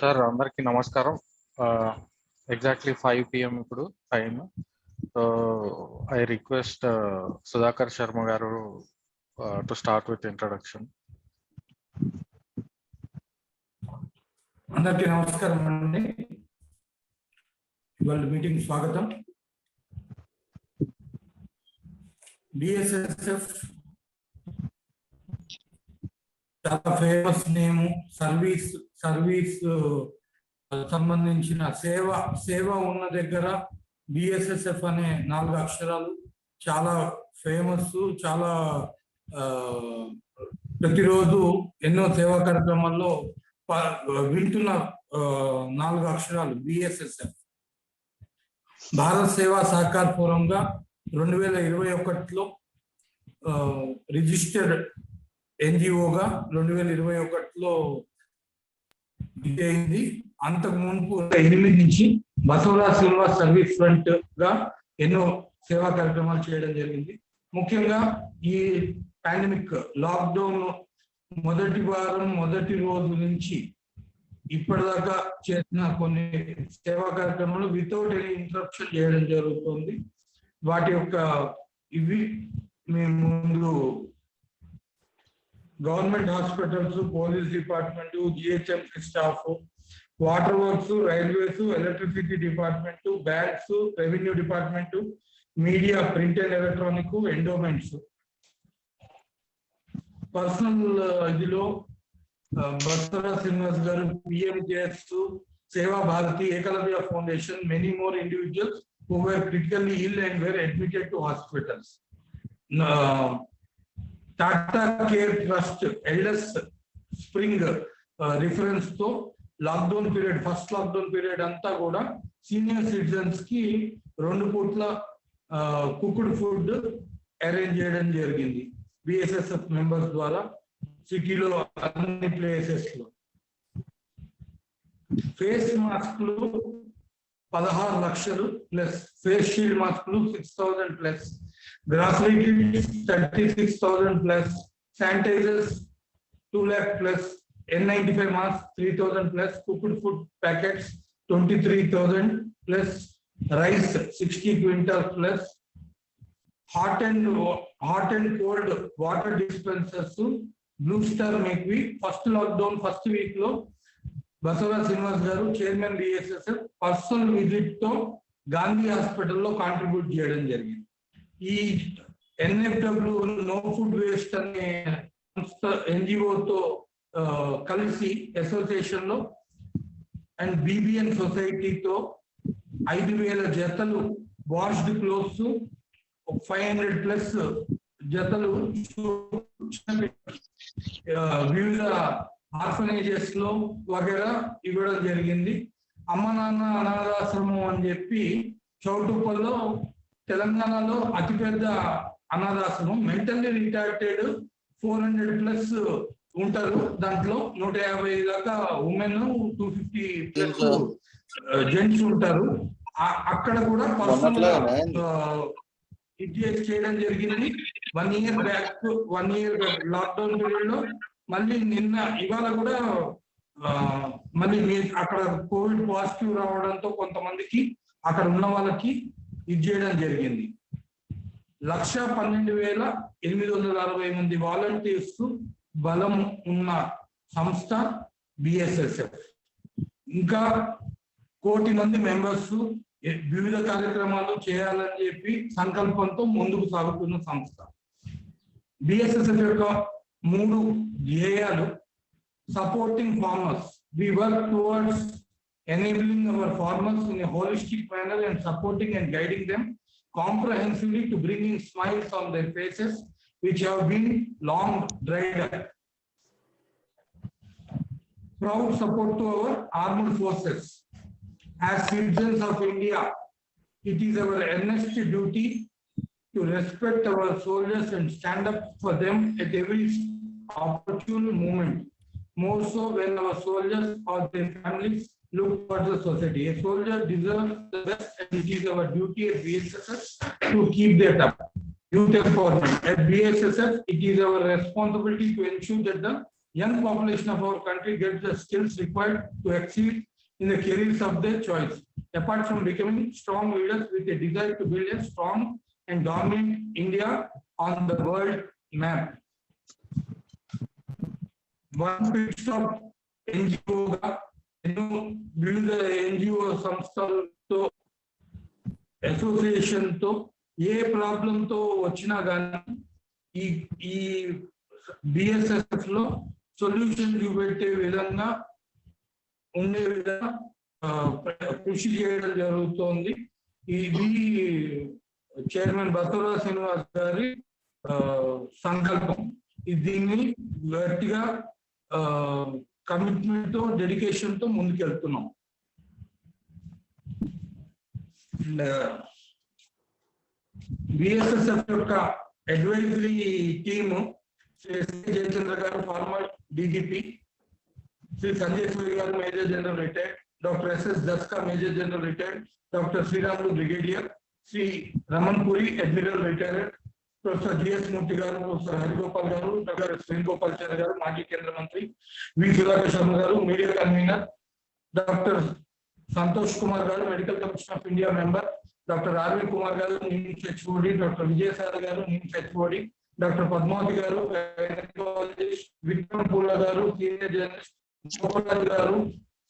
Sir అందరికీ నమస్కారం. Exactly 5 PM ఇప్పుడు time. So I request Sudhakar Sharma గారు టు స్టార్ట్ విత్ ఇంట్రడక్షన్. అందరికీ నమస్కారం అండి. ఇవాళ మీటింగ్ స్వాగతం. బిఎస్ఎస్ఎఫ్ చాలా ఫేమస్ నేమ్, సర్వీస్ సంబంధించిన సేవ ఉన్న దగ్గర బిఎస్ఎస్ఎఫ్ అనే 4 అక్షరాలు చాలా ఫేమస్. చాలా ప్రతిరోజు ఎన్నో సేవా కార్యక్రమాల్లో వింటున్న 4 అక్షరాలు బిఎస్ఎస్ఎఫ్. భారత్ సేవా సహకార్ ఫోరంగా 2021లో రిజిస్టర్డ్ ఎన్జిఓగా 2021లో అయింది. అంతకు మునుపు 2008 నుంచి బసవరాజ్ శ్రీనివాస్ సర్వీస్ ఫ్రంట్ గా ఎన్నో సేవా కార్యక్రమాలు చేయడం జరిగింది. ముఖ్యంగా ఈ పాండమిక్ లాక్డౌన్ మొదటి వారం మొదటి రోజు నుంచి ఇప్పటిదాకా చేసిన కొన్ని సేవా కార్యక్రమాలు వితౌట్ ఎనీ ఇంటరప్షన్ చేయడం జరుగుతుంది. వాటి యొక్క ఇవి మేము ముందు government hospitals, police department, GHMC staff, water works, railways, electricity department, banks, revenue department, media, print and electronic, endowments, personal ఇదిలో బసవరాజ్ శ్రీనివాస్ గారు, PMJS, Seva Bharati, Ekalavya foundation, many more individuals who were critically ill and were admitted to hospitals. Tata Care Trust elders spring reference to lockdown period, first lockdown period anta kuda senior citizens ki 2 పూట్ల cooked food arrange చేయడం జరిగింది BSSF members ద్వారా సిటీలో అన్ని places లో. Face మాస్క్లు 16 లక్షలు plus, face shield మాస్క్లు 6,000 plus, grocery 36,000 plus, sanitizers 2 lakh plus, N95 masks 3,000 plus, cooked food packets 23,000 plus, rice 60 quintal plus, hot and cold water dispensers to Blue Star Makvi. First lockdown first week lo Basavara Srinivas garu chairman BSSF personal visit to Gandhi Hospital lo contribute cheyadam jarigindi. ఈ NFW no food waste అనే NGO తో కలిసి association లో and BBN సొసైటీతో 5,000 జతలు washed clothes, 500 plus జతలు వివిధ orphanages లో వగేరా ఇవ్వడం జరిగింది. అమ్మ నాన్న అనాథాశ్రమం అని చెప్పి చౌటుప్పల్లో తెలంగాణలో అతిపెద్ద అనాథాశ్రమం. మెంటల్లీ రిటార్టెడ్ 400 ప్లస్ ఉంటారు. దాంట్లో 150 దాకా ఉమెన్, 250 ప్లస్ జెంట్స్ ఉంటారు. అక్కడ కూడా పర్సనల్ ఇది చేయడం జరిగింది. 1 year back, 1 year lockdown period లో మళ్ళీ ఇవాళ కూడా మళ్ళీ అక్కడ కోవిడ్ పాజిటివ్ రావడంతో కొంతమందికి అక్కడ ఉన్న వాళ్ళకి ఇది చేయడం జరిగింది. 112,860 మంది వాలంటీర్స్ బలం ఉన్న సంస్థ BSSF. ఇంకా 1 కోటి మంది మెంబర్స్ వివిధ కార్యక్రమాలు చేయాలని చెప్పి సంకల్పంతో ముందుకు సాగుతున్న సంస్థ. BSSF యొక్క 3 ధ్యేయాలు: supporting farmers, we work towards enabling our farmers in a holistic manner and supporting and guiding them comprehensively to bringing smiles on their faces which have been long dried up. Proud support to our armed forces. As citizens of India, it is our earnest duty to respect our soldiers and stand up for them at every opportune moment, more so when our soldiers or their families look for the society. A soldier deserves the best and it is our duty at BSSF to keep that up. Youth empowerment. At BSSF, it is our responsibility to ensure that the young population of our country gets the skills required to exceed in the careers of their choice. Apart from becoming strong leaders with a desire to build a strong and dominant India on the world map. One pit stop NGO వివిధ NGO సంస్థలతో association తో ఏ problem తో వచ్చినా కానీ ఈ BSSF లో solution చూపెట్టే విధంగా ఉండే విధంగా కృషి చేయడం జరుగుతోంది. ఇది చైర్మన్ బసవరాజ శ్రీనివాస్ గారి సంకల్పం. దీన్ని గట్టిగా కమిట్మెంట్ తో, డెడికేషన్ తో ముందుకెళ్తున్నాం. BSSF యొక్క అడ్వైజరీ టీమ్ శ్రీ జయచంద్ర గారు ఫార్మర్ DGP, శ్రీ సంజయ్ సూరి గారు major general retired, doctor SS Daska major general retired, doctor Sriramulu brigadier, Shri Raman Puri admiral retired, professor GS Murthy గారు, ప్రొఫెసర్ హరిగోపాల్ గారు, డాక్టర్ వేణుగోపాల్చారి గారు మాజీ కేంద్ర మంత్రి, వి సుధాకర్ శర్మ గారు media convenor, doctor Santosh Kumar గారు medical commission of India member, doctor RV Kumar గారు నిమ్స్ HOD, డాక్టర్ విజయసాయి గారు నిమ్స్ HOD, డాక్టర్ పద్మావతి గారు గైనకాలజిస్ట్, విక్రమ్ పూల గారు సీనియర్ జర్నలిస్ట్, గోపాల్ గారు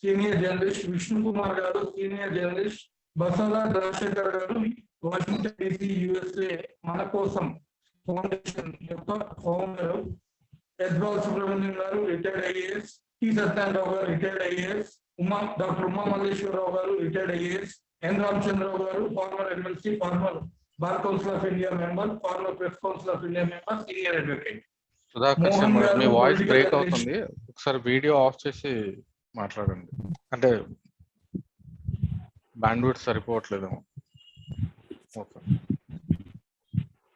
సీనియర్ జర్నలిస్ట్, విష్ణు కుమార్ గారు సీనియర్ జర్నలిస్ట్, బసవరాజ్ రాజశేఖర్ గారు వాషింగ్టన్ DC USA మన కోసం ఫౌండేషన్ యొక్క ఫౌండర్, ఎస్బాల్ సుబ్రహ్మణ్యం గారు రిటైర్డ్ IAS, టి సత్యనారాయణ గారు retired IAS, doctor Uma Malleswararao గారు రిటైర్డ్ IAS, ఎన్ రామచంద్రరావు గారు former MLC, former bar council of India member, former press council of India member, senior advocate. Sudhakar Sharma గారు, మీ వాయిస్ బ్రేక్ అవుతుంది, ఒకసారి వీడియో ఆఫ్ చేసి మాట్లాడండి. అంటే బ్యాండ్విడ్త్ సరిపోవట్లేదేమో.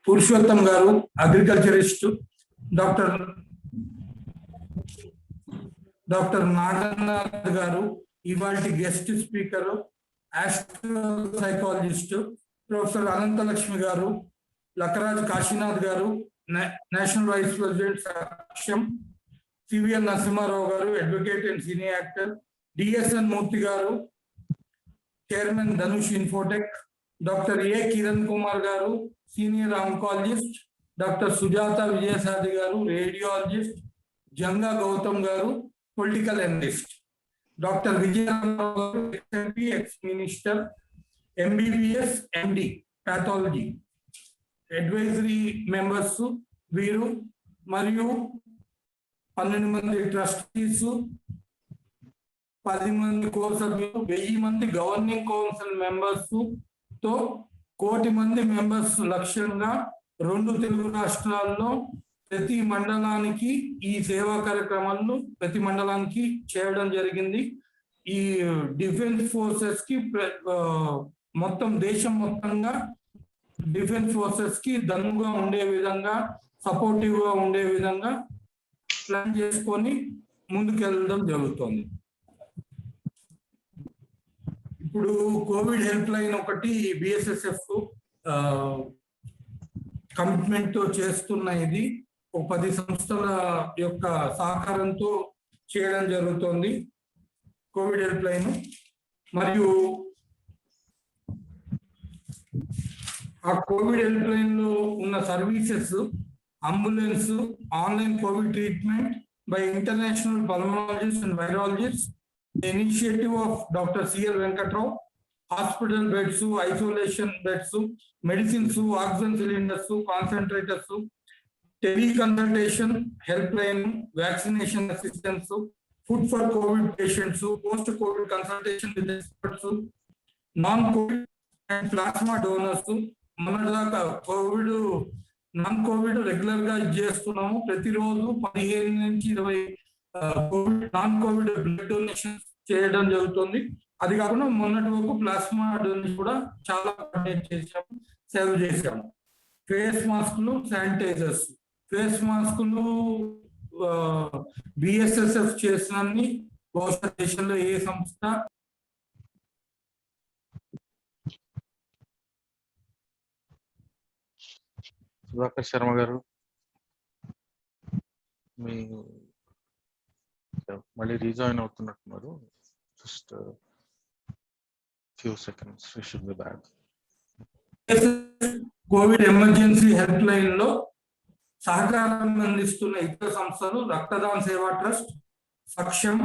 పురుషోత్తం గారు అగ్రికల్చరిస్ట్, డాక్టర్ నాగనాథ్ గారు ఇవాల్టి guest speaker, astro psychologist, professor Anantalakshmi గారు, లక్కరాజ్ కాశీనాథ్ గారు national vice president Sakshyam, CVN Narasimha Rao గారు, advocate and senior actor, DSN Murthy గారు, chairman Dhanush Infotech, doctor A Kiran Kumar గారు, senior oncologist, doctor Sujatha Vijayasadi గారు, రేడియాలజిస్ట్, జంగా గౌతమ్ గారు, పొలిటికల్ అనలిస్ట్, డాక్టర్ విజయరావు గారు, ex minister, MBBS MD pathology. Advisory members వీరు, మరియు 12 మంది ట్రస్టీస్, 10 మంది కోర్ సభ్యులు, 1000 మంది గవర్నింగ్ కౌన్సిల్ మెంబర్స్ తో 1,00,00,000 మంది మెంబర్స్ లక్ష్యంగా 2 తెలుగు రాష్ట్రాల్లో ప్రతి మండలానికి ఈ సేవా కార్యక్రమాలను ప్రతి మండలానికి చేయడం జరిగింది. ఈ డిఫెన్స్ ఫోర్సెస్ కి మొత్తం దేశం మొత్తంగా డిఫెన్స్ ఫోర్సెస్ కి దన్నుగా ఉండే విధంగా, సపోర్టివ్ గా ఉండే విధంగా ప్లాన్ చేసుకొని ముందుకెళ్ళడం జరుగుతుంది. ఇప్పుడు కోవిడ్ హెల్ప్ లైన్ ఒకటి బిఎస్ఎస్ఎఫ్ కమిట్మెంట్ తో చేస్తున్న ఇది 10 సంస్థల యొక్క సహకారంతో చేయడం జరుగుతుంది కోవిడ్ హెల్ప్ లైన్. మరియు ఆ కోవిడ్ హెల్ప్ లైన్ లో ఉన్న services ambulance, online Covid treatment by international pulmonologist and virologist, initiative of doctor CL Venkatrao, hospital beds, isolation beds, medicines, oxygen cylinders, concentrators, teleconsultation help line, vaccination assistance, food for Covid patients, post Covid consultation with experts, non Covid and plasma donors. మొన్నటిదాకా Covid, non Covid regular గా చేస్తున్నాము. ప్రతిరోజు 15 నుంచి 20 Covid, non Covid blood donation చేయడం జరుగుతుంది. అది కాకుండా మొన్నటి వరకు ప్లాస్మా డొనేషన్ కూడా చాలా చేసాము, సేవ్ చేసాము. ఫేస్ మాస్కులు, శానిటైజర్స్. ఫేస్ మాస్కులు బిఎస్ఎస్ఎఫ్ చేసినన్ని బహుశా దేశంలో ఏ సంస్థ సుధాకర్ శర్మ గారు, మీ మళ్ళీ రీజాయిన్ అవుతున్నట్టున్నారు. Just few seconds, you should be back. COVID emergency helpline లో సహకారం అందిస్తున్న ఇతర సంస్థలు Raktadan Seva trust, Saksham,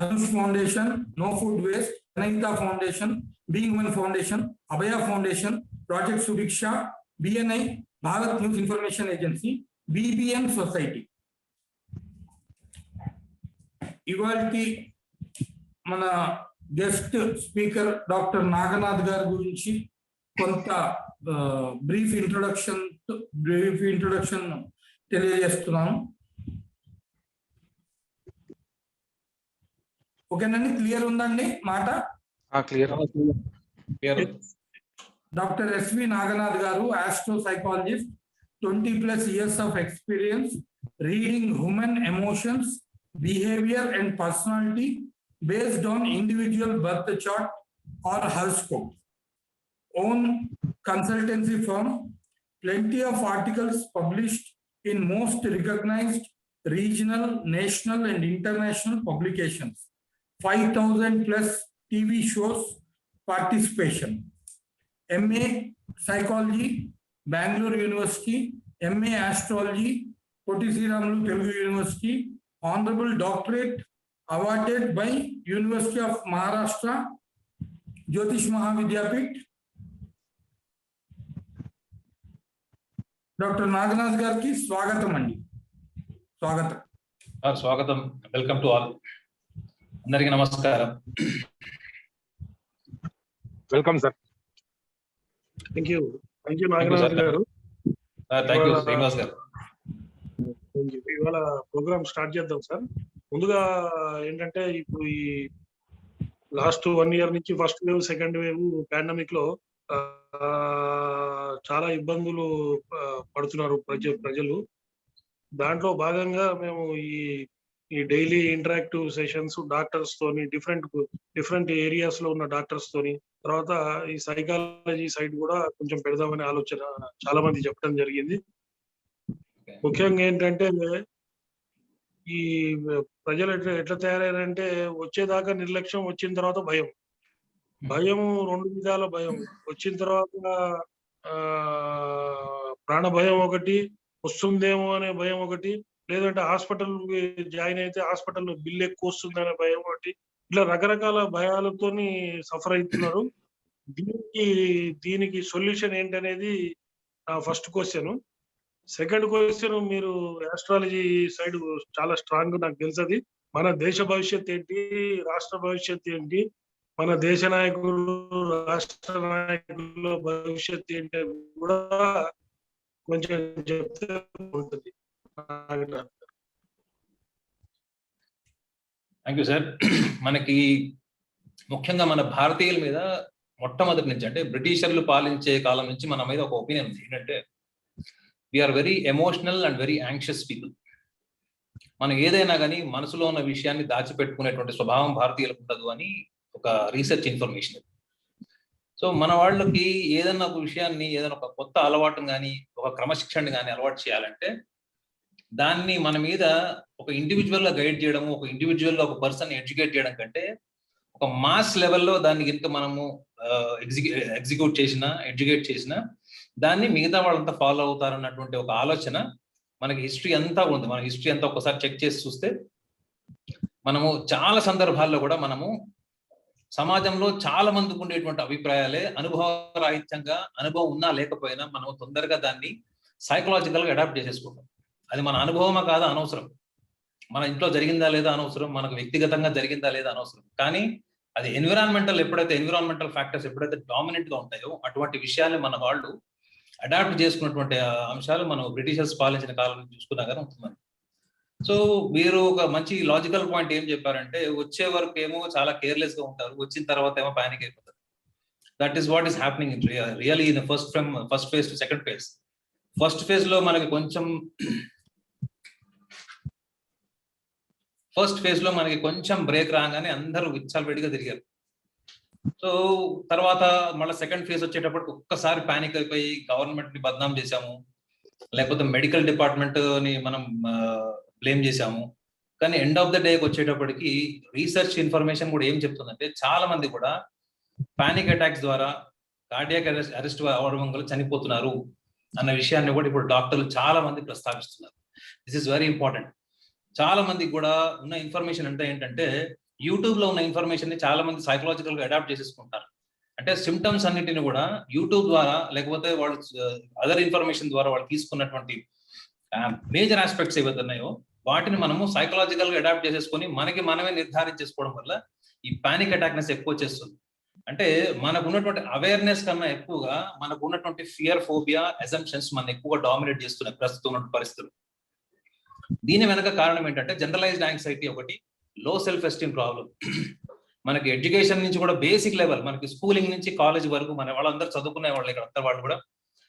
Dhanush foundation, no food waste, Anaita foundation, being one foundation, Abhaya foundation, project Subhiksha, BNI, Bharat news information agency, BBN society. ఇవాల్టి మన గెస్ట్ స్పీకర్ డాక్టర్ నాగనాథ్ గారి గురించి కొంత బ్రీఫ్ ఇంట్రొడక్షన్ తెలియజేస్తున్నాను. ఓకేనండి, క్లియర్ ఉందండి మాట? క్లియర్. డాక్టర్ ఎస్వి నాగనాథ్ గారు, astro psychologist, 20+ years of experience reading human emotions, behavior and personality based on individual birth chart or horoscope. Own consultancy firm, plenty of articles published in most recognized regional, national and international publications. 5,000+ TV shows participation. MA Psychology, Bangalore University, MA Astrology, Poti Sriramulu Telugu University, Honorable Doctorate awarded by University of Maharashtra, Jyotish Mahavidyapit. Doctor Naganath గారికి స్వాగతం అండి. స్వాగతం. Welcome to all. అందరికీ నమస్కారం. Welcome sir. Thank you Naganath గారు. Thank you Srinivas గారు. ఇవాళ programme start చేద్దాం సార్. ముందుగా ఏంటంటే, ఇప్పుడు ఈ లాస్ట్ 1 year నుంచి first wave, second wave pandemic లో చాలా ఇబ్బందులు పడుతున్నారు ప్రజలు. దాంట్లో భాగంగా మేము ఈ డైలీ ఇంటరాక్టివ్ సెషన్స్ డాక్టర్స్ తోని, డిఫరెంట్ ఏరియాస్ లో ఉన్న డాక్టర్స్ తోని, తర్వాత ఈ సైకాలజీ సైడ్ కూడా కొంచెం పెడదామనే ఆలోచన చాలా మంది చెప్పడం జరిగింది. ముఖ్యంగా ఏంటంటే, ఈ ప్రజలు ఎట్లా తయారయ్యారంటే వచ్చేదాకా నిర్లక్ష్యం, వచ్చిన తర్వాత భయం. భయం 2 విధాల భయం. వచ్చిన తర్వాత ప్రాణ భయం ఒకటి, వస్తుందేమో అనే భయం ఒకటి, లేదంటే హాస్పిటల్ జాయిన్ అయితే హాస్పిటల్ బిల్ ఎక్కువ వస్తుందనే భయం ఒకటి. ఇట్లా రకరకాల భయాలతోని సఫర్ అవుతున్నారు. దీనికి సొల్యూషన్ ఏంటనేది నా ఫస్ట్ క్వశ్చన్. సెకండ్ క్వశ్చన్, మీరు ఆస్ట్రాలజీ సైడ్ చాలా స్ట్రాంగ్, నాకు తెలుసది. మన దేశ భవిష్యత్ ఏంటి, రాష్ట్ర భవిష్యత్ ఏంటి, మన దేశ నాయకులు, రాష్ట్ర నాయకుల భవిష్యత్ ఏంటి అని కూడా కొంచెం చెప్తే ఉంటుంది. Thank you sir. మనకి ముఖ్యంగా మన భారతీయుల మీద మొట్టమొదటి నుంచి, అంటే బ్రిటిషర్లు పాలించే కాలం నుంచి మన మీద ఒక ఒపీనియన్ ఉంది. ఏంటంటే we are very emotional and very anxious people. మనం ఏదైనా కానీ మనసులో ఉన్న విషయాన్ని దాచిపెట్టుకునేటువంటి స్వభావం భారతీయులకు ఉండదు అని ఒక రీసెర్చ్ ఇన్ఫర్మేషన్. సో మన వాళ్ళకి ఏదైనా ఒక విషయాన్ని, ఏదైనా ఒక కొత్త అలవాటును కానీ, ఒక క్రమశిక్షణని కానీ అలవాటు చేయాలంటే దాన్ని మన మీద ఒక ఇండివిజువల్ గా గైడ్ చేయడము, ఒక ఇండివిజువల్ గా ఒక పర్సన్ ఎడ్యుకేట్ చేయడం కంటే ఒక మాస్ లెవెల్లో దాన్ని కనుక మనము ఎగ్జిక్యూట్ చేసిన, ఎడ్యుకేట్ చేసిన, దాన్ని మిగతా వాళ్ళంతా ఫాలో అవుతారన్నటువంటి ఒక ఆలోచన మనకి హిస్టరీ అంతా ఉంది. మన హిస్టరీ అంతా ఒకసారి చెక్ చేసి చూస్తే మనము చాలా సందర్భాల్లో కూడా మనము సమాజంలో చాలా మందికి ఉండేటువంటి అభిప్రాయాలే అనుభవరాహిత్యంగా, అనుభవం ఉన్నా లేకపోయినా మనం తొందరగా దాన్ని సైకలాజికల్ గా అడాప్ట్ చేసేసుకుంటాం. అది మన అనుభవమా కాదా అనవసరం, మన ఇంట్లో జరిగిందా లేదా అనవసరం, మనకు వ్యక్తిగతంగా జరిగిందా లేదా అనవసరం. కానీ అది ఎన్విరాన్మెంటల్ ఫ్యాక్టర్స్ ఎప్పుడైతే డామినెంట్ గా ఉంటాయో అటువంటి విషయాన్ని మన వాళ్ళు అడాప్ట్ చేసుకున్నటువంటి అంశాలు మనం బ్రిటిషర్స్ పాలించిన కాలం నుంచి చూసుకున్నా కానీ ఉంటుంది. సో మీరు ఒక మంచి లాజికల్ పాయింట్ ఏం చెప్పారంటే, వచ్చే వరకు ఏమో చాలా కేర్లెస్ గా ఉంటారు, వచ్చిన తర్వాత ఏమో పానిక్ అయిపోతారు. That is what is happening in really in first phase to second phase. First phase లో మనకి కొంచెం బ్రేక్ రాగానే అందరూ విచ్చలవిడిగా తిరిగారు. సో తర్వాత మళ్ళీ సెకండ్ ఫేజ్ వచ్చేటప్పటికి ఒక్కసారి పానిక్ అయిపోయి గవర్నమెంట్ ని బద్నాం చేశాము, లేకపోతే మెడికల్ డిపార్ట్మెంట్ ని మనం బ్లేమ్ చేశాము. కానీ ఎండ్ ఆఫ్ ద డేకి వచ్చేటప్పటికి రీసెర్చ్ ఇన్ఫర్మేషన్ కూడా ఏం చెప్తుందంటే, చాలా మంది కూడా పానిక్ అటాక్స్ ద్వారా, కార్డియాక్ అరెస్ట్ అవడం వల్ల చనిపోతున్నారు అన్న విషయాన్ని కూడా ఇప్పుడు డాక్టర్లు చాలా మంది ప్రస్తావిస్తున్నారు. This is very important. చాలా మందికి కూడా ఉన్న ఇన్ఫర్మేషన్ అంటే ఏంటంటే, యూట్యూబ్ లో ఉన్న ఇన్ఫర్మేషన్ ని చాలా మంది సైకలాజికల్ గా అడాప్ట్ చేసేసుకుంటారు. అంటే సిమ్టమ్స్ అన్నిటిని కూడా యూట్యూబ్ ద్వారా, లేకపోతే వాళ్ళు అదర్ ఇన్ఫర్మేషన్ ద్వారా వాళ్ళు తీసుకున్నటువంటి మేజర్ ఆస్పెక్ట్స్ ఏవైతే ఉన్నాయో వాటిని మనము సైకలాజికల్ గా అడాప్ట్ చేసేసుకొని మనకి మనమే నిర్ధారించేసుకోవడం వల్ల ఈ పానిక్ అటాక్నెస్ ఎక్కువ చేస్తుంది. అంటే మనకు ఉన్నటువంటి అవేర్నెస్ కన్నా ఎక్కువగా మనకు ఉన్నటువంటి ఫియర్, ఫోబియా, అజంప్షన్స్ మన ఎక్కువగా డామినేట్ చేస్తున్నాయి ప్రస్తుతం ఉన్న పరిస్థితులు. దీని వెనక కారణం ఏంటంటే జనరలైజ్డ్ యాంగ్జైటీ ఒకటి, లో సెల్ఫ్ ఎస్టీమ్ ప్రాబ్లం. మనకి ఎడ్యుకేషన్ నుంచి కూడా బేసిక్ లెవెల్, మనకి స్కూలింగ్ నుంచి కాలేజ్ వరకు మన వాళ్ళందరూ చదువుకునే వాళ్ళు, ఇక్కడ అంతా వాళ్ళు కూడా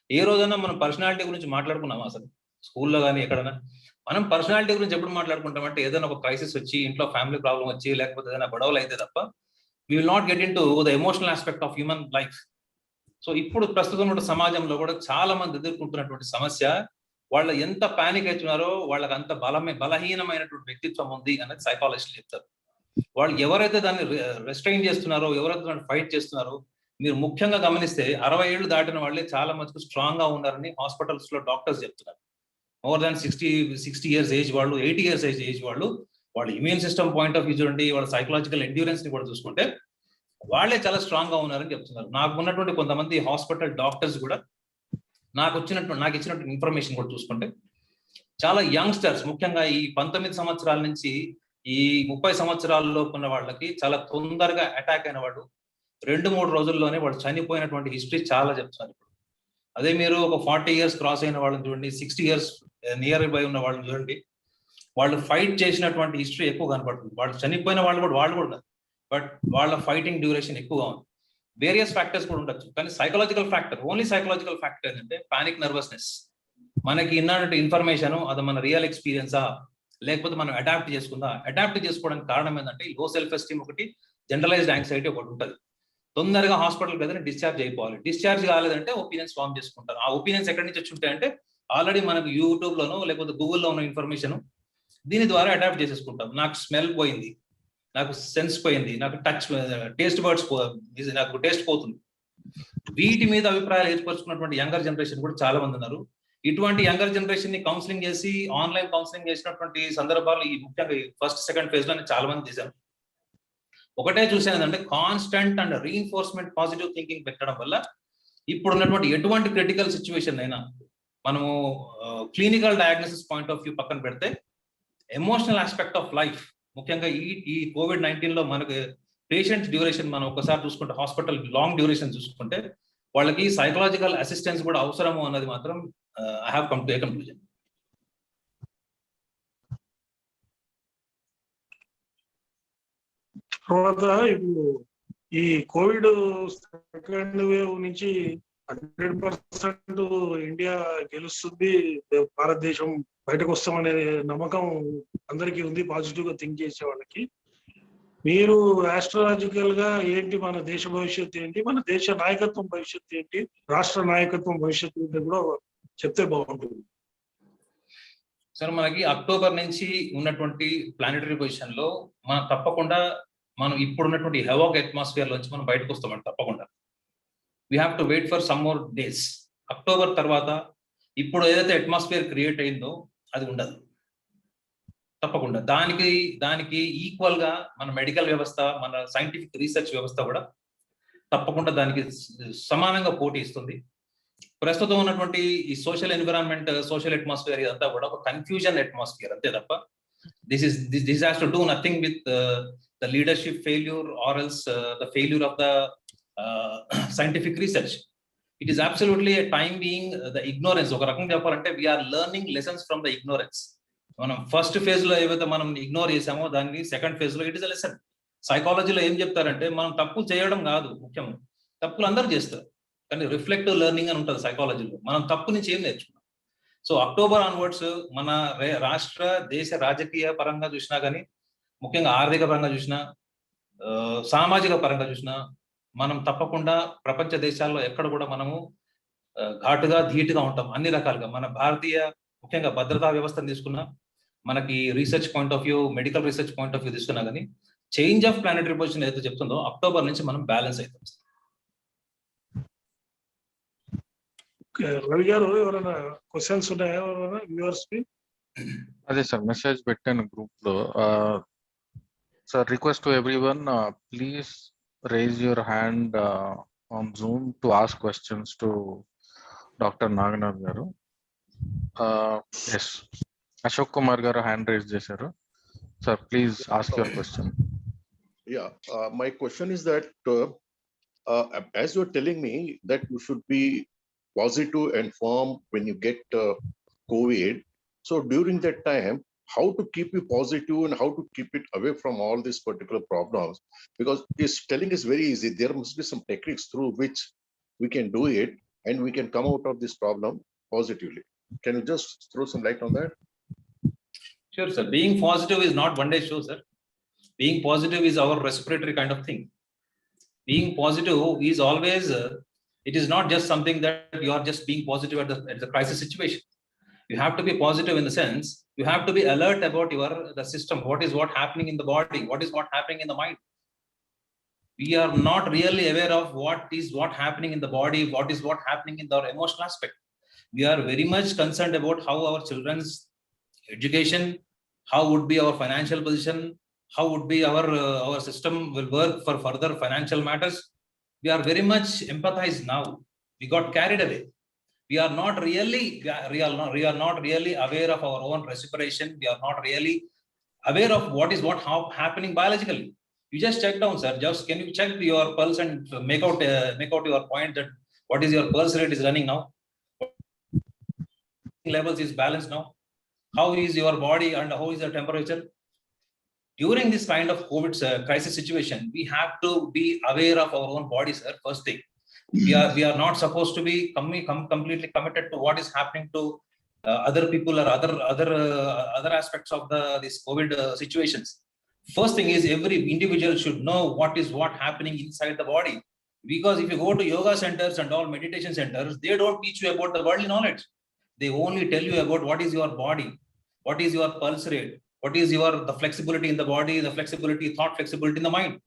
ఏ రోజైనా మనం పర్సనాలిటీ గురించి మాట్లాడుకున్నాం అసలు స్కూల్లో కానీ ఎక్కడైనా? మనం పర్సనాలిటీ గురించి ఎప్పుడు మాట్లాడుకుంటాం అంటే ఏదైనా ఒక క్రైసిస్ వచ్చి, ఇంట్లో ఫ్యామిలీ ప్రాబ్లం వచ్చి, లేకపోతే ఏదైనా గొడవలు అయితే తప్ప we will not get into the emotional aspect of human life. So ఇప్పుడు ప్రస్తుతం ఉన్న సమాజంలో కూడా చాలా మంది ఎదుర్కొంటున్నటువంటి సమస్య, వాళ్ళు ఎంత పానిక్ అవుతున్నారో వాళ్ళకి అంత బలహీనమైనటువంటి వ్యక్తిత్వం ఉంది అనేది సైకాలజిస్టులు చెప్తారు. వాళ్ళు ఎవరైతే దాన్ని రెస్ట్రైన్ చేస్తున్నారో, ఎవరైతే దాన్ని ఫైట్ చేస్తున్నారో, మీరు ముఖ్యంగా గమనిస్తే 60 ఏళ్ళు దాటిన వాళ్ళే చాలా మటుకు స్ట్రాంగ్ గా ఉన్నారని హాస్పిటల్స్ లో డాక్టర్స్ చెప్తున్నారు. మోర్ దాన్ 60 ఇయర్స్ ఏజ్ వాళ్ళు, 80 ఇయర్స్ ఏజ్ వాళ్ళు, వాళ్ళ immune system point of view చూడండి, వాళ్ళ సైకలాజికల్ ఎండ్యూరెన్స్ ని కూడా చూసుకుంటే వాళ్ళే చాలా స్ట్రాంగ్ గా ఉన్నారని చెప్తున్నారు. నాకు ఉన్నటువంటి కొంతమంది హాస్పిటల్ డాక్టర్స్ కూడా నాకు ఇచ్చినటువంటి ఇన్ఫర్మేషన్ కూడా చూసుకుంటే చాలా యంగ్స్టర్స్, ముఖ్యంగా ఈ 19 సంవత్సరాల నుంచి ఈ 30 సంవత్సరాల్లో ఉన్న వాళ్ళకి చాలా తొందరగా అటాక్ అయిన వాళ్ళు 2-3 రోజుల్లోనే వాళ్ళు చనిపోయినటువంటి హిస్టరీ చాలా చెప్తున్నారు. ఇప్పుడు అదే మీరు ఒక 40 ఇయర్స్ క్రాస్ అయిన వాళ్ళని చూడండి, 60 ఇయర్స్ నియర్ బై ఉన్న వాళ్ళని చూడండి, వాళ్ళు ఫైట్ చేసినటువంటి హిస్టరీ ఎక్కువ కనపడుతుంది. వాళ్ళు చనిపోయిన వాళ్ళు కూడా బట్ వాళ్ళ ఫైటింగ్ డ్యూరేషన్ ఎక్కువగా ఉంది. వేరియస్ ఫ్యాక్టర్స్ కూడా ఉండొచ్చు, కానీ ఓన్లీ సైకలాజికల్ ఫ్యాక్టర్ ఏంటంటే పానిక్ నర్వస్నెస్. మనకి ఇన్నటువంటి ఇన్ఫర్మేషన్ అది మన రియల్ ఎక్స్పీరియన్సా, లేకపోతే మనం అడాప్ట్ చేసుకోవడానికి కారణం ఏంటంటే లో సెల్ఫ్ ఎస్టీమ్ ఒకటి, జనరలైజ్డ్ యాంగ్జైటీ ఒకటి ఉంటుంది. తొందరగా హాస్పిటల్కి ఏదైనా డిశ్చార్జ్ అయిపోవాలి. డిశ్చార్జ్ కాలేదంటే ఒపీనియన్స్ ఫామ్ చేసుకుంటారు. ఆ ఒపీనియన్స్ ఎక్కడి నుంచి వచ్చి ఉంటాయంటే ఆల్రెడీ మనకు యూట్యూబ్ లోనో లేకపోతే గూగుల్లో ఉన్న ఇన్ఫర్మేషన్, దీని ద్వారా అడాప్ట్ చేసేసుకుంటాం. నాకు స్మెల్ పోయింది, నాకు సెన్స్ పోయింది, నాకు టచ్ టేస్ట్ బర్డ్స్ నాకు టేస్ట్ పోతుంది. వీటి మీద అభిప్రాయాలు ఏర్పరచుకున్నటువంటి యంగర్ జనరేషన్ కూడా చాలా మంది ఉన్నారు. ఇటువంటి యంగర్ జనరేషన్ ని కౌన్సిలింగ్ చేసి ఆన్లైన్ కౌన్సిలింగ్ చేసినటువంటి సందర్భాలు ఈ ముఖ్యంగా ఫస్ట్ సెకండ్ ఫేజ్ లోనే చాలా మంది చేశారు. ఒకటే చూసాను ఏంటంటే constant and reinforcement positive thinking పెట్టడం వల్ల ఇప్పుడు ఉన్నటువంటి ఎటువంటి క్రిటికల్ సిచ్యువేషన్ అయినా మనము clinical diagnosis point of view పక్కన పెడితే ఎమోషనల్ ఆస్పెక్ట్ ఆఫ్ లైఫ్, ముఖ్యంగా ఈ COVID-19 లో మనకు పేషెంట్ డ్యూరేషన్ మనం ఒకసారి చూసుకుంటే హాస్పిటల్ లాంగ్ డ్యూరేషన్ చూసుకుంటే వాళ్ళకి సైకలాజికల్ అసిస్టెన్స్ కూడా అవసరము అన్నది మాత్రం I have come to A conclusion. తర్వాత ఇప్పుడు ఈ కోవిడ్ సెకండ్ వేవ్ నుంచి 100% ఇండియా గెలుస్తుంది, భారతదేశం బయటకు వస్తామనే నమ్మకం అందరికీ ఉంది, పాజిటివ్ గా థింక్ చేసే వాళ్ళకి. మీరు ఆస్ట్రాలజికల్ గా ఏంటి, మన దేశ భవిష్యత్తు ఏంటి, మన దేశ నాయకత్వం భవిష్యత్తు ఏంటి, రాష్ట్ర నాయకత్వం భవిష్యత్తు ఏంటి కూడా చెప్తే బాగుంటుంది. సార్ మనకి అక్టోబర్ నుంచి ఉన్నటువంటి ప్లానెటరీ పొజిషన్ లో మనం తప్పకుండా మనం ఇప్పుడు ఉన్నటువంటి హెవాక్ అట్మాస్ఫియర్ నుంచి మనం బయటకు వస్తామండి తప్పకుండా. We have to wait for some more days. October తర్వాత ఇప్పుడు ఏదైతే అట్మాస్ఫియర్ క్రియేట్ అయిందో అది ఉండదు తప్పకుండా. దానికి ఈక్వల్ గా మన మెడికల్ వ్యవస్థ, మన సైంటిఫిక్ రీసెర్చ్ వ్యవస్థ కూడా తప్పకుండా దానికి సమానంగా పోటీ ఇస్తుంది. ప్రస్తుతం ఉన్నటువంటి ఈ సోషల్ ఎన్విరాన్మెంట్, సోషల్ అట్మాస్ఫియర్ ఇదంతా కూడా ఒక కన్ఫ్యూజన్ అట్మాస్ఫియర్ అంతే తప్ప this has to do nothing with the leadership failure or else the failure of the scientific research. It is absolutely a time being the ignorance. ఒక రకంగా చెప్పాలంటే we are learning lessons from the ignorance. మనం first phase లో ఏవైతే మనం ignore చేసామో దాన్ని second phase లో ఇట్ ఇస్ అ లెసన్. సైకాలజీలో ఏం చెప్తారంటే మనం తప్పు చేయడం కాదు ముఖ్యం, తప్పులు అందరూ చేస్తారు, కానీ రిఫ్లెక్టివ్ లెర్నింగ్ అని ఉంటుంది సైకాలజీలో. మనం తప్పు నుంచి ఏం నేర్చుకున్నాం. సో అక్టోబర్ ఆన్వర్డ్స్ మన రాష్ట్ర దేశ రాజకీయ పరంగా చూసినా కానీ, ముఖ్యంగా ఆర్థిక పరంగా చూసినా, సామాజిక పరంగా చూసినా మనం తప్పకుండా ప్రపంచ దేశాల్లో ఎక్కడ కూడా మనము ఘాటుగా ధీటుగా ఉంటాం అన్ని రకాలుగా. మన భారతీయ ముఖ్యంగా భద్రతా వ్యవస్థను తీసుకున్నా, మనకి research point of view, medical research point of view తీసుకున్నా కానీ చేంజ్ ఆఫ్ ప్లానెటరీ పొజిషన్ ఏదైతే చెప్తుందో అక్టోబర్ నుంచి మనం బ్యాలెన్స్ అవుతాం. రవి గారు ఎవరైనా క్వశ్చన్స్ ఉన్నాయా ఎవరైనా వ్యూవర్స్ కి? అదే సార్ మెసేజ్ పెట్టాను గ్రూప్ లో. Sir request to everyone, please raise your hand on Zoom to ask questions to Dr. Naganath garu. Yes, Ashok Kumar garu hand raise chesaru. Sir, please ask your question. Yeah, my question is that as you're telling me that you should be positive and firm when you get COVID, so during that time, how to keep you positive and how to keep it away from all these particular problems? Because this telling is very easy. There must be some techniques through which we can do it and we can come out of this problem positively. Can you just throw some light on that? Sure, sir. Being positive is not one day show, sir. Being positive is our respiratory kind of thing. Being positive is always, it is not just something that you are just being positive at the crisis situation. You have to be positive in the sense, you have to be alert about the system. What happening in the body? What is what happening in the mind? We are not really aware of what happening in the body, what happening in our emotional aspect. We are very much concerned about how our children's education, how would be our financial position, how would be our system will work for further financial matters. We are very much empathized now. We got carried away. We are not really aware of our own respiration. We are not really aware of what happening biologically. You just check down, sir. Just can you check your pulse and make out your point that what is your pulse rate is running now? Levels is balanced now. How is your body and how is your temperature? During this kind of COVID crisis situation, we have to be aware of our own body, sir. First thing. We are not supposed to be completely committed to what is happening to other people or other aspects of these COVID situations. First thing is every individual should know what happening inside the body. Because if you go to yoga centers and all meditation centers, they don't teach you about the worldly knowledge. They only tell you about what is your body, what is your pulse rate, What is the flexibility in the body, the flexibility, thought flexibility in the mind?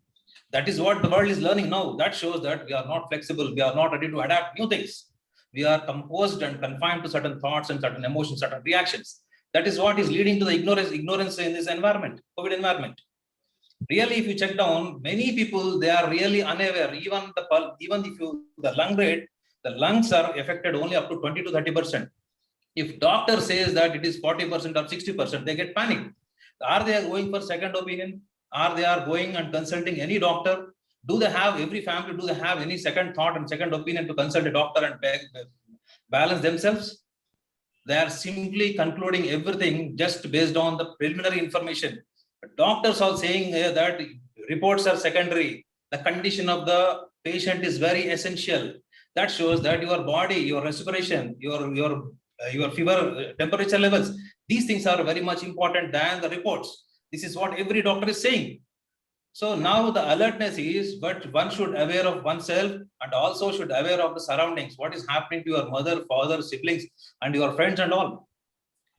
That is what the world is learning now. That shows that we are not flexible. We are not ready to adapt new things. We are composed and confined to certain thoughts and certain emotions, certain reactions. That is what is leading to the ignorance in this environment, COVID environment. Really, if you check down, many people, they are really unaware. Even the lung rate, the lungs are affected only up to 20 to 30%. If doctor says that it is 40% or 60%, they get panicked. Are they going for second opinion? Are they are going and consulting any doctor? Do they have, every family, do they have any second thought and second opinion to consult a doctor and balance themselves? They are simply concluding everything just based on the preliminary information. Doctors are saying that reports are secondary. The condition of the patient is very essential. That shows that your body, your respiration, your fever, temperature levels, these things are very much important than the reports. This is what every doctor is saying. So now the alertness is, but one should aware of oneself and also should aware of the surroundings. What is happening to your mother, father, siblings, and your friends and all.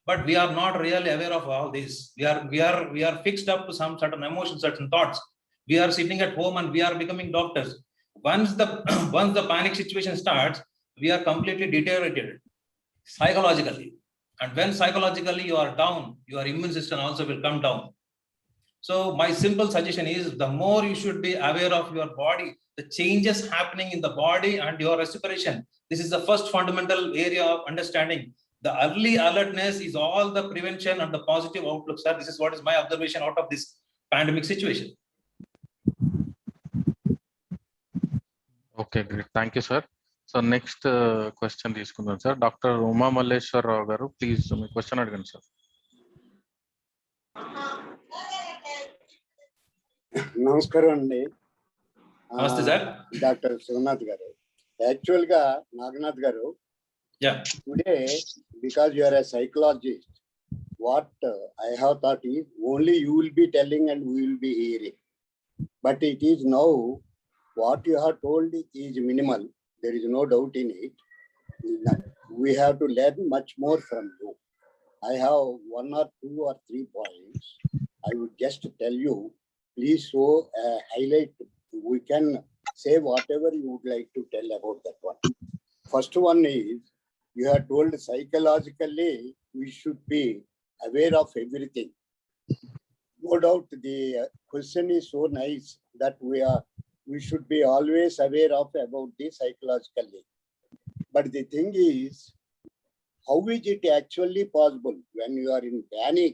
But we are not really aware of all this. We are fixed up to some certain emotions, certain thoughts. We are sitting at home and we are becoming doctors. Once the once the panic situation starts, we are completely deteriorated psychologically. And when psychologically you are down, your immune system also will come down. So my simple suggestion is, the more you should be aware of your body, the changes happening in the body and your respiration. This is the first fundamental area of understanding. The early alertness is all the prevention and the positive outlook, sir. This is what is my observation out of this pandemic situation. Okay, great. Thank you, sir. So next question తీసుకుందాం sir. Doctor Uma Malleswararao గారు, please me question అడగండి sir. నమస్కారం అండి. నమస్తే sir. Doctor Sivanath గారు, actual గా నాగనాథ్ గారు, today because you are a psychologist, what I have thought is only you will be telling and we will be hearing, but it is now what you have told is minimal. There is no doubt in it. We have to learn much more from you. I have 1 or 2 or 3 points. I would just tell you, please highlight. We can say whatever you would like to tell about that one. First one is, you have told psychologically we should be aware of everything. No doubt the question is so nice that we should be always aware of about this psychologically. But the thing is, how is it actually possible? When you are in panic,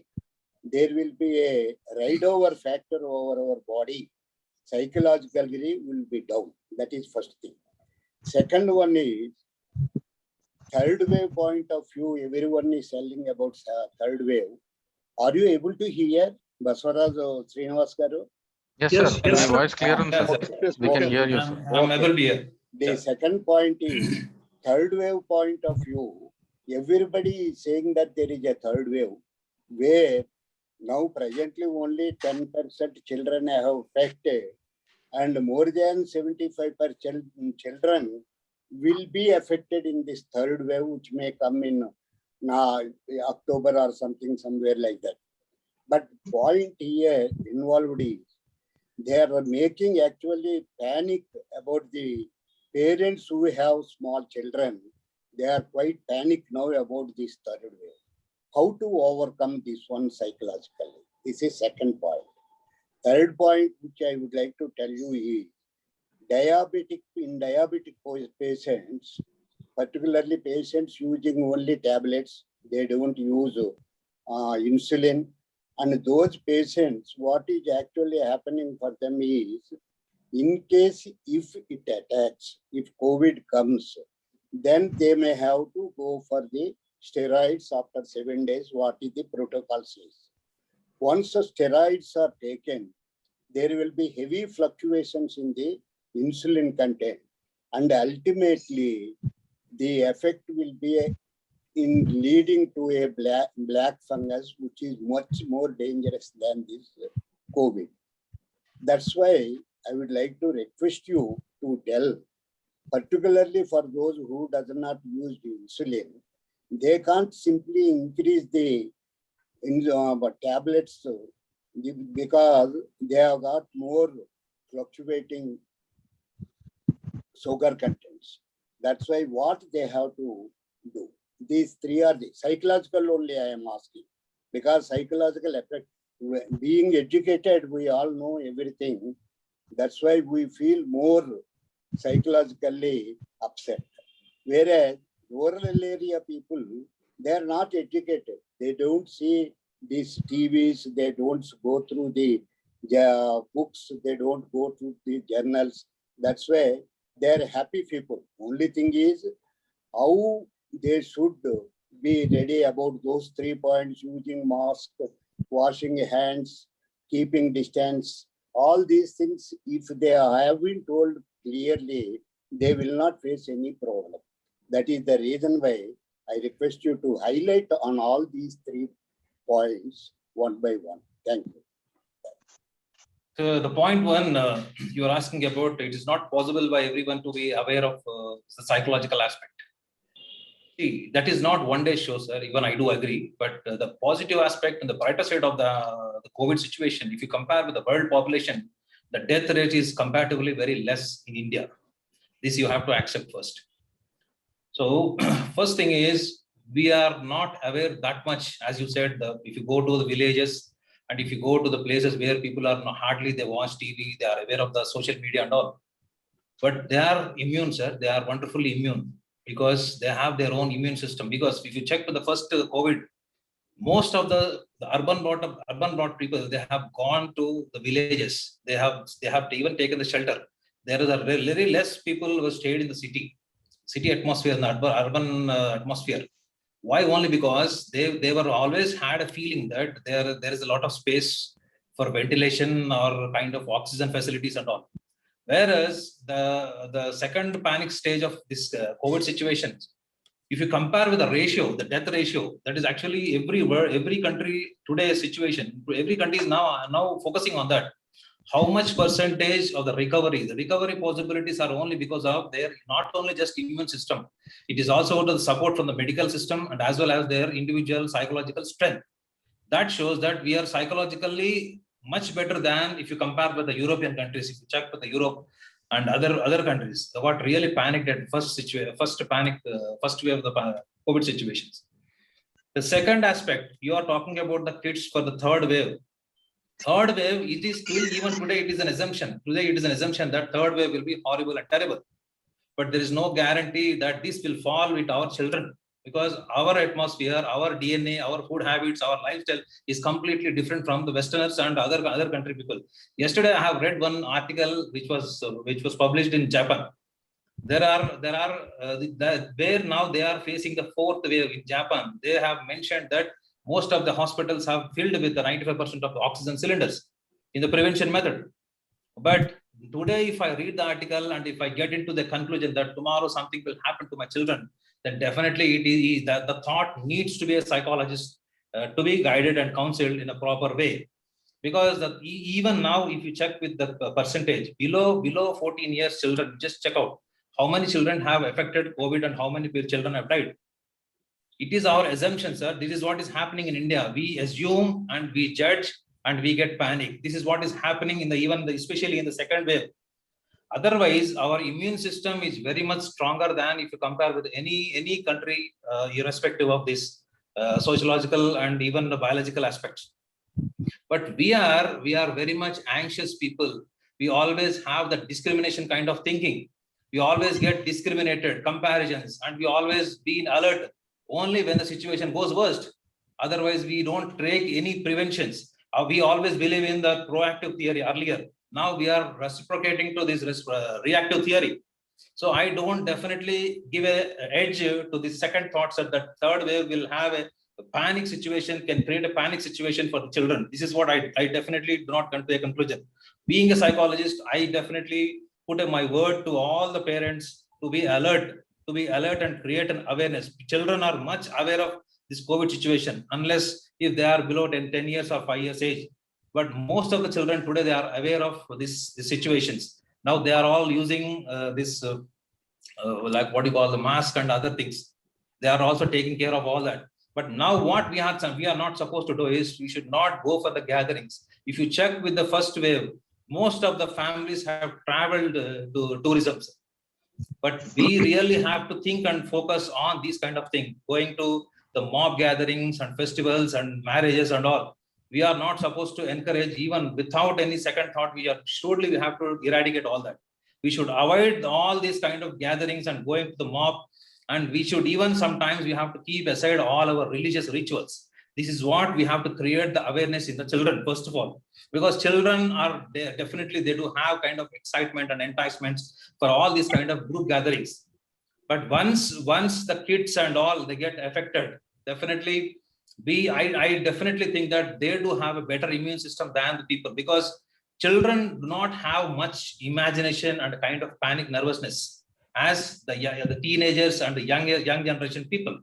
there will be a ride over factor over our body. Psychologically will be down. That is first thing. Second one is, third wave point of view. Everyone is telling about third wave. Are you able to hear Baswaraj Srinivas garu? Yes, Yes, sir. yes, Your sir. voice clear on Yes, sir. sir. We can hear you, sir. I'm able to hear. The second point is, third wave point of view. Everybody is saying that there is a third wave, where now presently only 10% children have affected, and more than 75% children will be affected in this third wave, which may come in October or something, somewhere like that. But point here involved is, they are making actually panic about the parents who have small children. They are quite panic now about this third wave. How to overcome this one psychologically? This is second point. Third point, which I would like to tell you is, diabetic patients, particularly patients using only tablets, they don't use insulin. And those patients, what is actually happening for them is, in case if it attacks, if COVID comes, then they may have to go for the steroids after 7 days, what is the protocol says. Once the steroids are taken, there will be heavy fluctuations in the insulin content, and ultimately the effect will be in leading to a black fungus, which is much more dangerous than this COVID. That's why I would like to request you to tell, particularly for those who does not use the insulin, they can't simply increase the in tablets because they have got more fluctuating sugar contents. That's why what they have to do. These three are the psychological only I am asking, because psychological effect, being educated, we all know everything. That's why we feel more psychologically upset. Whereas rural area people, they are not educated. They don't see these TVs. They don't go through the books. They don't go through the journals. That's why they are happy people. Only thing is how they should be ready about those 3 points: using mask, washing hands, keeping distance. All these things, if they have been told clearly, they will not face any problem. That is the reason why I request you to highlight on all these 3 points one by one. Thank you. So the point one, you are asking about, it is not possible by everyone to be aware of the psychological aspect. See, that is not one day show, sir. Even I do agree. But the positive aspect and the brighter side of the COVID situation, if you compare with the world population, the death rate is comparatively very less in India. This you have to accept first. So first thing is, we are not aware that much, as you said, if you go to the villages and if you go to the places where people are hardly, they watch TV, they are aware of the social media and all. But they are immune, sir. They are wonderfully immune because they have their own immune system. Because if you check with the first COVID, most of the urban brought people, they have gone to the villages. They have even taken the shelter. There is a very less people who stayed in the city atmosphere, in the urban atmosphere. Why? Only because they were always had a feeling that there is a lot of space for ventilation or kind of oxygen facilities and all. Whereas the second panic stage of this COVID situation, if you compare with the ratio, the death ratio, that is actually every country today's situation, every country is now focusing on that. How much percentage of the recovery possibilities are only because of their not only just immune system, it is also the support from the medical system and as well as their individual psychological strength. That shows that we are psychologically much better than if you compare with the European countries. If you check with the Europe and other countries, what really panicked at first wave of the COVID situations. The second aspect, you are talking about the kids for the third wave. Third wave, it is still, even today, it is an assumption. Today, it is an assumption that third wave will be horrible and terrible. But there is no guarantee that this will fall with our children, because our atmosphere, our DNA, our food habits, our lifestyle is completely different from the Westerners and other country people. Yesterday, I have read one article which was published in Japan. Where now they are facing the fourth wave in Japan. They have mentioned that most of the hospitals have filled with the 95% of the oxygen cylinders in the prevention method. But today, if I read the article and if I get into the conclusion that tomorrow something will happen to my children, then definitely it is that the thought needs to be a psychologist to be guided and counseled in a proper way. Because even now, if you check with the percentage, below 14 years children, just check out how many children have affected COVID and how many children have died. It is our assumption, sir. This is what is happening in India. We assume and we judge and we get panic. This is what is happening especially in the second wave. Otherwise, our immune system is very much stronger than if you compare with any country, irrespective of this sociological and even the biological aspects. But we are very much anxious people. We always have the discrimination kind of thinking. We always get discriminated, comparisons, and we always be alert only when the situation goes worst. Otherwise, we don't take any preventions. We always believe in the proactive theory earlier. Now we are reciprocating to this reactive theory. So I don't definitely give an edge to the second thoughts that the third wave will have a panic situation, can create a panic situation for the children. This is what I definitely do not come to a conclusion. Being a psychologist, I definitely put my word to all the parents to be alert and create an awareness. Children are much aware of this COVID situation, unless if they are below 10 years or 5 years age. But most of the children today, they are aware of these situations. Now they are all using like what you call the mask and other things. They are also taking care of all that. But now what we are not supposed to do is we should not go for the gatherings. If you check with the first wave, most of the families have traveled to tourism. But we really have to think and focus on these kind of things, going to the mob gatherings and festivals and marriages and all. We are not supposed to encourage, even without any second thought. We have to eradicate all that. We should avoid all these kind of gatherings and going to the mob. And we should even sometimes we have to keep aside all our religious rituals. This is what we have to create the awareness in the children, first of all, because children are definitely they do have kind of excitement and enticements for all these kind of group gatherings. But once the kids and all they get affected, definitely I definitely think that they do have a better immune system than the people, because children do not have much imagination and kind of panic nervousness as the teenagers and the young generation people.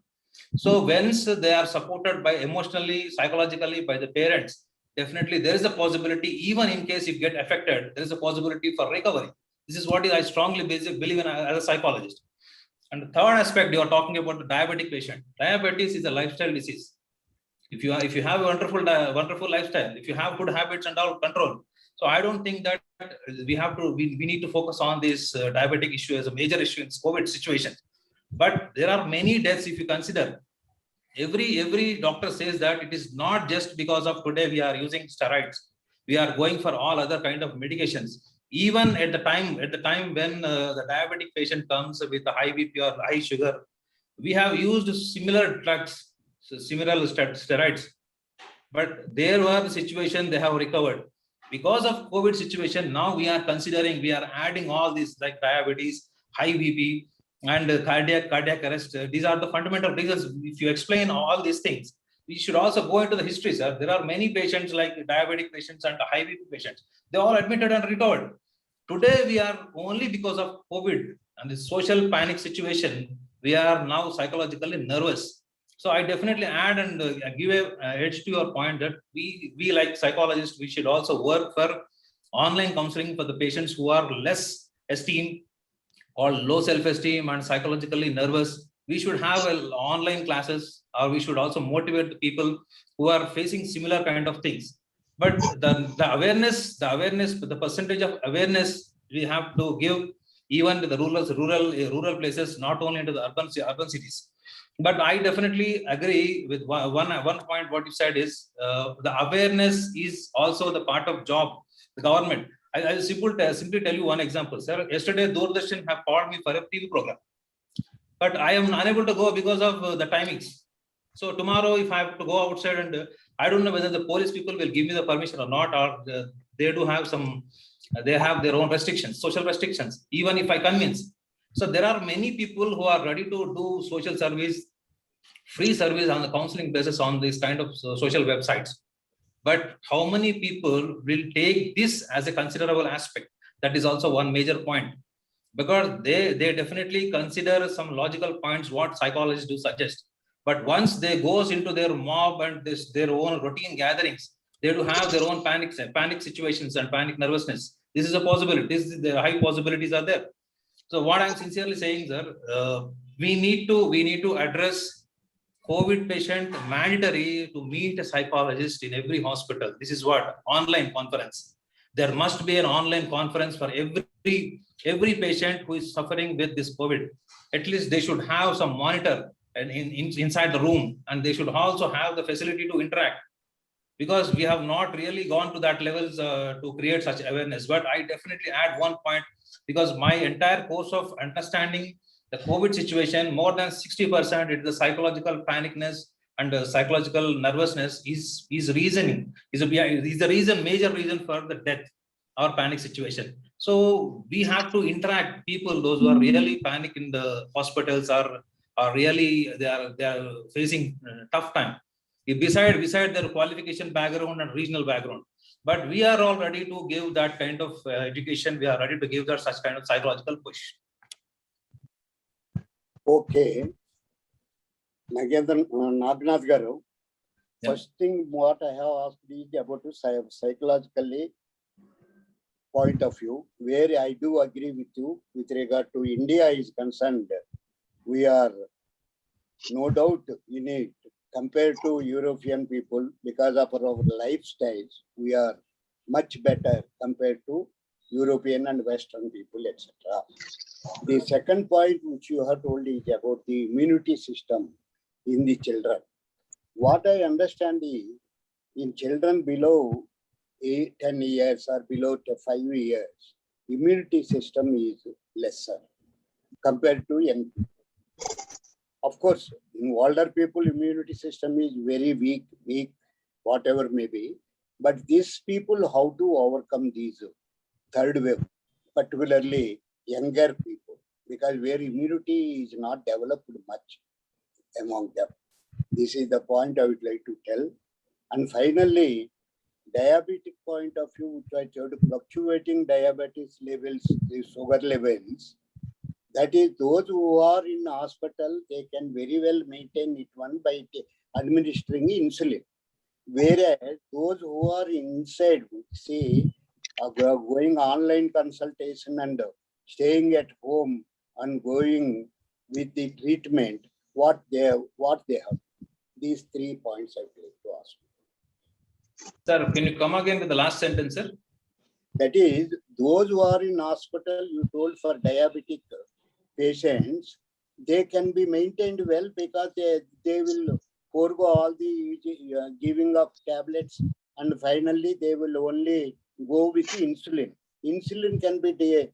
So once they are supported by emotionally, psychologically by the parents, definitely there is a possibility, even in case you get affected, there is a possibility for recovery. This is what I strongly believe in as a psychologist. And the third aspect, you are talking about the diabetic patient. Diabetes is a lifestyle disease. If you have a wonderful lifestyle, if you have good habits and all control, so I don't think that we need to focus on this diabetic issue as a major issue in COVID situation. But there are many deaths. If you consider, every doctor says that it is not just because of today we are using steroids, we are going for all other kind of medications. Even at the time when the diabetic patient comes with a high BP or high sugar, we have used similar drugs, similar steroids, but there were the situation they have recovered. Because of COVID situation, now we are considering, we are adding all these like diabetes, high BP and cardiac arrest. These are the fundamental reasons. If you explain all these things, we should also go into the history, sir. There are many patients like diabetic patients and high BP patients. They all admitted and recovered. Today, we are only because of COVID and the social panic situation, we are now psychologically nervous. So I definitely add and give a edge to your point that we like psychologists, we should also work for online counseling for the patients who are less esteem or low self-esteem and psychologically nervous. We should have online classes, or we should also motivate the people who are facing similar kind of things. But the awareness, the percentage of awareness we have to give even to the rural places, not only into the urban cities. But I definitely agree with one point what you said is the awareness is also the part of job the government. I'll simply tell you one example, sir. Yesterday, Doordarshan have called me for a TV program, but I am unable to go because of the timings. So tomorrow, if I have to go outside, and I don't know whether the police people will give me the permission or not, or they do have they have their own restrictions, social restrictions, even if I convince. So there are many people who are ready to do social service, free service on the counseling basis on these kind of social websites. But how many people will take this as a considerable aspect? That is also one major point, because they definitely consider some logical points what psychologists do suggest. But once they goes into their mob and their own routine gatherings, they do have their own panic situations and panic nervousness. This is a possibility. The high possibilities are there. So what I'm sincerely saying, sir, we need to address COVID patient mandatory to meet a psychologist in every hospital. This is what online conference. There must be an online conference for every patient who is suffering with this COVID. At least they should have some monitor and inside the room, and they should also have the facility to interact, because we have not really gone to that levels to create such awareness. But I definitely add one point, because my entire course of understanding the COVID situation, more than 60% is the psychological panicness and psychological nervousness is reasoning, is the major reason for the death or panic situation. So we have to interact people, those who are really panic in the hospitals are really they are facing tough time. Beside their qualification background and regional background. But we are all ready to give that kind of education. We are ready to give that such kind of psychological push. Okay. Nagnath garu, first thing what I have asked is about psychologically point of view, where I do agree with you with regard to India is concerned. We are no doubt in it. compared to European people, because of our lifestyles, we are much better compared to European and Western people, etc. The second point which you have told is about the immunity system in the children. What I understand is, in children below 10 years or below 5 years, immunity system is lesser compared to young people. Of course, in older people, immunity system is very weak, whatever may be. But these people, how to overcome these third wave, particularly younger people, because where immunity is not developed much among them. This is the point I would like to tell. And finally, diabetic point of view, which I told, fluctuating diabetes levels, the sugar levels, that is, those who are in hospital, they can very well maintain it one by administering insulin. Whereas those who are inside, say, going online consultation and staying at home and going with the treatment, what they have. These 3 points I would like to ask. Sir, can you come again with the last sentence, sir? That is, those who are in hospital, you told for diabetic patients, they can be maintained well because they will forego all the giving of tablets, and finally they will only go with insulin. Insulin can be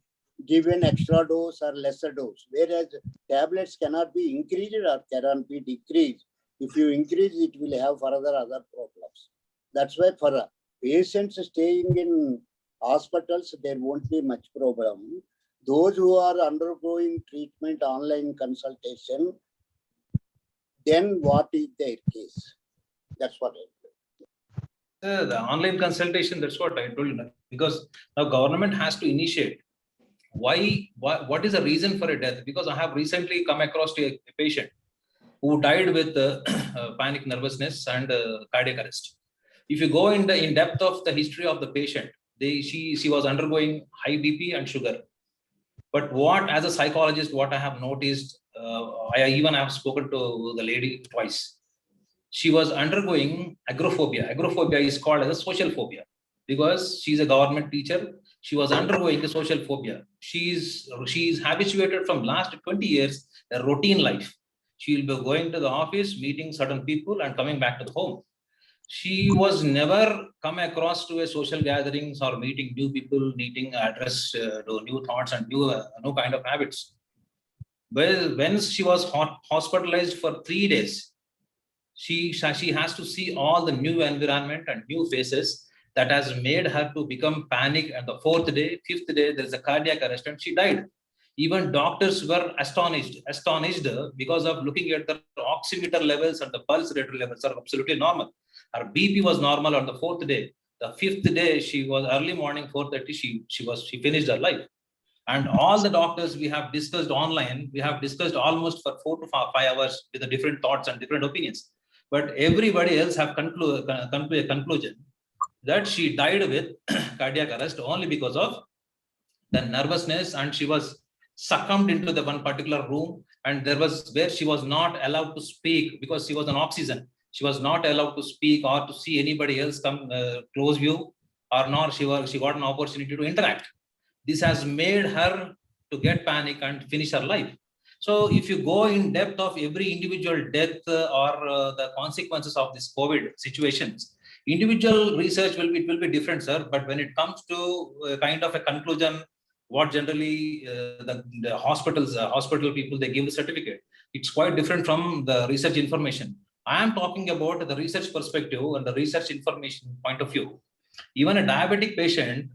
given extra dose or lesser dose, whereas tablets cannot be increased or cannot be decreased. If you increase, it will have further other problems. That's why for patients staying in hospitals, there won't be much problem. Those who are undergoing treatment, online consultation, then what is their case? That's what I Sir, the online consultation, that's what I told you. Because now government has to initiate. What is the reason for a death? Because I have recently come across a patient who died with panic nervousness and cardiac arrest. If you go in depth of the history of the patient, she was undergoing high BP and sugar. But as a psychologist, what I have noticed, I even have spoken to the lady twice. She was undergoing agoraphobia. Agoraphobia is called as a social phobia because she's a government teacher. She was undergoing a social phobia. She's habituated from last 20 years, a routine life. She will be going to the office, meeting certain people and coming back to the home. She was never come across to a social gatherings or meeting new people, needing address to new thoughts and new kind of habits. Well, when she was hospitalized for 3 days, she has to see all the new environment and new faces that has made her to become panic. And the 4th day, 5th day, there is a cardiac arrest and she died. Even doctors were astonished because of looking at the oximeter levels and the pulse rate levels are absolutely normal. Her BP was normal on the 4th day. The 5th day, she was early morning, 4:30, she finished her life. And all the doctors we have discussed online, we have discussed almost for 4 to 5 hours with the different thoughts and different opinions. But everybody else have come to a conclusion that she died with cardiac arrest only because of the nervousness, and she was succumbed into the one particular room, and there was where she was not allowed to speak because she was on oxygen. She was not allowed to speak or to see anybody else come close view, or nor she got an opportunity to interact. This has made her to get panic and finish her life. So if you go in depth of every individual death or the consequences of this COVID situations, individual research will be different, sir. But when it comes to kind of a conclusion, what generally the hospital people, they give the certificate, it's quite different from the research information. I am talking about the research perspective and the research information point of view. Even a diabetic patient,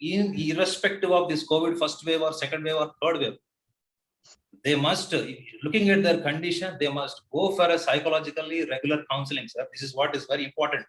irrespective of this COVID first wave or second wave or third wave, they must, looking at their condition, they must go for a psychologically regular counseling, sir. This is what is very important.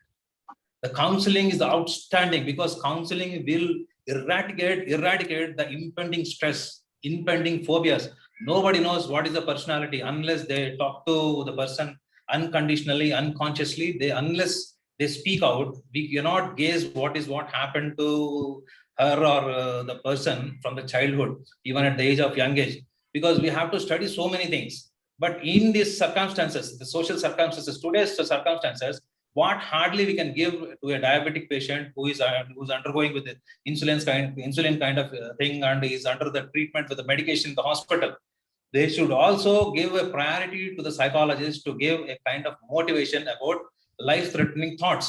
The counseling is outstanding because counseling will eradicate the impending stress, impending phobias. Nobody knows what is the personality unless they talk to the person unconditionally, unconsciously. Unless they speak out, we cannot gaze what happened to her or the person from the childhood, even at the age of young age, because we have to study so many things. But in these circumstances, the social circumstances, today's circumstances, what hardly we can give to a diabetic patient who's undergoing with the insulin kind of thing and is under the treatment with the medication in the hospital. They should also give a priority to the psychologist to give a kind of motivation about life-threatening thoughts,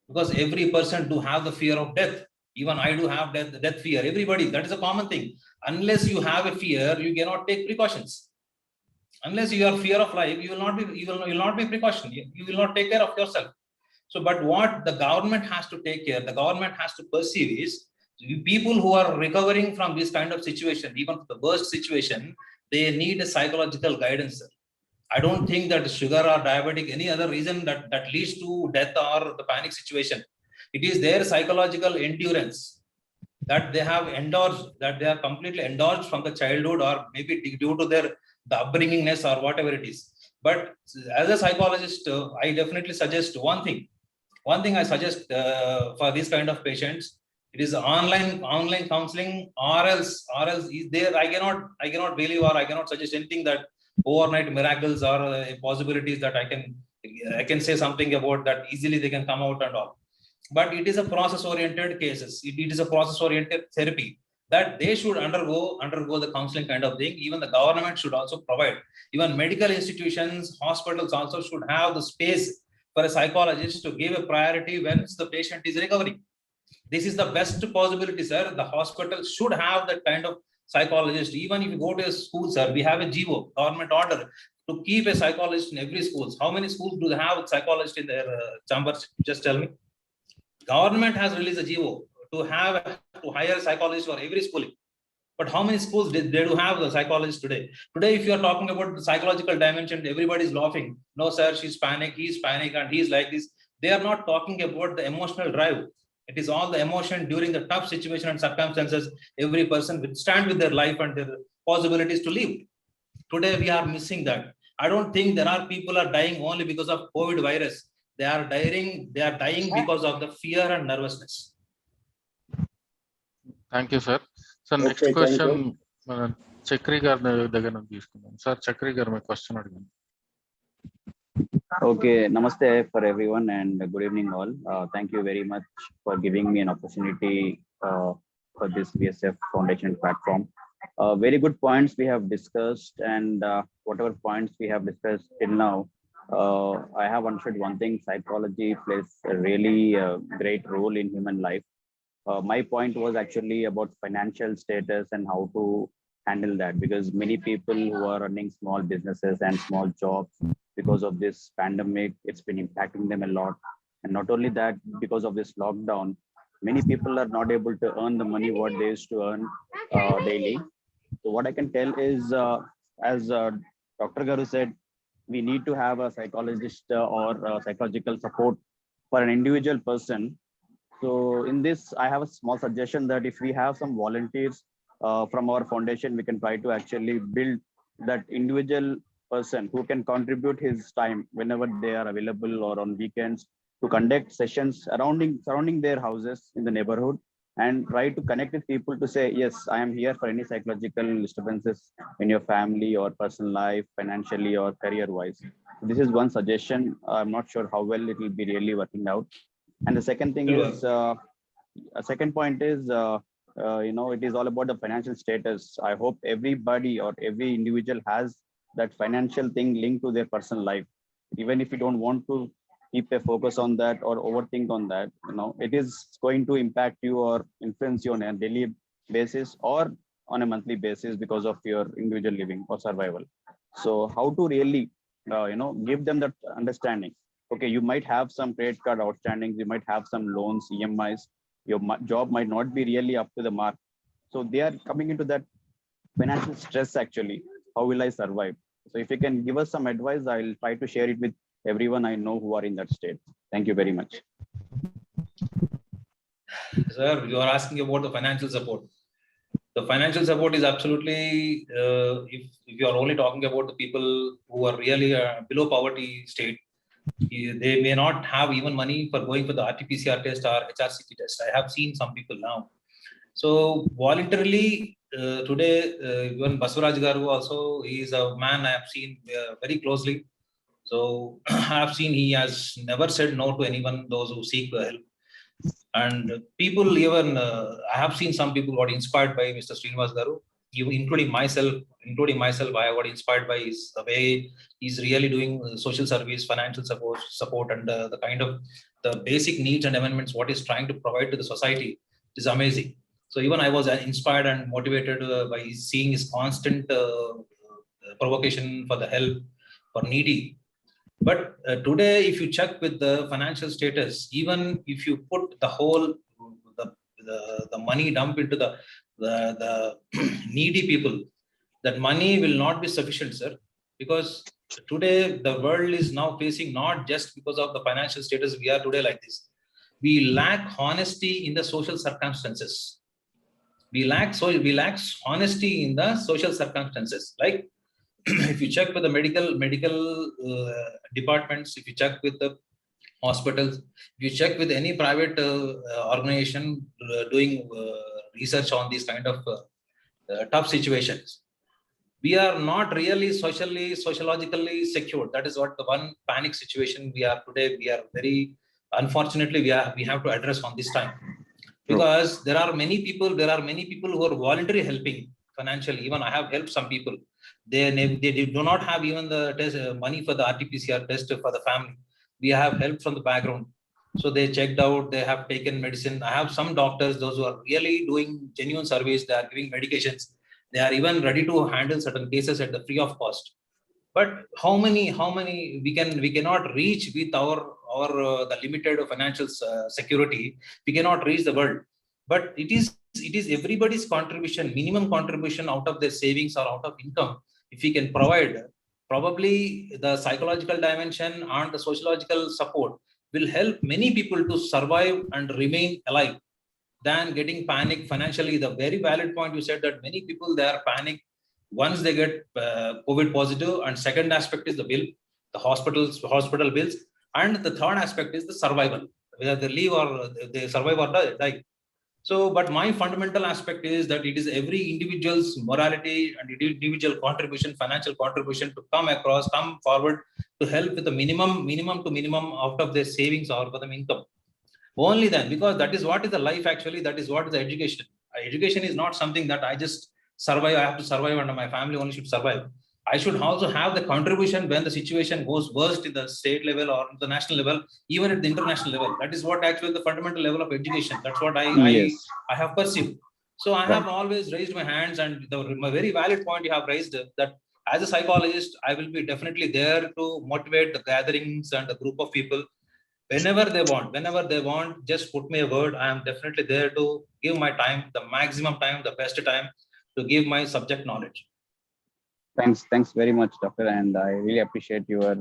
because every person do have the fear of death. Even I do have death fear. Everybody, that is a common thing. Unless you have a fear, you cannot take precautions. Unless you are fear of life, you will not be precaution. You will not take care of yourself. So, but what the government has to take care, the government has to perceive is people who are recovering from this kind of situation, even the worst situation, they need a psychological guidance. I don't think that sugar or diabetic, any other reason that leads to death or the panic situation. It is their psychological endurance that they have endorsed, that they are completely endorsed from the childhood, or maybe due to the upbringingness or whatever it is. But as a psychologist, I definitely suggest one thing. One thing I suggest for these kind of patients, it is online counseling, or else is there. I cannot believe, or I cannot suggest anything that overnight miracles or possibilities that I can say something about that easily they can come out and all. But it is a process oriented cases. It is a process oriented therapy that they should undergo the counseling kind of thing. Even the government should also provide. Even medical institutions, hospitals also should have the space for a psychologist to give a priority once the patient is recovering. This is the best possibility, sir. The hospital should have that kind of psychologist. Even if you go to a school, sir, we have a GO, government order, to keep a psychologist in every schools. How many schools do they have a psychologist in their chambers? Just tell me. Government has released a GO to hire a psychologist for every schooling. But how many schools they do have the psychologist today? Today, if you are talking about the psychological dimension, everybody is laughing. No, sir, she's panic, he's panic, and he's like this. They are not talking about the emotional drive. It is all the emotion during the tough situation and circumstances. Every person will stand with their life and their possibilities to live. Today, we are missing that. I don't think there are people are dying only because of COVID virus. They are dying because of the fear and nervousness. Thank you sir. Sir next Okay, thank question Chakri గారి దగ్గర నుంచి తీసుకుందాం. Sir Chakri గారు మీ question అడిగింది. Okay, namaste for everyone and good evening all. Thank you very much for giving me an opportunity for this VSF Foundation platform. Very good points we have discussed, and whatever points we have discussed till now, I have understood one thing: psychology plays a really great role in human life. My point was actually about financial status and how to handle that, because many people who are running small businesses and small jobs, because of this pandemic, it's been impacting them a lot. And not only that, because of this lockdown, many people are not able to earn the money what they used to earn daily. So what I can tell is, as Dr. Garu said, we need to have a psychologist or psychological support for an individual person. So in this, I have a small suggestion that if we have some volunteers from our foundation, we can try to actually build that individual person who can contribute his time whenever they are available or on weekends to conduct sessions surrounding their houses in the neighborhood, and try to connect with people to say, yes, I am here for any psychological disturbances in your family or personal life, financially or career wise. This is one suggestion. I'm not sure how well it will be really working out. And the second thing is, a second point is, it is all about the financial status. I hope everybody or every individual has that financial thing linked to their personal life. Even if you don't want to keep a focus on that or overthink on that, it is going to impact you or influence you on a daily basis or on a monthly basis because of your individual living or survival. So how to really, give them that understanding. Okay, you might have some credit card outstandings, you might have some loans, EMIs, your job might not be really up to the mark. So they are coming into that financial stress actually. How will I survive? So if you can give us some advice, I'll try to share it with everyone I know who are in that state. Thank you very much. Sir, you are asking about the financial support. The financial support is absolutely, if you are only talking about the people who are really below poverty state, they may not have even money for going for the RT-PCR test or HRCT test. I have seen some people now. So voluntarily today, even Basuraj Garu also, he is a man I have seen very closely. So I have seen he has never said no to anyone, those who seek help. And people even, I have seen some people got inspired by Mr. Srinivas Garu, including myself, I got inspired by the way he's really doing social service, financial support, and the kind of the basic needs and amendments what he's trying to provide to the society is amazing. So even I was inspired and motivated by seeing his constant provocation for the help for needy. But today, if you check with the financial status, even if you put the whole the money dump into the needy people, that money will not be sufficient, sir, because today the world is now facing, not just because of the financial status we are today like this. We lack honesty in the social circumstances. We lack honesty in the social circumstances. Like if you check with the medical departments, if you check with the hospitals, if you check with any private organization doing research on these kind of tough situations, we are not really sociologically secure. That is what the one panic situation we are today. We are very, unfortunately, we have to address on this time, because there are many people who are voluntarily helping financially. Even I have helped some people. They do not have even the test, money for the RT-PCR test for the family. We have help from the background. So they checked out, they have taken medicine. I have some doctors, those who are really doing genuine service, they are giving medications. They are even ready to handle certain cases at the free of cost. But how many we cannot reach with our the limited financial security. We cannot reach the world. But it is everybody's contribution, minimum contribution out of their savings or out of income. If we can provide, probably the psychological dimension and the sociological support will help many people to survive and remain alive than getting panic financially. The very valid point you said, that many people, they are panic once they get COVID positive. And second aspect is the bill, the hospital bills. And the third aspect is the survival, whether they live or they survive or die. So, but my fundamental aspect is that it is every individual's morality and individual contribution, financial contribution, to come forward to help with the minimum out of their savings or for the income. Only then, because that is what is the life actually, that is what is the education. Education is not something that I just survive, I have to survive and my family only should survive. I should also have the contribution when the situation goes worst in the state level or the national level, even at the international level. That is what actually the fundamental level of education. That's what I have perceived. So I have always raised my hands, and my very valid point you have raised, that as a psychologist, I will be definitely there to motivate the gatherings and the group of people. Whenever they want, just put me a word. I am definitely there to give my time, the maximum time, the best time, to give my subject knowledge. Thanks very much, Doctor, and I really appreciate your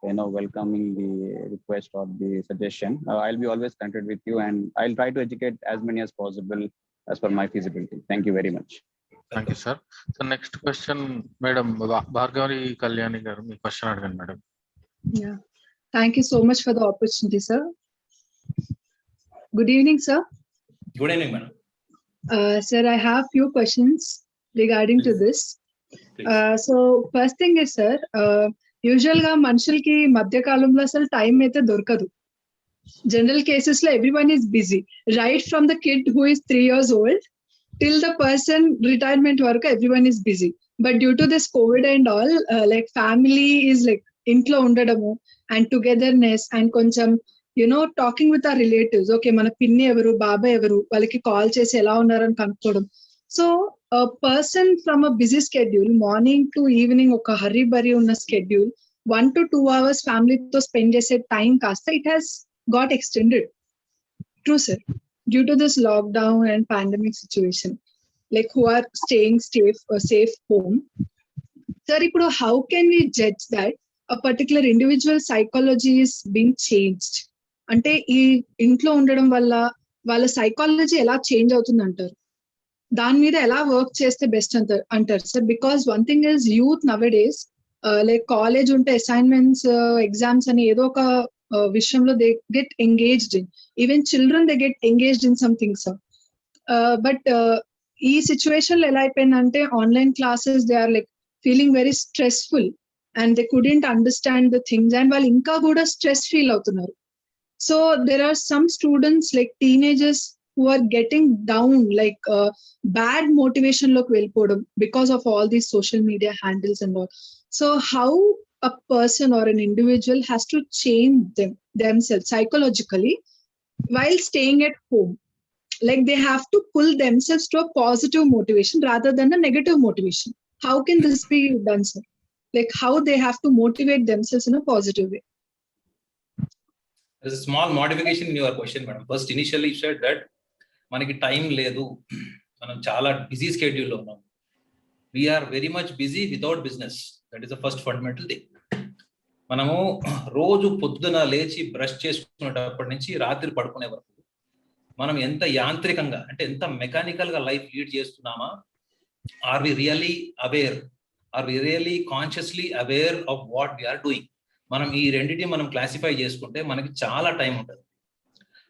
welcoming the request or the suggestion. I'll be always connected with you, and I'll try to educate as many as possible as per my feasibility. Thank you very much. Thank you, sir. So next question, Madam Bhargavi Kalyani garu, me question అడగండి madam. Yeah, thank you so much for the opportunity, sir. Good evening, sir. Good evening, madam. Sir, I have few questions regarding to this. So first thing is, sir, usual గా మనుషులకి మధ్య కాలంలో అసలు time అయితే దొరకదు. General cases లో everyone is busy, right from the kid who is 3 years old till the person retirement వరకు everyone is busy. But due to this COVID and all, like family is like ఇంట్లో ఉండడము and togetherness and కొంచెం talking with our relatives. Okay, మన పిన్ని ఎవరు, బాబాయ్ ఎవరు, వాళ్ళకి కాల్ చేసి ఎలా ఉన్నారని కనుక్కోవడం. So person from a busy schedule, morning to evening ఒక హరీ బరీ ఉన్న స్కెడ్యూల్, 1 to 2 hours ఫ్యామిలీతో స్పెండ్ చేసే టైం కాస్త it has got extended. True sir, due to this lockdown and pandemic situation, like who are staying safe home. Sir, ఇప్పుడు how can we judge that a particular individual psychology is being changed? అంటే ఈ ఇంట్లో ఉండడం వల్ల వాళ్ళ psychology ఎలా change అవుతుంది అంటారు? దాని మీద ఎలా వర్క్ చేస్తే బెస్ట్ అంటారు sir? Because one thing is youth nowadays, like college ఉంటే అసైన్మెంట్స్, ఎగ్జామ్స్ అని ఏదో ఒక విషయంలో they get engaged in. Even children they get engaged in something sir. But ఈ సిచ్యువేషన్ ఎలా అయిపోయిందంటే online classes they are like feeling very stressful and they couldn't understand the things and వాళ్ళు ఇంకా కూడా స్ట్రెస్ ఫీల్ అవుతున్నారు. So there are some students like teenagers who are getting down, like bad motivation look వెళ్ళిపోవడం because of all these social media handles and all. So how a person or an individual has to change themselves psychologically while staying at home, like they have to pull themselves to a positive motivation rather than a negative motivation. How can this be done, sir? Like how they have to motivate themselves in a positive way? There's a small modification in your question, madam. First, initially you said that మనకి time లేదు, మనం చాలా busy స్కెడ్యూల్లో ఉన్నాం. We are very much busy without business. That is the first fundamental thing. మనము రోజు పొద్దున లేచి బ్రష్ చేసుకునేటప్పటి నుంచి రాత్రి పడుకునే వరకు మనం ఎంత యాంత్రికంగా అంటే ఎంత మెకానికల్ గా లైఫ్ లీడ్ చేస్తున్నామా? Are we really aware? Are we really consciously aware of what we are doing? మనం ఈ రెండింటిని మనం క్లాసిఫై చేసుకుంటే మనకి చాలా టైం ఉంటుంది.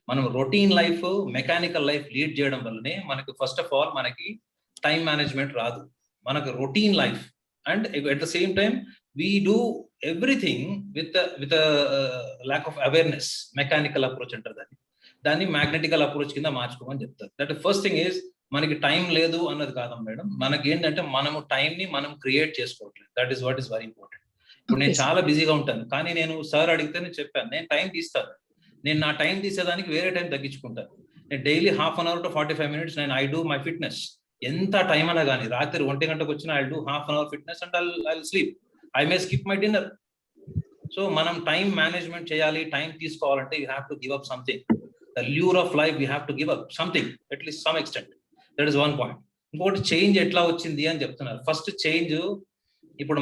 మనం routine life, mechanical life lead చేయడం వల్లనే మనకి ఫస్ట్ ఆఫ్ ఆల్ మనకి టైం మేనేజ్మెంట్ రాదు. మనకు routine life and at the same time we do everything with lack of awareness. Mechanical approach అంటారు దాన్ని మ్యాగ్నెటికల్ అప్రోచ్ కింద మార్చుకోమని చెప్తారు. దట్ ఫస్ట్ థింగ్ ఈజ్ మనకి టైం లేదు అన్నది కాదు మేడం, మనకి ఏంటంటే మనము టైం ని మనం క్రియేట్ చేసుకోవట్లేదు. That is what is very important. ఇప్పుడు నేను చాలా బిజీగా ఉంటాను, కానీ నేను సార్ అడిగితే నేను చెప్పాను నేను టైం తీస్తాను. నేను నా టైం తీసేదానికి వేరే టైం తగ్గించుకుంటాను. నేను daily half an hour to 45 minutes నేను ఐ డూ మై ఫిట్నెస్. ఎంత టైం అయినా కానీ రాత్రి 1 గంటకు వచ్చినా I do half an hour fitness and I sleep. I may skip my dinner. So మనం టైం మేనేజ్మెంట్ చేయాలి, టైం తీసుకోవాలంటే you have to give up something. The lure of life you have to give up something at least some extent. That is one point. ఇంకోటి change ఎట్లా వచ్చింది అని చెప్తున్నారు. First change ఇప్పుడు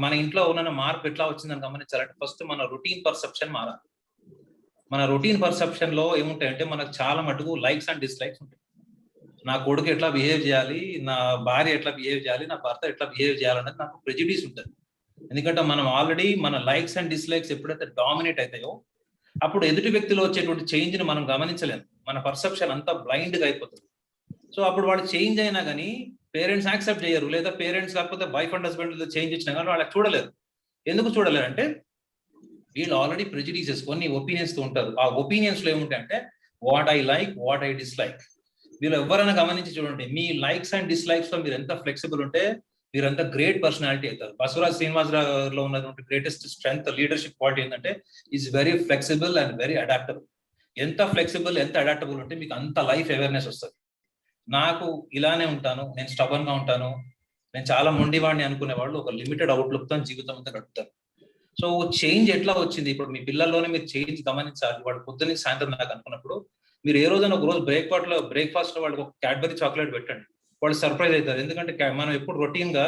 మన ఇంట్లో ఉన్న మార్పు ఎట్లా వచ్చిందని గమనించాలంటే ఫస్ట్ మన రొటీన్ పర్సెప్షన్ మారాలి. మన రొటీన్ పర్సెప్షన్ లో ఏముంటాయంటే మనకు చాలా మటుకు లైక్స్ అండ్ డిస్లైక్స్ ఉంటాయి. నా కొడుకు ఎట్లా బిహేవ్ చేయాలి, నా భార్య ఎట్లా బిహేవ్ చేయాలి, నా భర్త ఎట్లా బిహేవ్ చేయాలనేది నాకు ప్రెజుడిస్ ఉంటుంది. ఎందుకంటే మనం ఆల్రెడీ మన లైక్స్ అండ్ డిస్లైక్స్ ఎప్పుడైతే డామినేట్ అవుతాయో అప్పుడు ఎదుటి వ్యక్తిలో వచ్చేటువంటి చేంజ్ ని మనం గమనించలేము. మన పర్సెప్షన్ అంతా బ్లైండ్ గా అయిపోతుంది. సో అప్పుడు వాళ్ళు చేంజ్ అయినా కానీ పేరెంట్స్ యాక్సెప్ట్ చేయరు, లేదా పేరెంట్స్ కాకపోతే వైఫ్ అండ్ హస్బెండ్ చేంజ్ ఇచ్చినా కానీ వాళ్ళకి చూడలేరు. ఎందుకు చూడలేరు అంటే వీళ్ళు ఆల్రెడీ ప్రెజుడిసెస్ కొన్ని ఒపీనియన్స్ తో ఉంటారు. ఆ ఒపీనియన్స్ లో ఏముంటాయంటే what I like, what I dislike. వీళ్ళు ఎవరైనా గమనించి చూడండి, మీ లైక్స్ అండ్ డిస్లైక్స్ లో మీరు ఎంత ఫ్లెక్సిబుల్ ఉంటే మీరు అంత గ్రేట్ పర్సనాలిటీ అవుతారు. బసవరాజ్ శ్రీనివాసరావులో ఉన్నటువంటి గ్రేటెస్ట్ స్ట్రెంగ్త్ లీడర్షిప్ క్వాలిటీ ఏంటంటే is very flexible and very adaptable. ఎంత ఫ్లెక్సిబుల్, ఎంత అడాప్టబుల్ ఉంటే మీకు అంత లైఫ్ అవేర్నెస్ వస్తుంది. నాకు ఇలానే ఉంటాను, నేను స్టబన్ గా ఉంటాను, నేను చాలా మొండివాడిని అనుకునే వాళ్ళు ఒక లిమిటెడ్ అవుట్లుక్ తో జీవితం అంతా గడుపుతారు. సో చేంజ్ ఎట్లా వచ్చింది? ఇప్పుడు మీ పిల్లల్లోనే మీరు చేంజ్ గమనించాలి. వాడు పొద్దున్న సాయంత్రం దాకా అనుకున్నప్పుడు మీరు ఏ రోజైనా ఒక రోజు బ్రేక్ఫాస్ట్ లో వాళ్ళకి ఒక క్యాడ్బరీ చాక్లెట్ పెట్టండి, వాళ్ళు సర్ప్రైజ్ అవుతారు. ఎందుకంటే మనం ఎప్పుడు రొటీన్ గా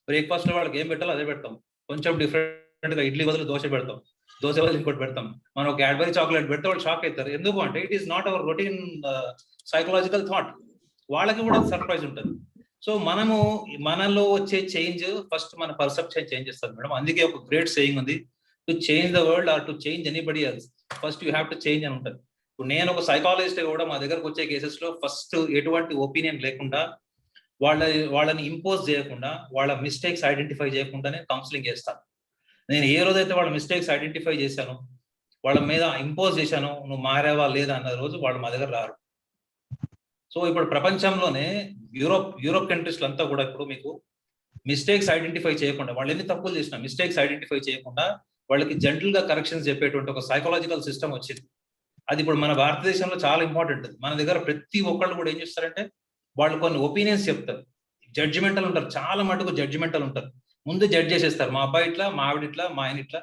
బ్రేక్ఫాస్ట్ లో వాళ్ళకి ఏం పెట్టాలో అదే పెడతాం. కొంచెం డిఫరెంట్ గా ఇడ్లీ బదులు దోశ పెడతాం, దోశ బదులు ఇంకోటి పెడతాం. మనం క్యాడ్బరీ చాక్లెట్ పెడితే వాళ్ళు షాక్ అవుతారు. ఎందుకు అంటే it is not our routine psychological thought. వాళ్ళకి కూడా సర్ప్రైజ్ ఉంటుంది. సో మనలో వచ్చే చేంజ్ ఫస్ట్ మన పర్సెప్షన్ చేంజ్ చేస్తుంది మేడం. అందుకే ఒక గ్రేట్ సేయింగ్ ఉంది, to change the world or to change anybody else first you have to change అని ఉంటుంది. ఇప్పుడు నేను ఒక సైకాలజిస్ట్ కూడా మా దగ్గరకు వచ్చే కేసెస్ లో ఫస్ట్ ఎటువంటి ఒపీనియన్ లేకుండా వాళ్ళని ఇంపోజ్ చేయకుండా, వాళ్ళ మిస్టేక్స్ ఐడెంటిఫై చేయకుండానే కౌన్సిలింగ్ చేస్తాను. నేను ఏ రోజైతే వాళ్ళ మిస్టేక్స్ ఐడెంటిఫై చేశాను, వాళ్ళ మీద ఇంపోజ్ చేశాను, నువ్వు మారావా లేదా అన్న రోజు వాళ్ళు మా దగ్గర రారు. సో ఇప్పుడు ప్రపంచంలోనే యూరోప్ కంట్రీస్ అంతా కూడా ఇప్పుడు మీకు మిస్టేక్స్ ఐడెంటిఫై చేయకుండా, వాళ్ళు ఎన్ని తప్పులు చేసినా మిస్టేక్స్ ఐడెంటిఫై చేయకుండా వాళ్ళకి జెంటల్ గా కరెక్షన్స్ చెప్పేటువంటి ఒక సైకలాజికల్ సిస్టమ్ వచ్చింది. అది ఇప్పుడు మన భారతదేశంలో చాలా ఇంపార్టెంట్. మన దగ్గర ప్రతి ఒక్కళ్ళు కూడా ఏం చేస్తారంటే వాళ్ళు కొన్ని ఒపీనియన్స్ చెప్తారు, జడ్జిమెంటల్ ఉంటారు, చాలా మటుకు జడ్జిమెంటల్ ఉంటారు. ముందు జడ్జ్ చేసేస్తారు, మా అబ్బాయి ఇట్లా, మా ఆవిడ ఇట్లా, మా ఆయన ఇట్లా,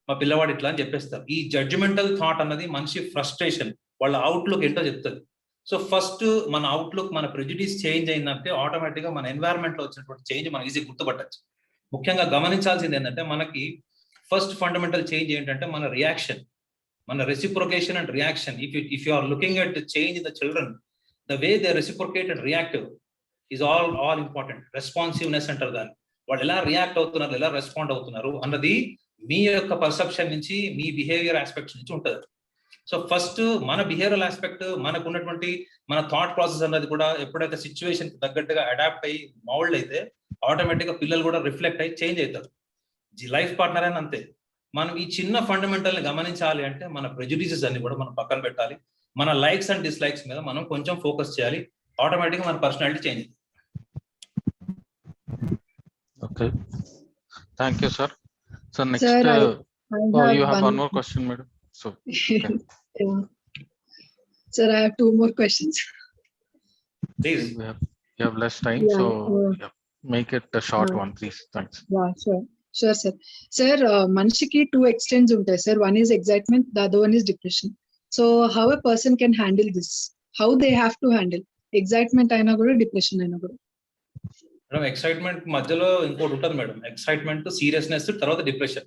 మా పిల్లవాడు ఇట్లా అని చెప్పేస్తారు. ఈ జడ్జిమెంటల్ థాట్ అన్నది మనిషి ఫ్రస్ట్రేషన్, వాళ్ళ అవుట్లుక్ ఏంటో చెప్తుంది. సో ఫస్ట్ మన అవుట్లుక్, మన ప్రెజుడిస్ చేంజ్ అయిందంటే ఆటోమేటిక్ గా మన ఎన్వైరన్మెంట్ లో వచ్చినటువంటి చేంజ్ మనం ఈజీ గుర్తుపట్టచ్చు. ముఖ్యంగా గమనించాల్సింది ఏంటంటే మనకి ఫస్ట్ ఫండమెంటల్ చేంజ్ ఏంటంటే మన రియాక్షన్, మన reciprocation and reaction. If you are looking at change in the children, the way they reciprocate and reactive is all important. Responsiveness అంటారు దాన్ని. వాళ్ళు ఎలా రియాక్ట్ అవుతున్నారు, ఎలా రెస్పాండ్ అవుతున్నారు అన్నది మీ యొక్క పర్సెప్షన్ నుంచి, మీ బిహేవియర్ ఆస్పెక్ట్స్ నుంచి ఉంటుంది. సో ఫస్ట్ మన బిహేవియరల్ ఆస్పెక్ట్, మనకు ఉన్నటువంటి మన థాట్ ప్రాసెస్ అన్నది కూడా ఎప్పుడైతే సిచ్యువేషన్ కి తగ్గట్టుగా అడాప్ట్ అయ్యి మౌల్డ్ అయితే ఆటోమేటిక్ గా పిల్లలు కూడా రిఫ్లెక్ట్ అయ్యి చేంజ్ అవుతారు. లైఫ్ పార్ట్నర్ అని అంతే. మనం ఈ చిన్న ఫండమెంటల్ ని గమనించాలి అంటే మన ప్రెజుడిసెస్ అన్ని కూడా మనం పక్కన పెట్టాలి. మన లైక్స్ అండ్ డిస్లైక్స్ మీద మనం కొంచెం ఫోకస్ చేయాలి. ఆటోమేటిక్ గా మన పర్సనాలిటీ చేంజ్ అవుతుంది. Okay. Thank you, sir. So next, Sir, I you have one more question, madam. So, Yeah. Sir, I have 2 more questions. Please. you have less time, Yeah, so yeah. make it a short Yeah. one, please. Thanks. Yeah, sure, sir. Sir, manishiki 2 extremes ఉంటాయి, sir. One is excitement, the other one is depression. So how a person can handle this? How they have to handle excitement అయినా కూడా, depression అయినా కూడా? Madam, excitement మధ్యలో ఇంకోటి ఉంటుంది madam. Excitement, seriousness, తర్వాత depression.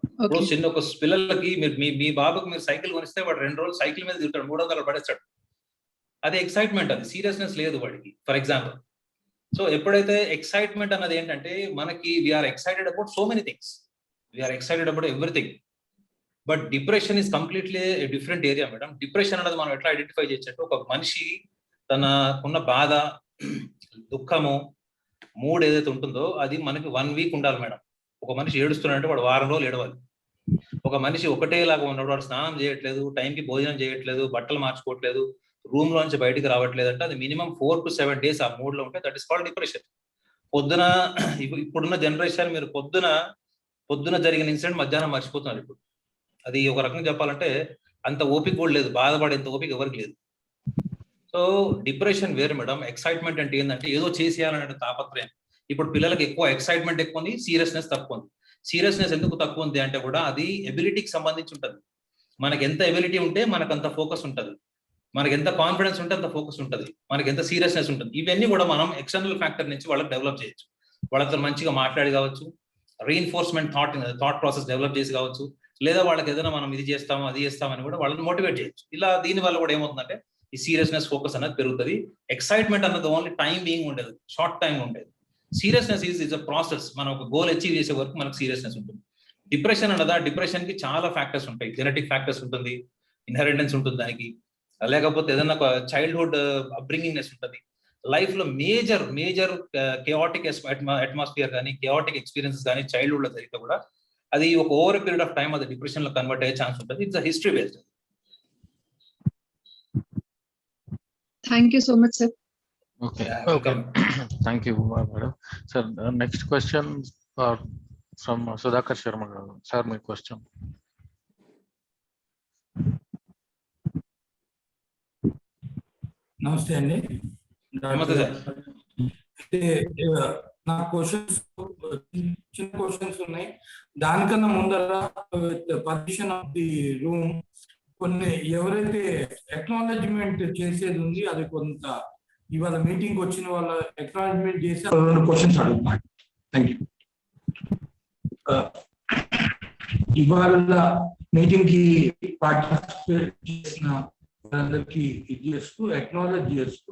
ఇప్పుడు Okay. చిన్న ఒక పిల్లలకి మీరు మీ బాబుకి మీరు సైకిల్ కొనిస్తే వాడు 2 రోజులు సైకిల్ మీద తిరుగుతాడు, 300 పడేస్తాడు. అది ఎక్సైట్మెంట్, అది సీరియస్నెస్ లేదు వాడికి, ఫర్ ఎగ్జాంపుల్. సో ఎప్పుడైతే ఎక్సైట్మెంట్ అన్నది ఏంటంటే మనకి we're excited about so many things, we're excited about everything. But depression is completely different area madam. Depression అనేది మనం ఎట్లా ఐడెంటిఫై చేయొచ్చు, ఒక మనిషి తనకున్న బాధ, దుఃఖము, మూడ్ ఏదైతే ఉంటుందో అది మనకి 1 వీక్ ఉండాలి మేడం. ఒక మనిషి ఏడుస్తున్నాడంటే వాడు వారం రోజులు ఏడవాలి. ఒక మనిషి ఒకటేలాగా ఉన్నాడు, వాడు స్నానం చేయట్లేదు, టైంకి భోజనం చేయట్లేదు, బట్టలు మార్చుకోవట్లేదు, రూమ్ లోంచి బయటికి రావట్లేదు అంటే అది మినిమం 4 to 7 days ఆ మూడ్ లో ఉంటే దట్ ఇస్ కాల్డ్ డిప్రెషన్. పొద్దున ఇప్పుడున్న జనరేషన్ మీరు పొద్దున జరిగిన ఇన్సిడెంట్ మధ్యాహ్నం మర్చిపోతున్నారు. ఇప్పుడు అది ఒక రకంగా చెప్పాలంటే అంత ఓపిక కూడా లేదు, బాధపడేంత ఓపిక ఎవరికి లేదు. సో డిప్రెషన్ వేరు మేడం. ఎక్సైట్మెంట్ అంటే ఏంటంటే ఏదో చేసేయాలనే తాపత్రయం. ఇప్పుడు పిల్లలకి ఎక్కువ ఎక్సైట్మెంట్ ఎక్కువ ఉంది, సీరియస్నెస్ తక్కువ ఉంది. సీరియస్నెస్ ఎందుకు తక్కువ ఉంది అంటే కూడా అది ఎబిలిటీకి సంబంధించి ఉంటుంది. మనకి ఎంత ఎబిలిటీ ఉంటే మనకు అంత ఫోకస్ ఉంటుంది, మనకి ఎంత కాన్ఫిడెన్స్ ఉంటే అంత ఫోకస్ ఉంటుంది, మనకి ఎంత సీరియస్నెస్ ఉంటుంది. ఇవన్నీ కూడా మనం ఎక్స్టర్నల్ ఫ్యాక్టర్ నుంచి వాళ్ళకి డెవలప్ చేయొచ్చు. వాళ్ళతో మంచిగా మాట్లాడి కావచ్చు, రీఇన్ఫోర్స్మెంట్ థాట్ ప్రాసెస్ డెవలప్ చేసి కావచ్చు, లేదా వాళ్ళకి ఏదైనా మనం ఇది చేస్తాము అది చేస్తామని కూడా వాళ్ళని మోటివేట్ చేయొచ్చు. ఇలా దీని వల్ల కూడా ఏమవుతుందంటే ఈ సీరియస్నెస్ ఫోకస్ అనేది పెరుగుతుంది. ఎక్సైట్మెంట్ అన్నది ఓన్లీ టైం బీయింగ్ ఉండేది, షార్ట్ టైం ఉండేది. Seriousness is a process. మనం ఒక గోల్ అచీవ్ చేసే వరకు మనకు సీరియస్నెస్ ఉంటుంది. డిప్రెషన్ అన్నదా, డిప్రెషన్ కి చాలా ఫ్యాక్టర్స్ ఉంటాయి. జెనెటిక్ ఫ్యాక్టర్స్ ఉంటుంది, ఇన్హెరిటెన్స్ ఉంటుంది దానికి, లేకపోతే ఏదైనా ఒక చైల్డ్హుడ్ అప్బ్రింగింగ్నెస్ ఉంటుంది. లైఫ్ లో మేజర్ కేఆటిక్ అట్మాస్ఫియర్ కానీ కేఆటిక్ ఎక్స్పీరియన్సెస్ కానీ చైల్డ్హుడ్ లో జరిగితే కూడా అది ఒక ఓవర్ పీరియడ్ ఆఫ్ టైం అది డిప్రెషన్ లో కన్వర్ట్ అయ్యే ఛాన్స్ ఉంటుంది. It's history based. Thank you so much, sir. Okay. Yeah, Okay. welcome. Thank you, madam. Sir, next question from Sudhakar Sharma. Sir, my question. నమస్తే అండి. నమస్తే sir. అయితే నా questions చిన్న క్వశ్చన్స్ ఉన్నాయి. దానికన్నా ముందర పర్మిషన్ ఆఫ్ ది రూమ్ కొన్ని ఎవరైతే అక్నాలెడ్జ్మెంట్ చేసేది ఉంది అది కొంత ఇవాళ మీటింగ్ వచ్చిన వాళ్ళ అక్నాలెడ్జ్మెంట్ చేసి 2 క్వశ్చన్స్ అడుగుతున్నాను. Thank you. ఇవాళ మీటింగ్ కి పార్టిసిపేట్ చేసిన అందరికి ఇది చేస్తూ అక్నాలెడ్జ్ చేస్తూ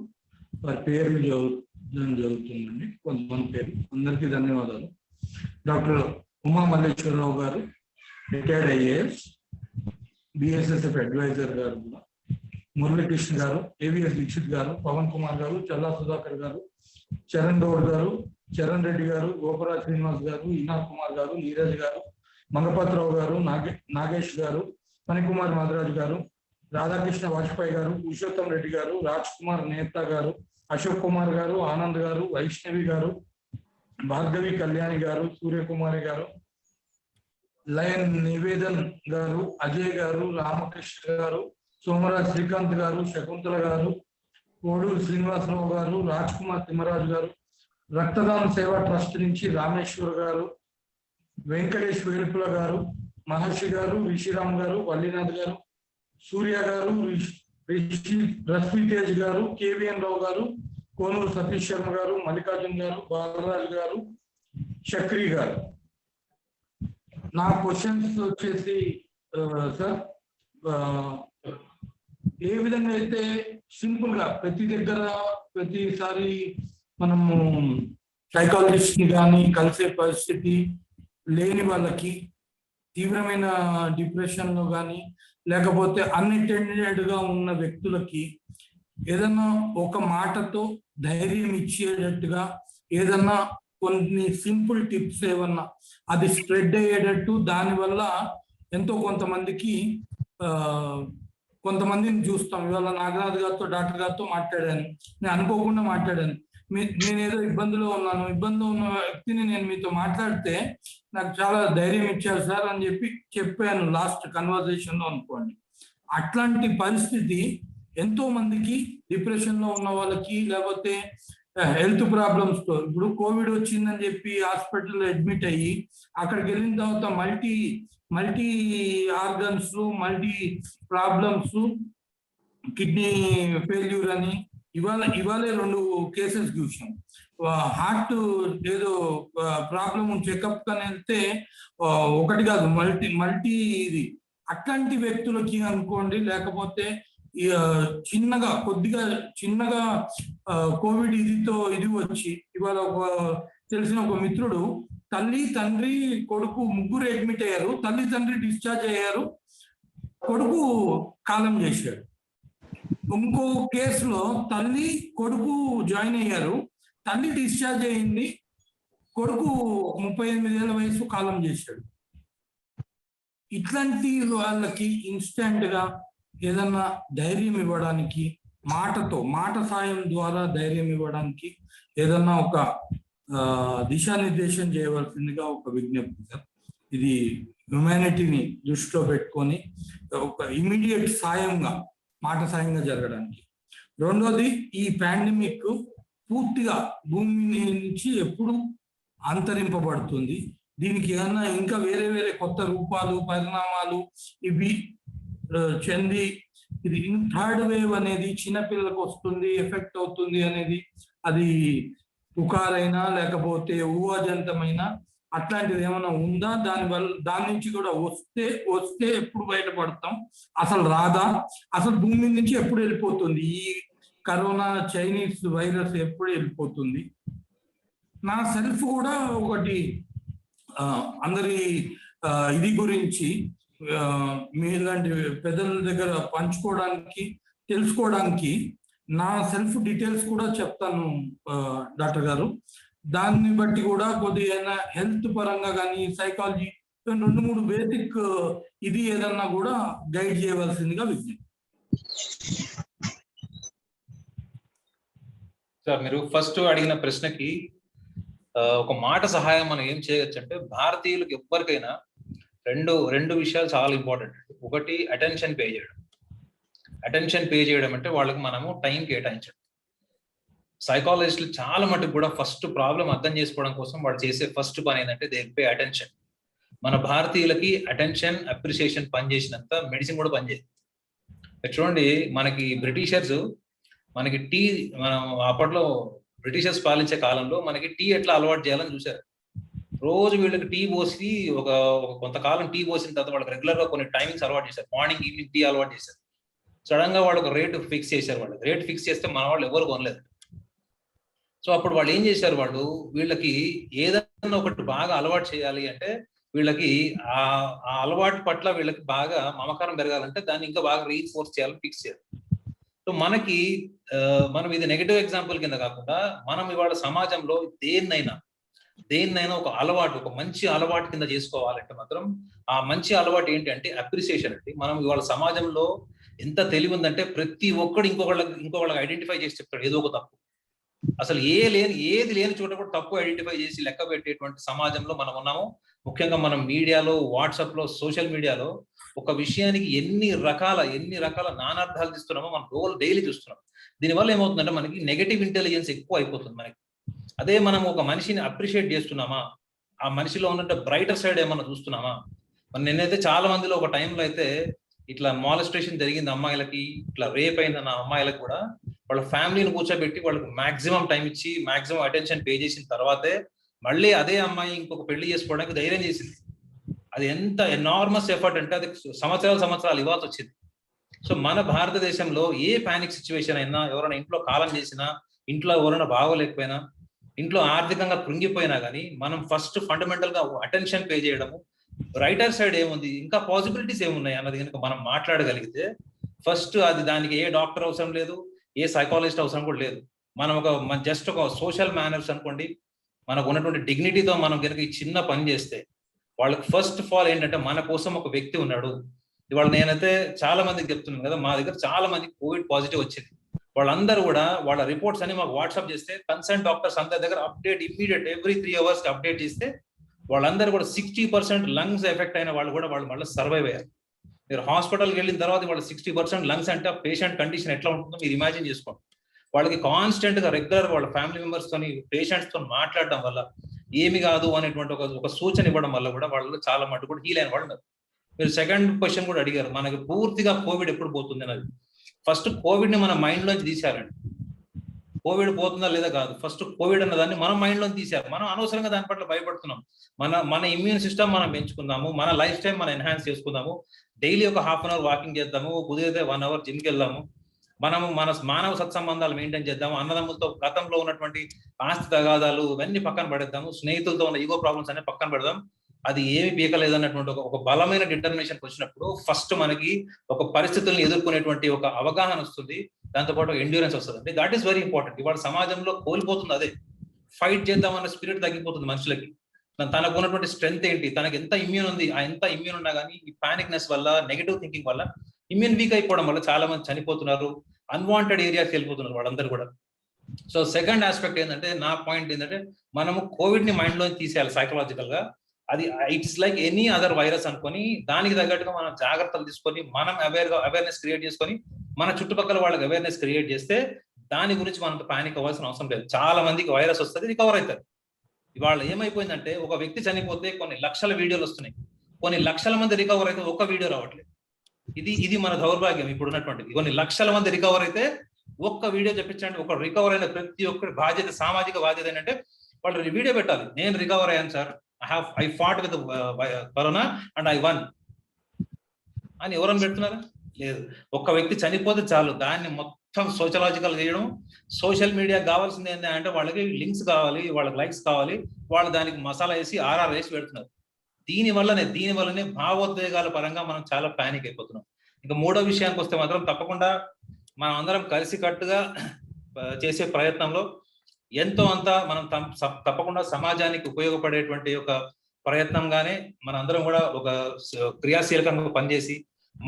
వారి పేర్లు జరుగుతుందండి. కొంతమంది పేర్లు అందరికీ ధన్యవాదాలు. డాక్టర్ ఉమా మల్లేశ్వరరావు గారు, రిటైర్డ్ ఐఏఎస్, బిఎస్ఎస్ఎఫ్ అడ్వైజర్ గారు, మురళీకృష్ణ గారు, ఏవిఎస్ దీక్షిత్ గారు, పవన్ కుమార్ గారు, చల్లా సుధాకర్ గారు, చరణ్ గౌడ్ గారు, చరణ్ రెడ్డి గారు, గోపరాజ్ శ్రీనివాస్ గారు, ఇనాల్ కుమార్ గారు, నీరజ్ గారు, మంగపత్రావు గారు, నాగేష్ గారు, మణికుమార్ మాధరాజ్ గారు, రాధాకృష్ణ వాజ్పేయి గారు, పురుషోత్తం రెడ్డి గారు, రాజ్ కుమార్ నేతా గారు, అశోక్ కుమార్ గారు, ఆనంద్ గారు, వైష్ణవి గారు, భార్గవి కళ్యాణి గారు, సూర్యకుమారి గారు, లయన్ నివేదన్ గారు, అజయ్ గారు, రామకృష్ణ గారు, సోమరాజ్ శ్రీకాంత్ గారు, శకుంతల గారు, కోడూరు శ్రీనివాసరావు గారు, రాజ్ కుమార్ తిమ్మరాజు గారు, రక్తదాన సేవా ట్రస్ట్ నుంచి రామేశ్వర్ గారు, వెంకటేష్ వేరుకుల గారు, మహర్షి గారు, రిషిరామ్ గారు, వల్లీనాథ్ గారు, సూర్య గారు, రశ్మితేజ్ గారు, కేవీఎన్ రావు గారు, కోనూరు సతీష్ శర్మ గారు, మల్లికార్జున్ గారు, బాలరాజు గారు, చక్రి గారు. నా క్వశ్చన్స్ వచ్చేసి సార్, ఏ విధంగా అయితే సింపుల్ గా ప్రతిసారి మనము సైకాలజిస్ట్ ని కానీ కలిసే పరిస్థితి లేని వాళ్ళకి తీవ్రమైన డిప్రెషన్ లో కానీ లేకపోతే అన్అటెండెడ్ గా ఉన్న వ్యక్తులకి ఏదన్నా ఒక మాటతో ధైర్యం ఇచ్చేటట్టుగా ఏదన్నా కొన్ని సింపుల్ టిప్స్ ఏమన్నా అది స్ప్రెడ్ అయ్యేటట్టు దానివల్ల ఎంతో కొంతమందిని చూస్తాం. ఇవాళ నాగరాజు గారితో డాక్టర్ గారితో మాట్లాడాను, నేను అనుకోకుండా మాట్లాడాను. నేను ఏదో ఇబ్బందిలో ఉన్న వ్యక్తిని నేను మీతో మాట్లాడితే నాకు చాలా ధైర్యం ఇచ్చారు సార్ అని చెప్పాను లాస్ట్ కన్వర్జేషన్ లో అనుకోండి. అట్లాంటి పరిస్థితి ఎంతో మందికి డిప్రెషన్ లో ఉన్న వాళ్ళకి లేకపోతే హెల్త్ ప్రాబ్లమ్స్ తో, ఇప్పుడు కోవిడ్ వచ్చిందని చెప్పి హాస్పిటల్లో అడ్మిట్ అయ్యి అక్కడికి వెళ్ళిన తర్వాత multi organs, multi problems, kidney failure అని ఇవాళే 2 కేసెస్ చూసాం. హార్ట్ ఏదో ప్రాబ్లం చెకప్ అని వెళ్తే ఒకటి కాదు మల్టీ ఇది. అట్లాంటి వ్యక్తులకి అనుకోండి, లేకపోతే కొద్దిగా చిన్నగా కోవిడ్ ఇది వచ్చి ఇవాళ తెలిసిన ఒక మిత్రుడు తల్లి తండ్రి కొడుకు ముగ్గురు అడ్మిట్ అయ్యారు. తల్లి తండ్రి డిశ్చార్జ్ అయ్యారు, కొడుకు కాలం చేశాడు. ఇంకో కేసులో తల్లి కొడుకు జాయిన్ అయ్యారు, తల్లి డిశ్చార్జ్ అయింది, కొడుకు 38 ఏళ్ల వయసు కాలం చేశాడు. ఇట్లాంటి వాళ్ళకి ఇన్స్టెంట్ గా ఏదన్నా ధైర్యం ఇవ్వడానికి మాట సాయం ద్వారా ధైర్యం ఇవ్వడానికి ఏదన్నా ఒక దిశానిర్దేశం చేయవలసిందిగా ఒక విజ్ఞప్తి సార్. ఇది హ్యుమానిటీని దృష్టిలో పెట్టుకొని ఒక ఇమీడియట్ మాట సాయంగా జరగడానికి. రెండోది, ఈ పాండమిక్ పూర్తిగా భూమి నుంచి ఎప్పుడు అంతరింపబడుతుంది, దీనికి ఏమన్నా ఇంకా వేరే కొత్త రూపాలు పరిణామాలు ఇవి చెంది ఇది 3rd వేవ్ అనేది చిన్నపిల్లలకు వస్తుంది, ఎఫెక్ట్ అవుతుంది అనేది అది పుకారైనా లేకపోతే ఊహాజనితమైనా అట్లాంటిది ఏమైనా ఉందా? దాని నుంచి కూడా వస్తే ఎప్పుడు బయటపడతాం, అసలు రాదా, అసలు భూమి నుంచి ఎప్పుడు వెళ్ళిపోతుంది, ఈ కరోనా చైనీస్ వైరస్ ఎప్పుడు వెళ్ళిపోతుంది? నా సెల్ఫ్ కూడా ఒకటి అందరి ఇది గురించి మీలాంటి పెద్దల దగ్గర పంచుకోవడానికి తెలుసుకోవడానికి నా సెల్ఫ్ డీటెయిల్స్ కూడా చెప్తాను డాక్టర్ గారు. దాన్ని బట్టి కూడా కొద్దిగా హెల్త్ పరంగా కానీ సైకాలజీ 2-3 బేసిక్ ఇది ఏదన్నా కూడా గైడ్ చేయవలసిందిగా విజ్ఞప్తి. సార్, మీరు ఫస్ట్ అడిగిన ప్రశ్నకి ఒక మాట సహాయం మనం ఏం చేయొచ్చు అంటే, భారతీయులకు ఎవ్వరికైనా రెండు విషయాలు చాలా ఇంపార్టెంట్. ఒకటి, అటెన్షన్ పే చేయడం. అటెన్షన్ పే చేయడం అంటే వాళ్ళకి మనము టైం కేటాయించడం. సైకాలజిస్టులు చాలా మటుకు కూడా ఫస్ట్ ప్రాబ్లం అర్థం చేసుకోవడం కోసం వాళ్ళు చేసే ఫస్ట్ పని ఏంటంటే దే పే అటెన్షన్. మన భారతీయులకి అటెన్షన్ అప్రిసియేషన్ పనిచేసినంత మెడిసిన్ కూడా పనిచేయదు. చూడండి, మనకి బ్రిటిషర్స్ మనకి మనం అప్పట్లో బ్రిటిషర్స్ పాలించే కాలంలో మనకి టీ ఎట్లా అలవాటు చేయాలని చూశారు. రోజు వీళ్ళకి టీ పోసి ఒక కొంతకాలం టీ పోసిన తర్వాత వాళ్ళకి రెగ్యులర్ గా కొన్ని టైమింగ్స్ అలవాటు చేశారు. మార్నింగ్ ఈవినింగ్ టీ అలవాటు చేశారు. సడన్ గా వాళ్ళు ఒక రేట్ ఫిక్స్ చేశారు. వాళ్ళు రేట్ ఫిక్స్ చేస్తే మన వాళ్ళు ఎవరు కొనలేదు. సో అప్పుడు వాళ్ళు ఏం చేశారు, వాళ్ళు వీళ్ళకి ఏదైనా ఒకటి బాగా అలవాటు చేయాలి అంటే వీళ్ళకి ఆ అలవాటు పట్ల వీళ్ళకి బాగా మమకారం పెరగాలంటే దాన్ని ఇంకా బాగా రీఇన్ఫోర్స్ చేయాలని ఫిక్స్ చేయాలి. సో మనం ఇది నెగటివ్ ఎగ్జాంపుల్ కింద కాకుండా మనం ఇవాళ సమాజంలో దేన్నైనా ఒక అలవాటు, ఒక మంచి అలవాటు కింద చేసుకోవాలంటే మాత్రం ఆ మంచి అలవాటు ఏంటి అంటే అప్రిసియేషన్ అండి. మనం ఇవాళ సమాజంలో ఎంత తెలివి ఉందంటే ప్రతి ఒక్కడు ఇంకొకళ్ళకి ఐడెంటిఫై చేసి చెప్తాడు ఏదో ఒక తప్పు. అసలు ఏది లేని చోట కూడా తప్పు ఐడెంటిఫై చేసి లెక్క పెట్టేటువంటి సమాజంలో మనం ఉన్నాము. ముఖ్యంగా మనం మీడియాలో, వాట్సాప్ లో, సోషల్ మీడియాలో ఒక విషయానికి ఎన్ని రకాల నానార్థాలు తీస్తున్నామో మనం డైలీ చూస్తున్నాం. దీనివల్ల ఏమవుతుందంటే మనకి నెగటివ్ ఇంటెలిజెన్స్ ఎక్కువ అయిపోతుంది మనకి. అదే మనం ఒక మనిషిని అప్రిషియేట్ చేస్తున్నామా, ఆ మనిషిలో ఉన్నట్టు బ్రైటర్ సైడ్ ఏమన్నా చూస్తున్నామా? నేనైతే చాలా మందిలో ఒక టైంలో అయితే ఇట్లా మాలెస్ట్రేషన్ జరిగింది అమ్మాయిలకి, ఇట్లా రేప్ అయిందన్న అమ్మాయిలకు కూడా వాళ్ళ ఫ్యామిలీని కూర్చోబెట్టి వాళ్ళకి మాక్సిమం టైం ఇచ్చి మాక్సిమం అటెన్షన్ పే చేసిన తర్వాతే మళ్ళీ అదే అమ్మాయి ఇంకొక పెళ్లి చేసుకోవడానికి ధైర్యం చేసింది. అది ఎంత ఎనార్మస్ ఎఫర్ట్ అంటే అది సంవత్సరాలు ఇవ్వాల్సి వచ్చింది. సో మన భారతదేశంలో ఏ పానిక్ సిచ్యువేషన్ అయినా, ఎవరైనా ఇంట్లో కాలం చేసినా, ఇంట్లో ఎవరైనా బాగోలేకపోయినా, ఇంట్లో ఆర్థికంగా కృంగిపోయినా కానీ మనం ఫస్ట్ ఫండమెంటల్ గా అటెన్షన్ పే చేయడము, రైటర్ సైడ్ ఏముంది, ఇంకా పాసిబిలిటీస్ ఏమున్నాయి అన్నది కనుక మనం మాట్లాడగలిగితే ఫస్ట్ అది దానికి ఏ డాక్టర్ అవసరం లేదు, ఏ సైకాలజిస్ట్ అవసరం కూడా లేదు. మనం జస్ట్ ఒక సోషల్ మేనర్స్ అనుకోండి, మనకు ఉన్నటువంటి డిగ్నిటీతో మనం కనుక ఈ చిన్న పని చేస్తే వాళ్ళకి ఫస్ట్ ఆఫ్ ఆల్ ఏంటంటే మన కోసం ఒక వ్యక్తి ఉన్నాడు. ఇవాళ నేనైతే చాలా మందికి చెప్తున్నాను కదా, మా దగ్గర చాలా మందికి కోవిడ్ పాజిటివ్ వచ్చింది. వాళ్ళందరూ కూడా వాళ్ళ రిపోర్ట్స్ అని మాకు వాట్సాప్ చేస్తే కన్సర్న్ డాక్టర్స్ అందరి దగ్గర update immediate every 3 hours update చేస్తే వాళ్ళందరూ కూడా 60% లంగ్స్ ఎఫెక్ట్ అయిన వాళ్ళు కూడా వాళ్ళు మళ్ళీ సర్వైవ్ అయ్యారు. మీరు హాస్పిటల్కి వెళ్ళిన తర్వాత వాళ్ళు 60% లంగ్స్ అంటే ఆ పేషెంట్ కండిషన్ ఎట్లా ఉంటుందో మీరు ఇమాజిన్ చేసుకోండి. వాళ్ళకి కాన్స్టెంట్ గా రెగ్యులర్ వాళ్ళ ఫ్యామిలీ మెంబర్స్ తోని పేషెంట్స్ తో మాట్లాడడం వల్ల ఏమి కాదు అనేటువంటి ఒక సూచన ఇవ్వడం వల్ల కూడా వాళ్ళు చాలా మటు కూడా హీల్ అయిన వాళ్ళు ఉన్నారు. మీరు సెకండ్ క్వశ్చన్ కూడా అడిగారు, మనకి పూర్తిగా కోవిడ్ ఎప్పుడు పోతుంది అనేది. ఫస్ట్ కోవిడ్ ని మన మైండ్ లోంచి తీశారండి. కోవిడ్ పోతుందా లేదా కాదు, ఫస్ట్ కోవిడ్ అన్న దాన్ని మన మైండ్ లోంచి తీశారు. మనం అనవసరంగా దాని పట్ల భయపడుతున్నాం. మన ఇమ్యూన్ సిస్టమ్ మనం పెంచుకుందాము, మన లైఫ్ స్టైల్ మనం ఎన్హాన్స్ చేసుకుందాము, డైలీ ఒక 1/2 hour వాకింగ్ చేద్దాము, కుదిరితే 1 hour జిమ్కి వెళ్దాము, మనము మన మానవ సత్సంబంధాలు మెయింటైన్ చేద్దాము, అన్నదమ్ములతో గతంలో ఉన్నటువంటి ఆస్తి తగాదాలు ఇవన్నీ పక్కన పడేద్దాము, స్నేహితులతో ఉన్న ఈగో ప్రాబ్లమ్స్ అన్ని పక్కన పెడదాం. అది ఏమి పీకలేదు అన్నటువంటి ఒక బలమైన డిటర్మినేషన్ వచ్చినప్పుడు ఫస్ట్ మనకి ఒక పరిస్థితుల్ని ఎదుర్కొనేటువంటి ఒక అవగాహన వస్తుంది, దాంతోపాటు ఎండ్యూరెన్స్ వస్తుంది. That is very important. ఇవాళ సమాజంలో కోల్పోతుంది అదే. ఫైట్ చేద్దామన్న స్పిరిట్ తగ్గిపోతుంది మనుషులకి. తనకు ఉన్నటువంటి స్ట్రెంగ్త్ ఏంటి, తనకి ఎంత ఇమ్యూన్ ఉంది, ఆ ఎంత ఇమ్యూన్ ఉన్నా కానీ ఈ పానిక్నెస్ వల్ల, నెగటివ్ థింకింగ్ వల్ల ఇమ్యూన్ వీక్ అయిపోవడం వల్ల చాలా మంది చనిపోతున్నారు, అన్వాంటెడ్ ఏరియాకి వెళ్ళిపోతున్నారు వాళ్ళందరూ కూడా. సో సెకండ్ ఆస్పెక్ట్ ఏంటంటే, నా పాయింట్ ఏంటంటే, మనము కోవిడ్ ని మైండ్ లోంచి తీసేయాలి సైకలాజికల్ గా. అది it's like any other virus అనుకొని దానికి తగ్గట్టుగా మనం జాగ్రత్తలు తీసుకొని మనం అవేర్నెస్ క్రియేట్ చేసుకొని మన చుట్టుపక్కల వాళ్ళకి అవేర్నెస్ క్రియేట్ చేస్తే దాని గురించి మనం పానిక్ అవ్వాల్సిన అవసరం లేదు. చాలా మందికి వైరస్ వస్తుంది, రికవర్ అవుతారు. ఇవాళ ఏమైపోయిందంటే, ఒక వ్యక్తి చనిపోతే కొన్ని లక్షల వీడియోలు వస్తున్నాయి, కొన్ని లక్షల మంది రికవర్ అయితే ఒక్క వీడియో రావట్లేదు. ఇది మన దౌర్భాగ్యం ఇప్పుడు ఉన్నటువంటిది. కొన్ని లక్షల మంది రికవర్ అయితే ఒక్క వీడియో చెప్పించండి. ఒక రికవర్ అయిన ప్రతి ఒక్కరి బాధ్యత, సామాజిక బాధ్యత ఏంటంటే వాళ్ళు వీడియో పెట్టాలి. నేను రికవర్ అయ్యాను sir, I fought with corona and I won అని ఎవరైనా పెడుతున్నారా? లేదు. ఒక్క వ్యక్తి చనిపోతే చాలు దాన్ని మొత్తం సోషలాజికల్ చేయడం. సోషల్ మీడియా కావాల్సింది ఏంటంటే వాళ్ళకి లింక్స్ కావాలి, వాళ్ళకి లైక్స్ కావాలి, వాళ్ళు దానికి మసాలా వేసి ఆర్ఆర్ వేసి పెడుతున్నారు. దీనివల్లనే భావోద్వేగాల పరంగా మనం చాలా పానిక్ అయిపోతున్నాం. ఇంకా మూడో విషయానికి వస్తే మాత్రం తప్పకుండా మనం అందరం కలిసికట్టుగా చేసే ప్రయత్నంలో ఎంతో అంత మనం తప్పకుండా సమాజానికి ఉపయోగపడేటువంటి ఒక ప్రయత్నంగానే మన అందరం కూడా ఒక క్రియాశీలకంగా పనిచేసి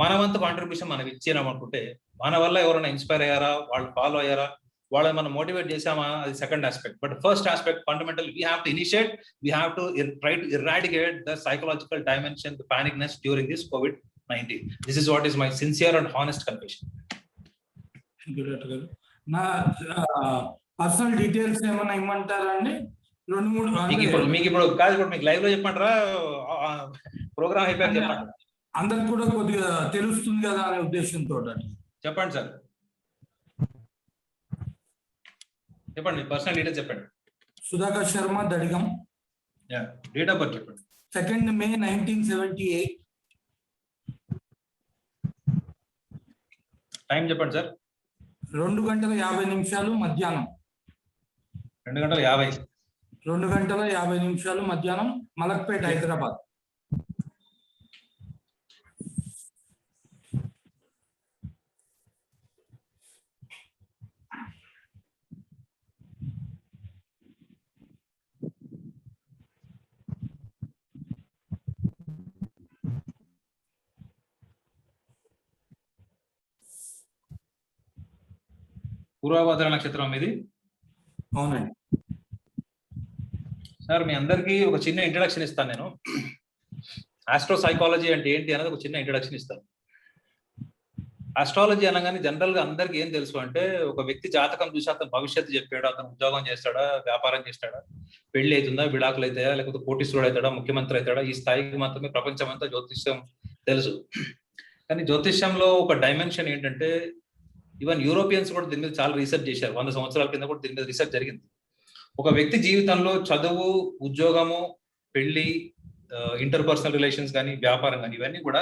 మన వంతు కాంట్రిబ్యూషన్ మనం ఇచ్చేనాం అనుకుంటే, మన వల్ల ఎవరైనా ఇన్స్పైర్ అయ్యారా, వాళ్ళు ఫాలో అయ్యారా, వాళ్ళని మనం మోటివేట్ చేసామా, అది second aspect. But first aspect fundamental, we have to initiate, we have to try to eradicate the psychological dimension, the panicness during this COVID-19. This is what is my sincere and honest confession. నా personal details ఏమైనా ఇమ్మంటారా అండి? 2-3 మీకు ఇప్పుడు కాదు, ఇప్పుడు మీకు live లో చెప్పంటారా, ప్రోగ్రామ్ అయిపోయాక చెప్పండి, అందరికి కూడా కొద్దిగా తెలుస్తుంది కదా అనే ఉద్దేశంతో చెప్పండి సార్. చెప్పండి, పర్సనల్ డీటెయిల్స్ చెప్పండి. Sudhakar Sharma, Dadigam. Date of birth చెప్పండి. 2nd May 1978. టైం చెప్పండి సార్. 2:50 మధ్యాహ్నం. 2:50. 2:50 మధ్యాహ్నం, మలక్పేట, హైదరాబాద్. పూర్వభద్ర నక్షత్రం ఇది. అవునండి సార్, మీ అందరికీ ఒక చిన్న ఇంట్రడక్షన్ ఇస్తాను నేను. ఆస్ట్రో సైకాలజీ అంటే ఏంటి అనేది ఒక చిన్న ఇంట్రడక్షన్ ఇస్తాను. ఆస్ట్రాలజీ అనగానే జనరల్ గా అందరికి ఏం తెలుసు అంటే, ఒక వ్యక్తి జాతకం చూసి అతను భవిష్యత్తు చెప్పాడు, అతను ఉద్యోగం చేస్తాడా, వ్యాపారం చేస్తాడా, పెళ్లి అవుతుందా, విడాకులు అవుతాయా, లేకపోతే కోటీశ్వరుడు అవుతాడా, ముఖ్యమంత్రి అవుతాడా, ఈ స్థాయికి మాత్రమే ప్రపంచం అంతా జ్యోతిష్యం తెలుసు. కానీ జ్యోతిష్యంలో ఒక డైమెన్షన్ ఏంటంటే, ఈవెన్ యూరోపియన్స్ కూడా దీని మీద చాలా రీసెర్చ్ చేశారు. 100 సంవత్సరాల కింద కూడా దీని మీద రీసెర్చ్ జరిగింది. ఒక వ్యక్తి జీవితంలో చదువు, ఉద్యోగము, పెళ్లి, ఇంటర్పర్సనల్ రిలేషన్స్ కానీ, వ్యాపారం కానీ, ఇవన్నీ కూడా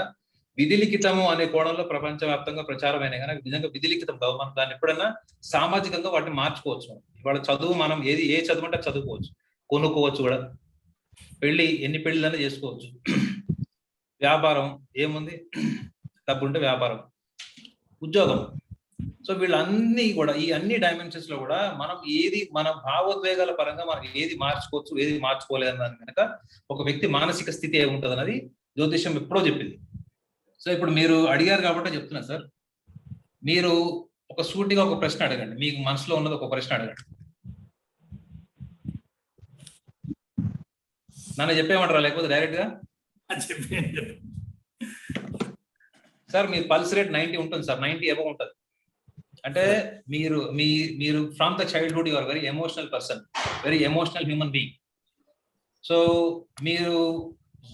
విధిలిఖితము అనే కోణంలో ప్రపంచవ్యాప్తంగా ప్రచారమైన కానీ నిజంగా విధిలిఖితం కావు. మనం దాన్ని ఎప్పుడైనా సామాజికంగా వాటిని మార్చుకోవచ్చు. ఇవాళ చదువు మనం ఏ చదువు అంటే చదువుకోవచ్చు, కొనుక్కోవచ్చు కూడా, పెళ్లి ఎన్ని పెళ్లిళ్ళైనా చేసుకోవచ్చు. వ్యాపారం ఏముంది, డబ్బు ఉంటే వ్యాపారం, ఉద్యోగం. సో వీళ్ళన్నీ కూడా ఈ అన్ని డైమెన్షన్స్ లో కూడా మనం ఏది మన భావోద్వేగాల పరంగా మనం ఏది మార్చుకోవచ్చు, ఏది మార్చుకోలేదని కనుక ఒక వ్యక్తి మానసిక స్థితి ఏముంటుంది అన్నది జ్యోతిష్యం ఎప్పుడో చెప్పింది. సో ఇప్పుడు మీరు అడిగారు కాబట్టి చెప్తున్నా సార్, మీరు ఒక సూటిగా ఒక ప్రశ్న అడగండి, మీకు మనసులో ఉన్నది ఒక ప్రశ్న అడగండి. నన్ను చెప్పేయమంటారా లేకపోతే డైరెక్ట్ గా? సార్ మీ పల్స్ రేట్ 90 ఉంటుంది సార్, 90 ఎబో ఉంటుంది. అంటే మీరు from the childhood you are very emotional person, very emotional human being. So మీరు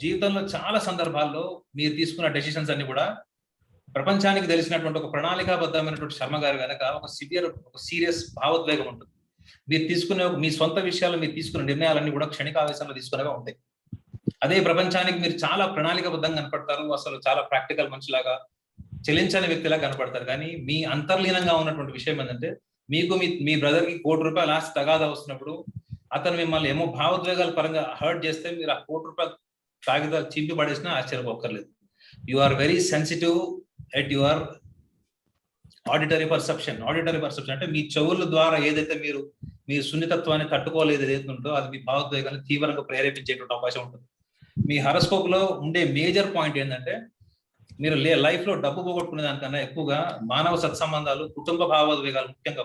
జీవితంలో చాలా సందర్భాల్లో మీరు తీసుకున్న డెసిషన్స్ అన్ని కూడా ప్రపంచానికి తెలిసినటువంటి ఒక ప్రణాళికాబద్ధమైనటువంటి శర్మ గారి వెనక ఒక సీరియస్ భావోద్వేగం ఉంటుంది. మీరు తీసుకునే మీ సొంత విషయాలు, మీరు తీసుకున్న నిర్ణయాలన్నీ కూడా క్షణికావేశంలో తీసుకునేవే ఉంటాయి. అదే ప్రపంచానికి మీరు చాలా ప్రణాళికాబద్ధంగా కనపడతారు, అసలు చాలా ప్రాక్టికల్ మనిషిలాగా, చెలించని వ్యక్తిలా కనపడతారు. కానీ మీ అంతర్లీనంగా ఉన్నటువంటి విషయం ఏంటంటే, మీకు మీ బ్రదర్ కి ₹1,00,00,000 ఆస్తి తగాదా వస్తున్నప్పుడు అతను మిమ్మల్ని ఏమో భావోద్వేగాల పరంగా హర్ట్ చేస్తే మీరు ఆ ₹1,00,00,000 తాగిదా చింపి పడేసినా ఆశ్చర్యపోక్కర్లేదు. You are very sensitive at your auditory perception. అంటే మీ చెవుల ద్వారా ఏదైతే మీ సున్నితత్వాన్ని తట్టుకోలేదు ఏదైతే ఉందో అది మీ భావోద్వేగాన్ని తీవ్రంగా ప్రేరేపించేటువంటి అవకాశం ఉంటుంది. మీ హరస్కోప్ లో ఉండే మేజర్ పాయింట్ ఏంటంటే, మీరు లైఫ్ లో డబ్బు పోగొట్టుకునే దానికన్నా ఎక్కువగా మానవ సత్సంబంధాలు, కుటుంబ భావోద్వేగాలు, ముఖ్యంగా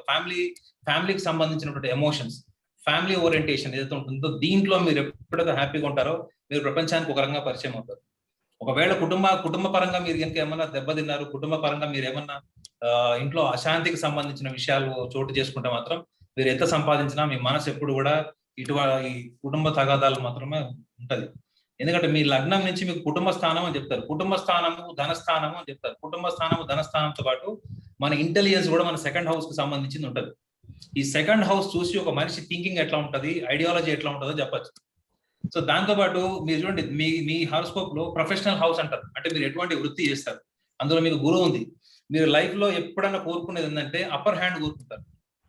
ఫ్యామిలీకి సంబంధించినటువంటి ఎమోషన్స్, ఫ్యామిలీ ఓరియంటేషన్ ఏదైతే ఉంటుందో దీంట్లో మీరు ఎప్పుడైతే హ్యాపీగా ఉంటారో మీరు ప్రపంచానికి ఒక రకంగా పరిచయం అవుతారు. ఒకవేళ కుటుంబ పరంగా మీరు కనుక ఏమన్నా దెబ్బతిన్నారు, కుటుంబ పరంగా మీరు ఏమన్నా ఇంట్లో అశాంతికి సంబంధించిన విషయాలు చోటు చేసుకుంటే మాత్రం మీరు ఎంత సంపాదించినా మీ మనసు ఎప్పుడు కూడా ఈ కుటుంబ తగాదాలు మాత్రమే ఉంటది. ఎందుకంటే మీ లగ్నం నుంచి మీకు కుటుంబ స్థానం అని చెప్తారు, కుటుంబ స్థానము ధనస్థానము అని చెప్తారు. కుటుంబ స్థానము ధనస్థానంతో పాటు మన ఇంటెలిజెన్స్ కూడా మన సెకండ్ హౌస్ కి సంబంధించింది ఉంటుంది. ఈ సెకండ్ హౌస్ చూసి ఒక మనిషి థింకింగ్ ఎట్లా ఉంటది, ఐడియాలజీ ఎట్లా ఉంటుందో చెప్పచ్చు. సో దాంతో పాటు మీరు చూడండి, మీ హారోస్కోప్ లో ప్రొఫెషనల్ హౌస్ అంటారు, అంటే మీరు ఎటువంటి వృత్తి చేస్తారు, అందులో మీకు గురువు ఉంది. మీరు లైఫ్ లో ఎప్పుడైనా కోరుకునేది ఏంటంటే అప్పర్ హ్యాండ్ కోరుకుంటారు.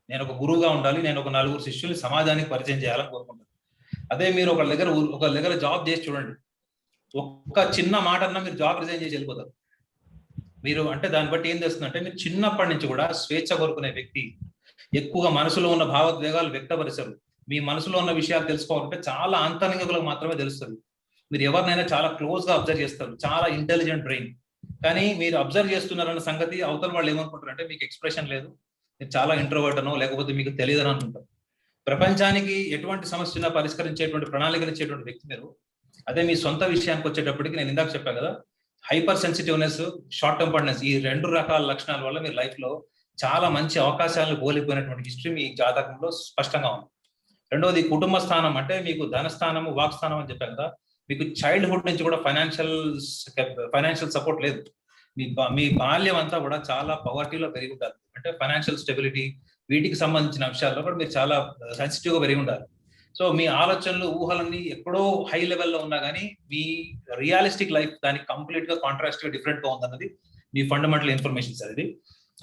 నేను ఒక గురువుగా ఉండాలి, నేను ఒక 4 శిష్యుల్ని సమాజానికి పరిచయం చేయాలని కోరుకుంటారు. అదే మీరు ఒక దగ్గర జాబ్ చేసి చూడండి, ఒక్క చిన్న మాట అన్నా మీరు జాబ్ రిజైన్ చేసి వెళ్ళిపోతారు. మీరు అంటే దాన్ని బట్టి ఏం చేస్తుందంటే, మీరు చిన్నప్పటి నుంచి కూడా స్వేచ్ఛ కోరుకునే వ్యక్తి, ఎక్కువగా మనసులో ఉన్న భావోద్వేగాలు వ్యక్తపరిచారు. మీ మనసులో ఉన్న విషయాలు తెలుసుకోవాలంటే చాలా అంతరంగికులకు మాత్రమే తెలుస్తుంది. మీరు ఎవరినైనా చాలా క్లోజ్ గా అబ్జర్వ్ చేస్తారు, చాలా ఇంటెలిజెంట్ బ్రెయిన్. కానీ మీరు అబ్జర్వ్ చేస్తున్నారన్న సంగతి అవతల వాళ్ళు ఏమనుకుంటారు అంటే, మీకు ఎక్స్ప్రెషన్ లేదు, మీరు చాలా ఇంట్రోవర్ట్ అనో లేకపోతే మీకు తెలియదని అనుకుంటారు. ప్రపంచానికి ఎటువంటి సమస్యను పరిష్కరించేటువంటి ప్రణాళికలు ఇచ్చేటువంటి వ్యక్తి మీరు. అదే మీ సొంత విషయానికి వచ్చేటప్పటికి నేను ఇందాక చెప్పాను కదా, హైపర్ సెన్సిటివ్నెస్, షార్ట్ టెంపర్డ్నెస్, ఈ 2 రకాల లక్షణాల వల్ల మీరు లైఫ్ లో చాలా మంచి అవకాశాలను కోల్పోయినటువంటి హిస్టరీ మీ జాతకంలో స్పష్టంగా ఉంది. రెండవది కుటుంబ స్థానం, అంటే మీకు ధనస్థానము, వాక్స్థానం అని చెప్పాను కదా, మీకు చైల్డ్హుడ్ నుంచి కూడా ఫైనాన్షియల్ సపోర్ట్ లేదు. మీ బాల్యం అంతా కూడా చాలా పవర్టీలో పెరిగి ఉంటారు. అంటే ఫైనాన్షియల్ స్టెబిలిటీ, వీటికి సంబంధించిన విషయాల్లో కూడా మీరు చాలా సెన్సిటివ్ గా పెరిగి ఉండాలి. సో మీ ఆలోచనలు, ఊహలన్నీ ఎక్కడో హై లెవెల్లో ఉన్నా కానీ మీ రియలిస్టిక్ లైఫ్ దానికి కంప్లీట్ గా కాంట్రాస్ట్ గా డిఫరెంట్ గా ఉందన్నది మీ ఫండమెంటల్ ఇన్ఫర్మేషన్ సార్ ఇది.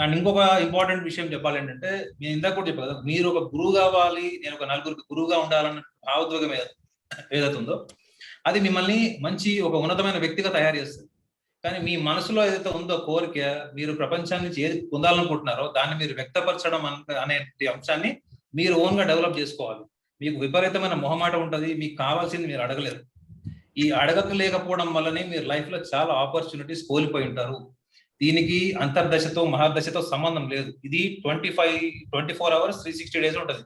అండ్ ఇంకొక ఇంపార్టెంట్ విషయం చెప్పాలి ఏంటంటే, నేను ఇందాక కూడా చెప్పాను కదా, మీరు ఒక గురువు కావాలి, నేను ఒక 4 గురువుగా ఉండాలన్న భావోద్వేగం ఏదైతే ఉందో అది మిమ్మల్ని మంచి ఒక ఉన్నతమైన వ్యక్తిగా తయారు చేస్తుంది. కానీ మీ మనసులో ఏదైతే ఉందో కోరిక, మీరు ప్రపంచాన్ని నుంచి ఏది పొందాలనుకుంటున్నారో దాన్ని మీరు వ్యక్తపరచడం అనే అంశాన్ని మీరు ఓన్ గా డెవలప్ చేసుకోవాలి. మీకు విపరీతమైన మొహమాట ఉంటుంది, మీకు కావాల్సింది మీరు అడగలేరు. ఈ అడగలేకపోవడం వల్లనే మీరు లైఫ్ లో చాలా ఆపర్చునిటీస్ కోల్పోయి ఉంటారు. దీనికి అంతర్దశతో మహర్దశతో సంబంధం లేదు. ఇది 24 hours 360 days ఉంటుంది,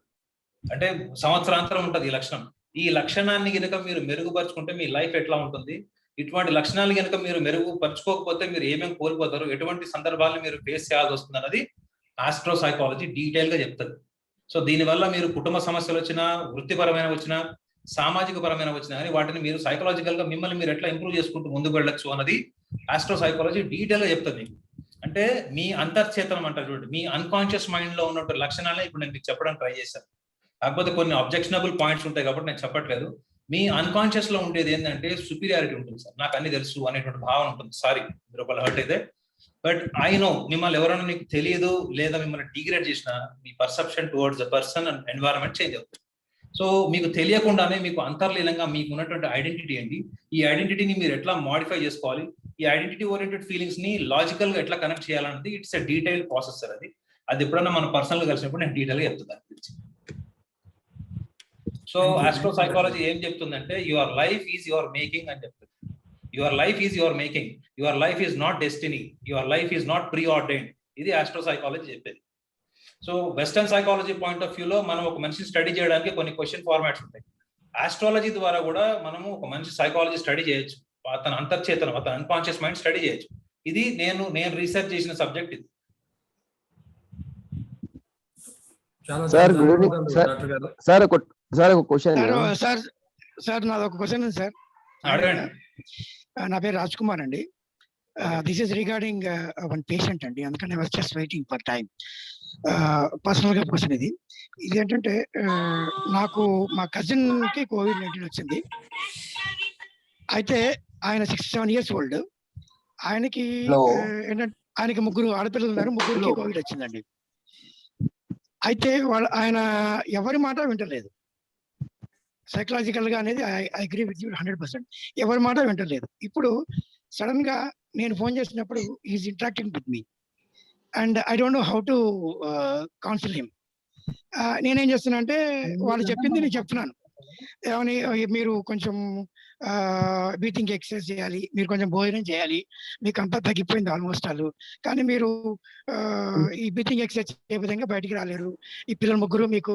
అంటే సంవత్సరాంతరం ఉంటుంది ఈ లక్షణం. ఈ లక్షణాన్ని కనుక మీరు మెరుగుపరుచుకుంటే మీ లైఫ్ ఎట్లా ఉంటుంది, ఇటువంటి లక్షణాలు కనుక మీరు మెరుగుపరుచుకోకపోతే మీరు ఏమేమి కోల్పోతారు, ఎటువంటి సందర్భాలను మీరు ఫేస్ చేయాల్సి వస్తుంది అన్నది ఆస్ట్రో సైకాలజీ డీటెయిల్ గా చెప్తుంది. సో దీనివల్ల మీరు కుటుంబ సమస్యలు వచ్చినా, వృత్తిపరమైన వచ్చినా, సామాజిక పరమైన వచ్చినా కానీ వాటిని మీరు సైకలాజికల్ గా మిమ్మల్ని మీరు ఎట్లా ఇంప్రూవ్ చేసుకుంటూ ముందుకు వెళ్ళొచ్చు అన్నది ఆస్ట్రో సైకాలజీ డీటెయిల్ గా చెప్తుంది మీకు. అంటే మీ అంతర్చేతనం అంటారు చూడండి, మీ అన్కాన్షియస్ మైండ్ లో ఉన్నటువంటి లక్షణాలే ఇప్పుడు నేను మీకు చెప్పడానికి ట్రై చేశాను. కాకపోతే కొన్ని అబ్జెక్షనబుల్ పాయింట్స్ ఉంటాయి కాబట్టి నేను చెప్పట్లేదు. మీ అన్కాన్షియస్ లో ఉండేది ఏంటంటే సుపీరియారిటీ ఉంటుంది సార్, నాకు అన్ని తెలుసు అనేటువంటి భావన ఉంటుంది. సారీ మీరు ఒకళ్ళు హర్ట్ అయితే, బట్ ఐ నో, మిమ్మల్ని ఎవరైనా మీకు తెలియదు లేదా మిమ్మల్ని డిగ్రేడ్ చేసిన మీ perception towards the person and environment change అవుతుంది. సో మీకు తెలియకుండానే మీకు అంతర్లీనంగా మీకు ఉన్నటువంటి ఐడెంటిటీ ఏంటి, ఈ ఐడెంటిటీని మీరు ఎట్లా మాడిఫై చేసుకోవాలి, ఈ ఐడెంటిటీ ఓరియంటెడ్ ఫీలింగ్స్ ని లాజికల్ గా ఎట్లా కనెక్ట్ చేయాలన్నది it's a detail process sir. అది ఎప్పుడైనా మనం పర్సనల్ గా కలిసినప్పుడు నేను డీటెయిల్ గా చెప్తాను. సో ఆస్ట్రో సైకాలజీ ఏం చెప్తుందంటే your life is your making అని చెప్తుంది. Your life is your making, your life is not destiny, your life is not pre ordained. ఇది ఆస్ట్రో సైకాలజీ చెప్పేది. So western psychology point of వ్యూలో మనం ఒక మనిషిని స్టడీ చేయడానికి కొన్ని క్వశ్చన్ ఫార్మాట్స్ ఉంటాయి. ఆస్ట్రాలజీ ద్వారా కూడా మనము ఒక మనిషి సైకాలజీ స్టడీ చేయొచ్చు, అతని అంతర్చేతనం, అతని అన్కాన్షియస్ మైండ్ స్టడీ చేయొచ్చు. ఇది నేను రీసెర్చ్ చేసిన సబ్జెక్ట్ ఇది. Sir good evening sir. Sir ఒక క్వశ్చన్ సార్ నాది ఒక క్వశ్చన్ ఉంది సార్. నా పేరు రాజ్ కుమార్ అండి. This is regarding one patient అండి, అందుకని I was just waiting for time. Personal గా క్వశ్చన్ ఇది ఏంటంటే నాకు మా కజిన్ కి COVID-19 వచ్చింది. అయితే ఆయన 67 years ఓల్డ్. ఆయనకి ఏంటంటే ఆయనకి 3 ఆడపిల్లలు ఉన్నారు, 3కి COVID వచ్చిందండి. అయితే ఆయన ఎవరి మాట వింటలేదు. సైకలాజికల్ గా అనేది ఐ అగ్రీ విత్ యూ 100%. ఎవరి మాట వింటలేదు. ఇప్పుడు సడన్ గా నేను ఫోన్ చేసినప్పుడు is interacting with me and I don't know how to counsel him. నేనేం చేస్తున్నా అంటే వాళ్ళు చెప్పింది నేను చెప్తున్నాను. ఏమని మీరు కొంచెం బ్రీతింగ్ ఎక్సర్సైజ్ చేయాలి, మీరు కొంచెం భోజనం చేయాలి, మీకు అంతా తగ్గిపోయింది ఆల్మోస్ట్ ఆల్, కానీ మీరు ఈ బ్రీతింగ్ ఎక్సర్సైజ్ ఏ విధంగా బయటికి రాలేరు. ఈ పిల్లలు 3 మీకు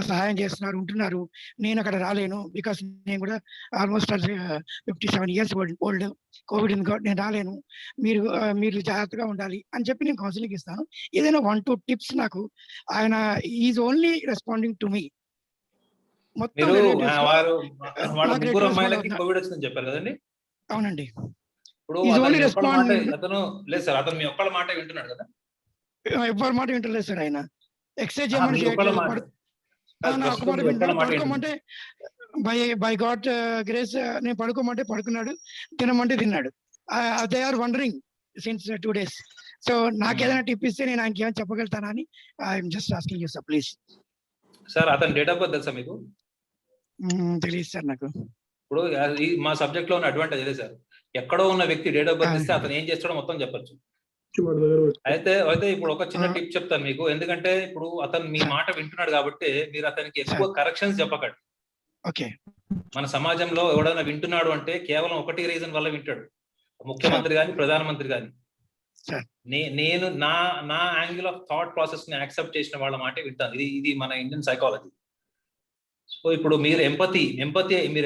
సహాయం చేస్తున్నారు, ఉంటున్నారు, నేను అక్కడ రాలేను బికాస్ నేను కూడా ఆల్మోస్ట్ 57 years ఓల్డ్, కోవిడ్ ఉంది కాబట్టి నేను రాలేను, మీరు జాగ్రత్తగా ఉండాలి అని చెప్పి నేను కౌన్సిలింగ్ ఇస్తాను. ఏదైనా 1-2 టిప్స్ నాకు. ఆయన is only responding to me. మీరు వాళ్ళ 3 అమ్మాయిలకి కోవిడ్ వచ్చిందని చెప్పారు కదండి? అవునండి. ఇప్పుడు అతను లేదు సార్, అతను మీ ఒక్కళ్ళ మాట వింటున్నాడు కదా? ఎవరి మాట వింటలేదు సార్. ఆయన ఎక్సర్సైజ్ పడుకోమంటే బై గాడ్ గ్రేస్ నేను పడుకోమంటే పడుకున్నాడు, తినమంటే తిన్నాడు. They are wandering since 2 days. So నాకేదైనా టిప్ ఇస్తే నేను ఆయనకి ఏమైనా చెప్పగలుగుతానని I'm just asking you sir please. Sir అతని డేట్ ఆఫ్ బర్త్ తెలుసా మీకు? తెలియదు సార్ నాకు. ఇప్పుడు మా సబ్జెక్ట్ లో ఉన్న అడ్వాంటేజ్ అదే సార్, ఎక్కడో ఉన్న వ్యక్తి డేట్ ఆఫ్ బర్త్ ఇస్తే అతను ఏం చేస్తాడో మొత్తం చెప్పొచ్చు. అయితే ఇప్పుడు ఒక చిన్న టిప్ చెప్తాను మీకు. ఎందుకంటే ఇప్పుడు అతను మీ మాట వింటున్నాడు కాబట్టి మీరు అతనికి ఎక్కువ కరెక్షన్స్ చెప్పకండి. ఓకే. మన సమాజంలో ఎవడైనా వింటున్నాడు అంటే కేవలం ఒకటి రీజన్ వల్ల వింటాడు, ముఖ్యమంత్రి గాని ప్రధానమంత్రి గాని. నేను నా యాంగిల్ ఆఫ్ థాట్ ప్రాసెస్ ని యాక్సెప్ట్ చేసిన వాళ్ళ మాటే వింటాను. ఇది మన ఇండియన్ సైకాలజీ. సో ఇప్పుడు మీరు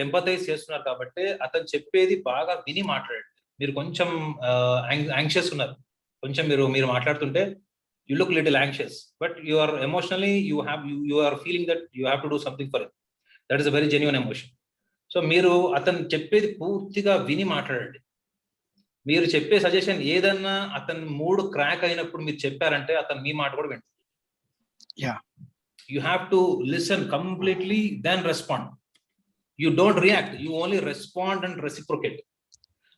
ఎంపథైజ్ చేస్తున్నారు కాబట్టి అతను చెప్పేది బాగా విని మాట్లాడండి. మీరు కొంచెం యాంగ్షియస్ ఉన్నారు, కొంచెం మీరు మాట్లాడుతుంటే you look little anxious, but you are emotionally you are feeling that you have to do something for it. That is a very genuine emotion. So మీరు అతను చెప్పేది పూర్తిగా విని మాట్లాడండి. మీరు చెప్పే సజెషన్ ఏదన్నా అతని మూడ్ క్రాక్ అయినప్పుడు మీరు చెప్పారంటే అతను మీ మాట కూడా వింటారు. You have to listen completely, then respond. You don't react, you only respond and reciprocate.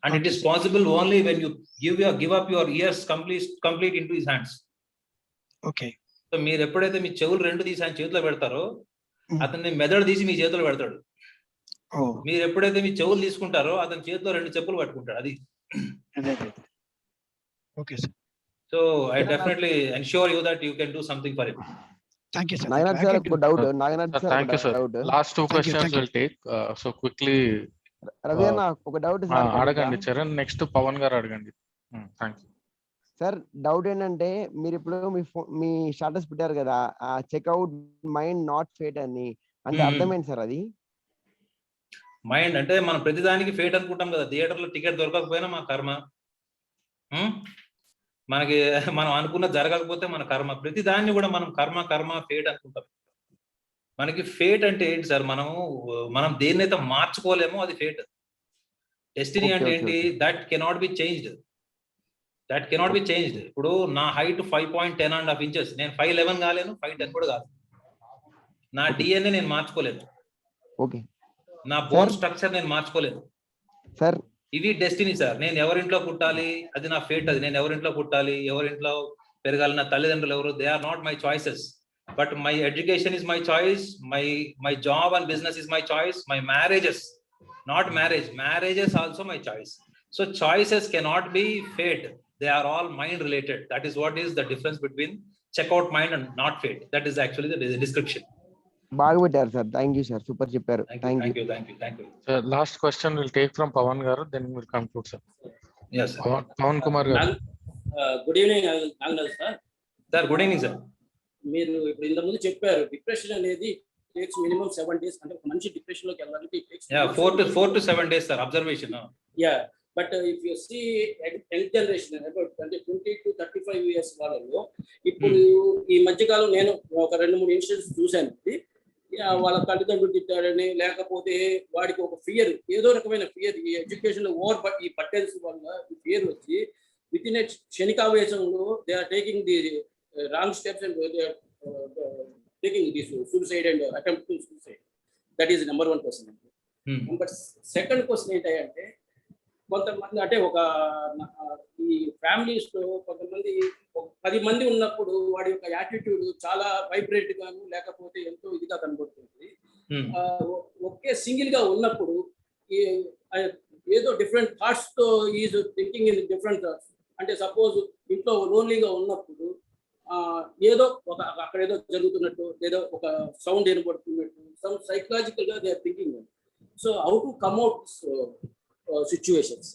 And it is possible only when you give up your ears complete into his hands. Okay. So మీరు ఎప్పుడైతే మీ చెవులు 2 తీసి ఆయన చేతిలో పెడతారో అతన్ని మెదడు తీసి మీ చేతిలో పెడతాడు. మీరు ఎప్పుడైతే మీ చెవులు తీసుకుంటారో అతని చేతిలో 2 చెప్పులు పట్టుకుంటాడు. అది. Okay sir. So I definitely ensure you that you can do something for him. Thank you sir. Naganatha sir, ఒక doubt. Naganatha sir, thank you sir. Last 2 questions will take. So quickly Ravi అన్న ఒక doubt sir అడగండి. Charan next Pawan గారు అడగండి. Thank you sir. Doubt ఏంటంటే మీరు ఇప్పుడు మీ status పెట్టారు కదా, చెక్అవుట్ మైండ్ నాట్ ఫేట్ అని, అంటే అర్థమైంది సార్ అది? మైండ్ అంటే మనం ప్రతిదానికి ఫేట్ అనుకుంటాం కదా. థియేటర్లో టికెట్ దొరకకపోయినా మన కర్మ, మనకి మనం అనుకున్న జరగకపోతే మన కర్మ. ప్రతిదాన్ని కూడా మనం కర్మ ఫేట్ అనుకుంటాం. మనకి ఫేట్ అంటే ఏంటి సార్? మనం దేన్నైతే మార్చుకోలేమో అది ఫేట్. డెస్టినీ అంటే ఏంటి? That cannot be changed. ఇప్పుడు నా హైట్ 5.10.5 inches, నేను 5'11" కాలేను, 5'10" కూడా కాదు. నా DNA నేను మార్చుకోలేను. ఓకే. నా బోన్ స్ట్రక్చర్ నేను మార్చుకోలేను సార్. ఇవి డెస్టినీ సార్. నేను ఎవరింట్లో పుట్టాలి అది నా ఫేట్. అది నేను ఎవరింట్లో పుట్టాలి, ఎవరింట్లో పెరగాలి, నా తల్లిదండ్రులు ఎవరు, they are not my choices. But my education is my choice, my job and business is my choice, my marriages, not marriage, marriages also my choice. So choices cannot be fate, they are all mind related. That is what is the difference between checkout mind and not fate. That is actually the description. బాగా పెట్టారు sir. Thank you sir, super చెప్పారు. Thank you. Thank you. Last question we'll take from Pawan garu, then we'll conclude, sir. Yes, sir. Pawan Kumar garu. Good evening Nagaraju sir. Sir, good evening, sir. మీరు ఇప్పుడు ఇంత ముందు చెప్పారు depression అనేది takes minimum 7 days, అంటే ఒక మనిషి depression లోకి వెళ్ళాలంటే Yeah, 4 to 7 days, sir. Observation. Yeah, but if you see young generation అంటే 20 to 35 years వాళ్ళలో ఇప్పుడు ఈ మధ్యకాలం నేను ఒక 2-3 ఇన్సిడెంట్స్ చూశాను. వాళ్ళ తల్లిదండ్రులు తిట్టారని, లేకపోతే వాడికి ఒక ఫియర్, ఏదో రకమైన ఫియర్, ఈ ఎడ్యుకేషన్ లో ఈ బర్డెన్స్ వల్ల ఫియర్ వచ్చి విత్ ఇన్ క్షణికావేశంలో they are taking the wrong steps and they are taking this suicide and attempt to suicide. That is number 1 question. But second question ఏంటంటే కొంతమంది అంటే ఒక ఈ ఫ్యామిలీస్ లో కొంతమంది 10 మంది ఉన్నప్పుడు వాడి యొక్క యాటిట్యూడ్ చాలా వైబ్రేట్ గాను లేకపోతే ఎంతో ఇదిగా కనబడుతుంది. ఒకే సింగిల్ గా ఉన్నప్పుడు ఏదో డిఫరెంట్ థాట్స్ తో is thinking in different thoughts. అంటే సపోజ్ ఇంట్లో లోన్లీగా ఉన్నప్పుడు ఏదో ఒక అక్కడ ఏదో జరుగుతున్నట్టు, ఏదో ఒక సౌండ్ వినబడుతున్నట్టు, సమ్ సైకలాజికల్ గా they are thinking. So how to come out situations?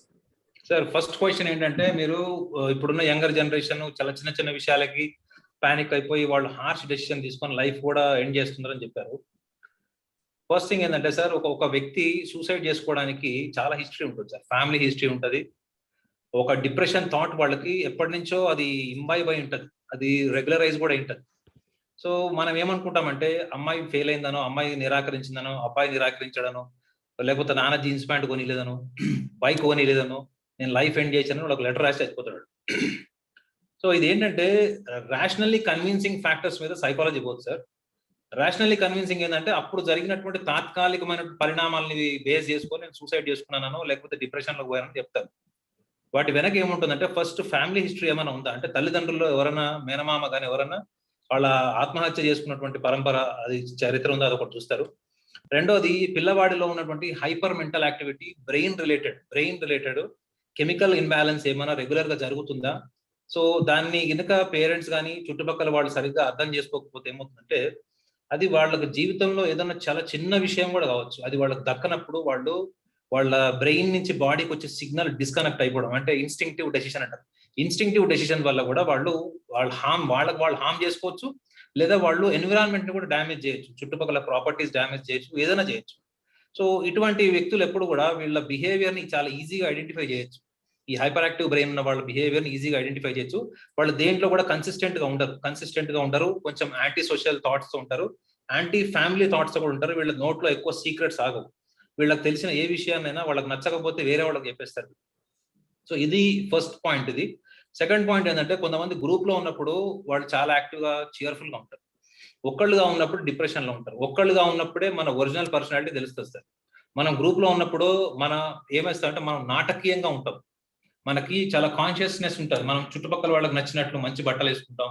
Sir, first question ఏంటంటే, మీరు ఇప్పుడున్న యంగర్ జనరేషన్ చాలా చిన్న చిన్న విషయాలకి పానిక్ అయిపోయి వాళ్ళు హార్ష్ డెసిషన్ తీసుకొని లైఫ్ కూడా ఎండ్ చేస్తున్నారని చెప్పారు. ఫస్ట్ థింగ్ ఏంటంటే సార్, ఒక వ్యక్తి సూసైడ్ చేసుకోవడానికి చాలా హిస్టరీ ఉంటుంది సార్. ఫ్యామిలీ హిస్టరీ ఉంటుంది, ఒక డిప్రెషన్ థాట్ వాళ్ళకి ఎప్పటి నుంచో అది ఇంబైబ్ అయి ఉంటుంది, అది రెగ్యులరైజ్ కూడా ఉంటుంది. సో మనం ఏమనుకుంటామంటే, అమ్మాయి ఫెయిల్ అయిందనో, అమ్మాయి నిరాకరించిందనో, అబ్బాయి నిరాకరించడనో, లేకపోతే నాన్న జీన్స్ ప్యాంట్ కొనిలేదనో, బైక్ కొనిలేదనో, నేను లైఫ్ ఎండ్ చేశాను ఒక లెటర్ రాసి చచ్చిపోతాడు. సో ఇది ఏంటంటే రేషనల్లీ కన్విన్సింగ్ ఫ్యాక్టర్స్ మీద సైకాలజీ పోతుంది సార్. రేషనల్లీ కన్విన్సింగ్ ఏంటంటే, అప్పుడు జరిగినటువంటి తాత్కాలికమైన పరిణామాలని బేస్ చేసుకొని నేను సూసైడ్ చేసుకున్నానో లేకపోతే డిప్రెషన్లోకి పోయానని చెప్తాను. వాటి వెనక ఏముంటుందంటే, ఫస్ట్ ఫ్యామిలీ హిస్టరీ ఏమైనా ఉందా అంటే, తల్లిదండ్రుల్లో ఎవరైనా మేనమామ కానీ ఎవరైనా వాళ్ళ ఆత్మహత్య చేసుకున్నటువంటి పరంపర, అది చరిత్ర ఉందా, అది ఒకటి చూస్తారు. రెండోది, పిల్లవాడిలో ఉన్నటువంటి hyper mental activity, brain related chemical imbalance ఏమైనా రెగ్యులర్ గా జరుగుతుందా. సో దాన్ని గనుక పేరెంట్స్ కానీ చుట్టుపక్కల వాళ్ళు సరిగ్గా అర్థం చేసుకోకపోతే ఏమవుతుందంటే, అది వాళ్ళకి జీవితంలో ఏదైనా చాలా చిన్న విషయం కూడా కావచ్చు, అది వాళ్ళకి దక్కనప్పుడు వాళ్ళ బ్రెయిన్ నుంచి బాడీకి వచ్చే సిగ్నల్ డిస్కనెక్ట్ అయిపోవడం, అంటే ఇన్స్టింక్టివ్ డెసిషన్ అంటారు. ఇన్స్టింక్టివ్ డెసిషన్ వల్ల కూడా వాళ్ళకి హామ్ చేసుకోవచ్చు, లేదా వాళ్ళు ఎన్విరాన్మెంట్ ని కూడా డ్యామేజ్ చేయొచ్చు, చుట్టుపక్కల ప్రాపర్టీస్ డ్యామేజ్ చేయొచ్చు, ఏదైనా చేయొచ్చు. సో ఇటువంటి వ్యక్తులు ఎప్పుడు కూడా వీళ్ళ బిహేవియర్ ని చాలా ఈజీగా ఐడెంటిఫై చేయొచ్చు. ఈ హైపర్ యాక్టివ్ బ్రెయిన్ ఉన్న వాళ్ళ బిహేవియర్ ని ఈజీగా ఐడెంటిఫై చేయొచ్చు. వాళ్ళు దేంట్లో కూడా కన్సిస్టెంట్ గా ఉండరు, కొంచెం యాంటీ సోషల్ థాట్స్ తో ఉంటారు, యాంటీ ఫ్యామిలీ థాట్స్ తో కూడా ఉంటారు. వీళ్ళ నోట్లో ఎక్కువ సీక్రెట్స్ ఆగవు. వీళ్ళకి తెలిసిన ఏ విషయాన్నైనా వాళ్ళకి నచ్చకపోతే వేరే వాళ్ళకి చెప్పేస్తారు. సో ఇది ఫస్ట్ పాయింట్. ఇది సెకండ్ పాయింట్ ఏంటంటే, కొంతమంది గ్రూప్ లో ఉన్నప్పుడు వాళ్ళు చాలా యాక్టివ్ గా cheerful గా ఉంటారు, ఒక్కళ్ళుగా ఉన్నప్పుడు డిప్రెషన్ లో ఉంటారు. ఒక్కళ్ళుగా ఉన్నప్పుడే మన ఒరిజినల్ పర్సనాలిటీ తెలుస్తుంది సార్. మనం గ్రూప్ లో ఉన్నప్పుడు ఏమేస్తామంటే, మనం నాటకీయంగా ఉంటాం, మనకి చాలా కాన్షియస్నెస్ ఉంటుంది, మనం చుట్టుపక్కల వాళ్ళకి నచ్చినట్లు మంచి బట్టలు వేసుకుంటాం,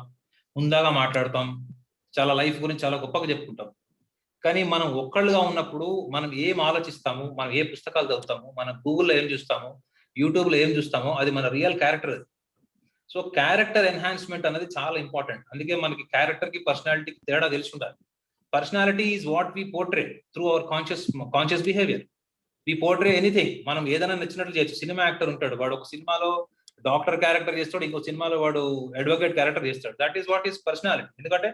ముందాగా మాట్లాడతాం, చాలా లైఫ్ గురించి చాలా గొప్పగా చెప్పుకుంటాం. కానీ మనం ఒక్కళ్ళుగా ఉన్నప్పుడు మనం ఏం ఆలోచిస్తాము, మనం ఏ పుస్తకాలు చదువుతాము, మనం గూగుల్లో ఏం చూస్తాము, యూట్యూబ్లో ఏం చూస్తామో అది మన real character. So character enhancement అనేది చాలా ఇంపార్టెంట్. అందుకే మనకి క్యారెక్టర్ కి పర్సనాలిటీకి తేడా తెలిసి ఉండాలి. Personality is what we portray through our conscious behaviour. We portray anything. మనం ఏదైనా నచ్చినట్లు చేయొచ్చు. సినిమా యాక్టర్ ఉంటాడు, వాడు ఒక సినిమాలో డాక్టర్ క్యారెక్టర్ చేస్తాడు, ఇంకో సినిమాలో వాడు అడ్వకేట్ క్యారెక్టర్ చేస్తాడు. That is what is personality. ఎందుకంటే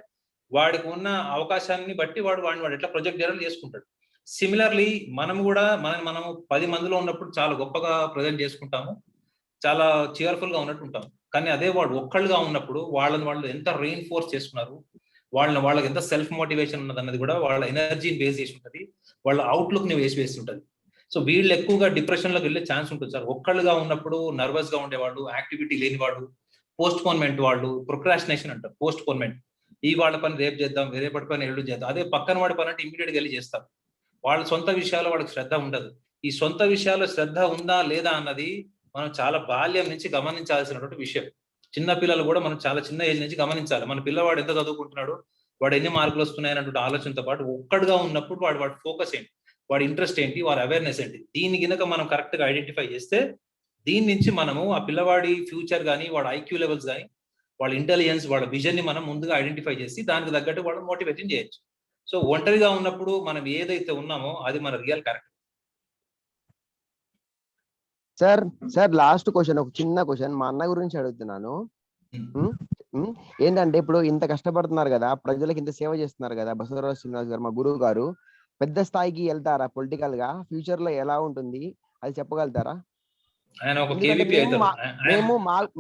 వాడికి ఉన్న అవకాశాన్ని బట్టి వాడు ఎట్లా ప్రొజెక్ట్ చేయాలని చేసుకుంటాడు. సిమిలర్లీ మనం కూడా మనం 10 మందిలో ఉన్నప్పుడు చాలా గొప్పగా ప్రజెంట్ చేసుకుంటాము, చాలా cheerful గా ఉన్నట్టు ఉంటాం. కానీ అదే వాడు ఒక్కళ్ళుగా ఉన్నప్పుడు వాళ్ళు ఎంత రెయిన్ఫోర్స్ చేసుకున్నారు, వాళ్ళకి ఎంత సెల్ఫ్ మోటివేషన్ ఉన్నది అన్నది కూడా వాళ్ళ ఎనర్జీని బేస్ చేసి ఉంటుంది, వాళ్ళ అవుట్లుక్ ని వేసి ఉంటుంది. సో వీళ్ళు ఎక్కువగా డిప్రెషన్ లోకి వెళ్ళే ఛాన్స్ ఉంటుంది సార్. ఒక్కళ్ళుగా ఉన్నప్పుడు నర్వస్ గా ఉండేవాళ్ళు, యాక్టివిటీ లేనివాడు, పోస్ట్ పోన్మెంట్ వాళ్ళు, ప్రొక్రాస్టినేషన్ అంటారు, పోస్ట్ పోన్మెంట్. ఈ వాళ్ళ పని రేపు చేద్దాం, రేపటి పని ఎల్లుండి చేద్దాం. అదే పక్కన వాడి పని అంటే ఇమీడియట్ గా వెళ్ళి చేస్తాం. వాళ్ళ సొంత విషయాల్లో వాళ్ళకి శ్రద్ధ ఉండదు. ఈ సొంత విషయాల్లో శ్రద్ధ ఉందా లేదా అన్నది మనం చాలా బాల్యం నుంచి గమనించాల్సినటువంటి విషయం. చిన్న పిల్లలు కూడా మనం చాలా చిన్న ఏజ్ నుంచి గమనించాలి. మన పిల్లవాడు ఎంత చదువుకుంటున్నాడు, వాడు ఎన్ని మార్కులు వస్తున్నాయి అన్నటువంటి ఆలోచనతో పాటు ఒక్కడుగా ఉన్నప్పుడు వాడి ఫోకస్ ఏంటి, వాడి ఇంట్రెస్ట్ ఏంటి, వాడి అవేర్నెస్ ఏంటి, దీని కింద మనం కరెక్ట్ గా ఐడెంటిఫై చేస్తే దీని నుంచి మనము ఆ పిల్లవాడి ఫ్యూచర్ కానీ వాడి ఐక్యూ లెవెల్స్ కానీ వాళ్ళ ఇంటెలిజెన్స్ వాళ్ళ విజన్ ని మనం ముందుగా ఐడెంటిఫై చేసి దానికి తగ్గట్టు వాళ్ళు మోటివేషన్ చేయొచ్చు. సో ఒంటరిగా ఉన్నప్పుడు మనం ఏదైతే ఉన్నామో అది మన real correct. Sir last question, ఒక చిన్న క్వశ్చన్ మా అన్న గురించి అడుగుతున్నాను. ఏంటంటే ఇప్పుడు ఇంత కష్టపడుతున్నారు కదా, ప్రజలకు ఇంత సేవ చేస్తున్నారు కదా బసవరాజు శ్రీనివాస్ గారు, మా గురువు గారు, పెద్ద స్థాయికి వెళ్తారా పొలిటికల్ గా? ఫ్యూచర్ లో ఎలా ఉంటుంది అది చెప్పగలుగుతారా?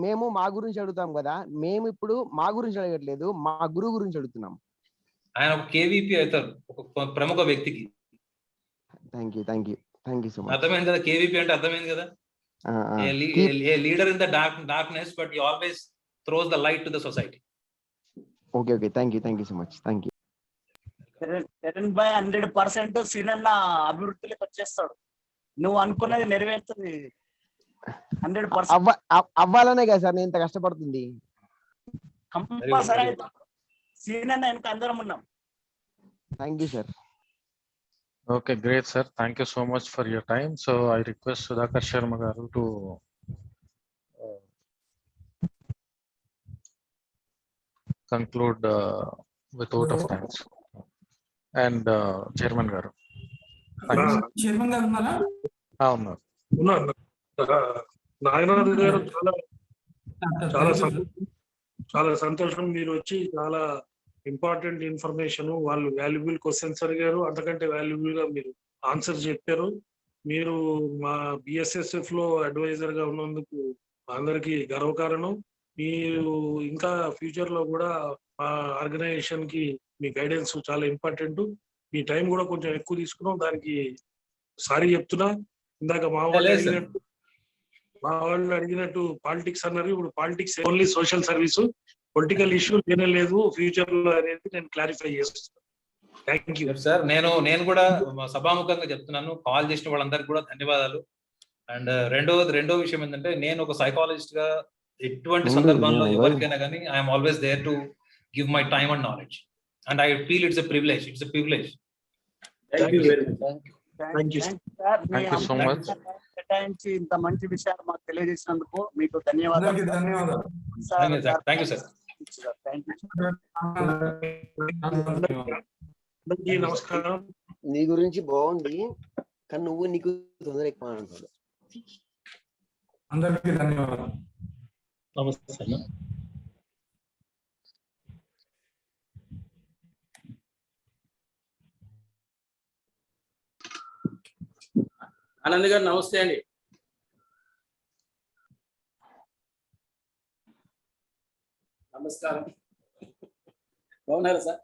మేము మా గురించి అడుగుతాం కదా, మేము ఇప్పుడు మా గురించి అడగట్లేదు, మా గురువు గురించి అడుగుతున్నాం. ఆయన ఒక కేవీపీ అవుతారు, ఒక ప్రముఖ వ్యక్తికి. Thank you so much. అర్థమైంది కదా, కేవీపీ అంటే అర్థమైంది కదా, leader in the darkness but he always throws the light to the society. Okay thank you so much. Thank you. 100% సీనన్న అభివృద్ధిలోకి వచ్చేస్తాడు. నువ్వు అనుకున్నది నెరవేరుతుంది 100%. అవ్వాలనే కదా సార్ నేను ఇంత కష్టపడుతుంది. కంపల్సరీ సీనన్న వెనక అందరం ఉన్నాం. Thank you sir. Okay, great, sir. Thank you so much for your time. So I request Sudhakar Sharma garu to conclude with vote of thanks. And Chairman garu. Chairman గారు ఉన్నారా? ఉన్నారు. నాగనాథ్ గారు చాలా సంతోషం మీరు వచ్చి చాలా ఇంపార్టెంట్ ఇన్ఫర్మేషన్, వాళ్ళు వాల్యుబుల్ క్వశ్చన్స్ అడిగారు, అంతకంటే వాల్యుబుల్ గా మీరు ఆన్సర్ చెప్పారు. మీరు మా బిఎస్ఎస్ఎఫ్ లో అడ్వైజర్ గా ఉన్నందుకు అందరికీ గర్వకారణం. మీరు ఇంకా ఫ్యూచర్ లో కూడా మా ఆర్గనైజేషన్ కి మీ గైడెన్స్ చాలా ఇంపార్టెంట్. మీ టైం కూడా కొంచెం ఎక్కువ తీసుకున్నాం, దానికి సారీ చెప్తున్నా. ఇందాక మా వాళ్ళు అడిగినట్టు పాలిటిక్స్ అన్నారు, ఇప్పుడు politics only social service, political issue లేనే లేదు ఫ్యూచర్ లో అనేది నేను క్లారిఫై చేస్తున్నాను. Thank you sir. నేను కూడా సభాముఖంగా చెప్తున్నాను, కాల్ చేసిన వాళ్ళందరికీ కూడా ధన్యవాదాలు. అండ్ రెండో విషయం ఏంటంటే, నేను ఒక సైకాలజిస్ట్ గా ఎటువంటి సందర్భంలో ఎవరికైనా కానీ I'm always there to give my time and knowledge, and I feel it's a privilege. So much. కేటాయించి ఇంత మంచి విషయాలు మాకు తెలియజేసినందుకు మీకు ధన్యవాదాలు. Thank you sir. నమస్కారం. నీ గురించి బాగుంది కానీ నువ్వు నీకు తొందర ఎక్కువ అంటాడు. అందరికీ ధన్యవాదాలు. నమస్తే. ఆనంద్ గారు నమస్తే అండి. నమస్కారం. బాగున్నారా సార్?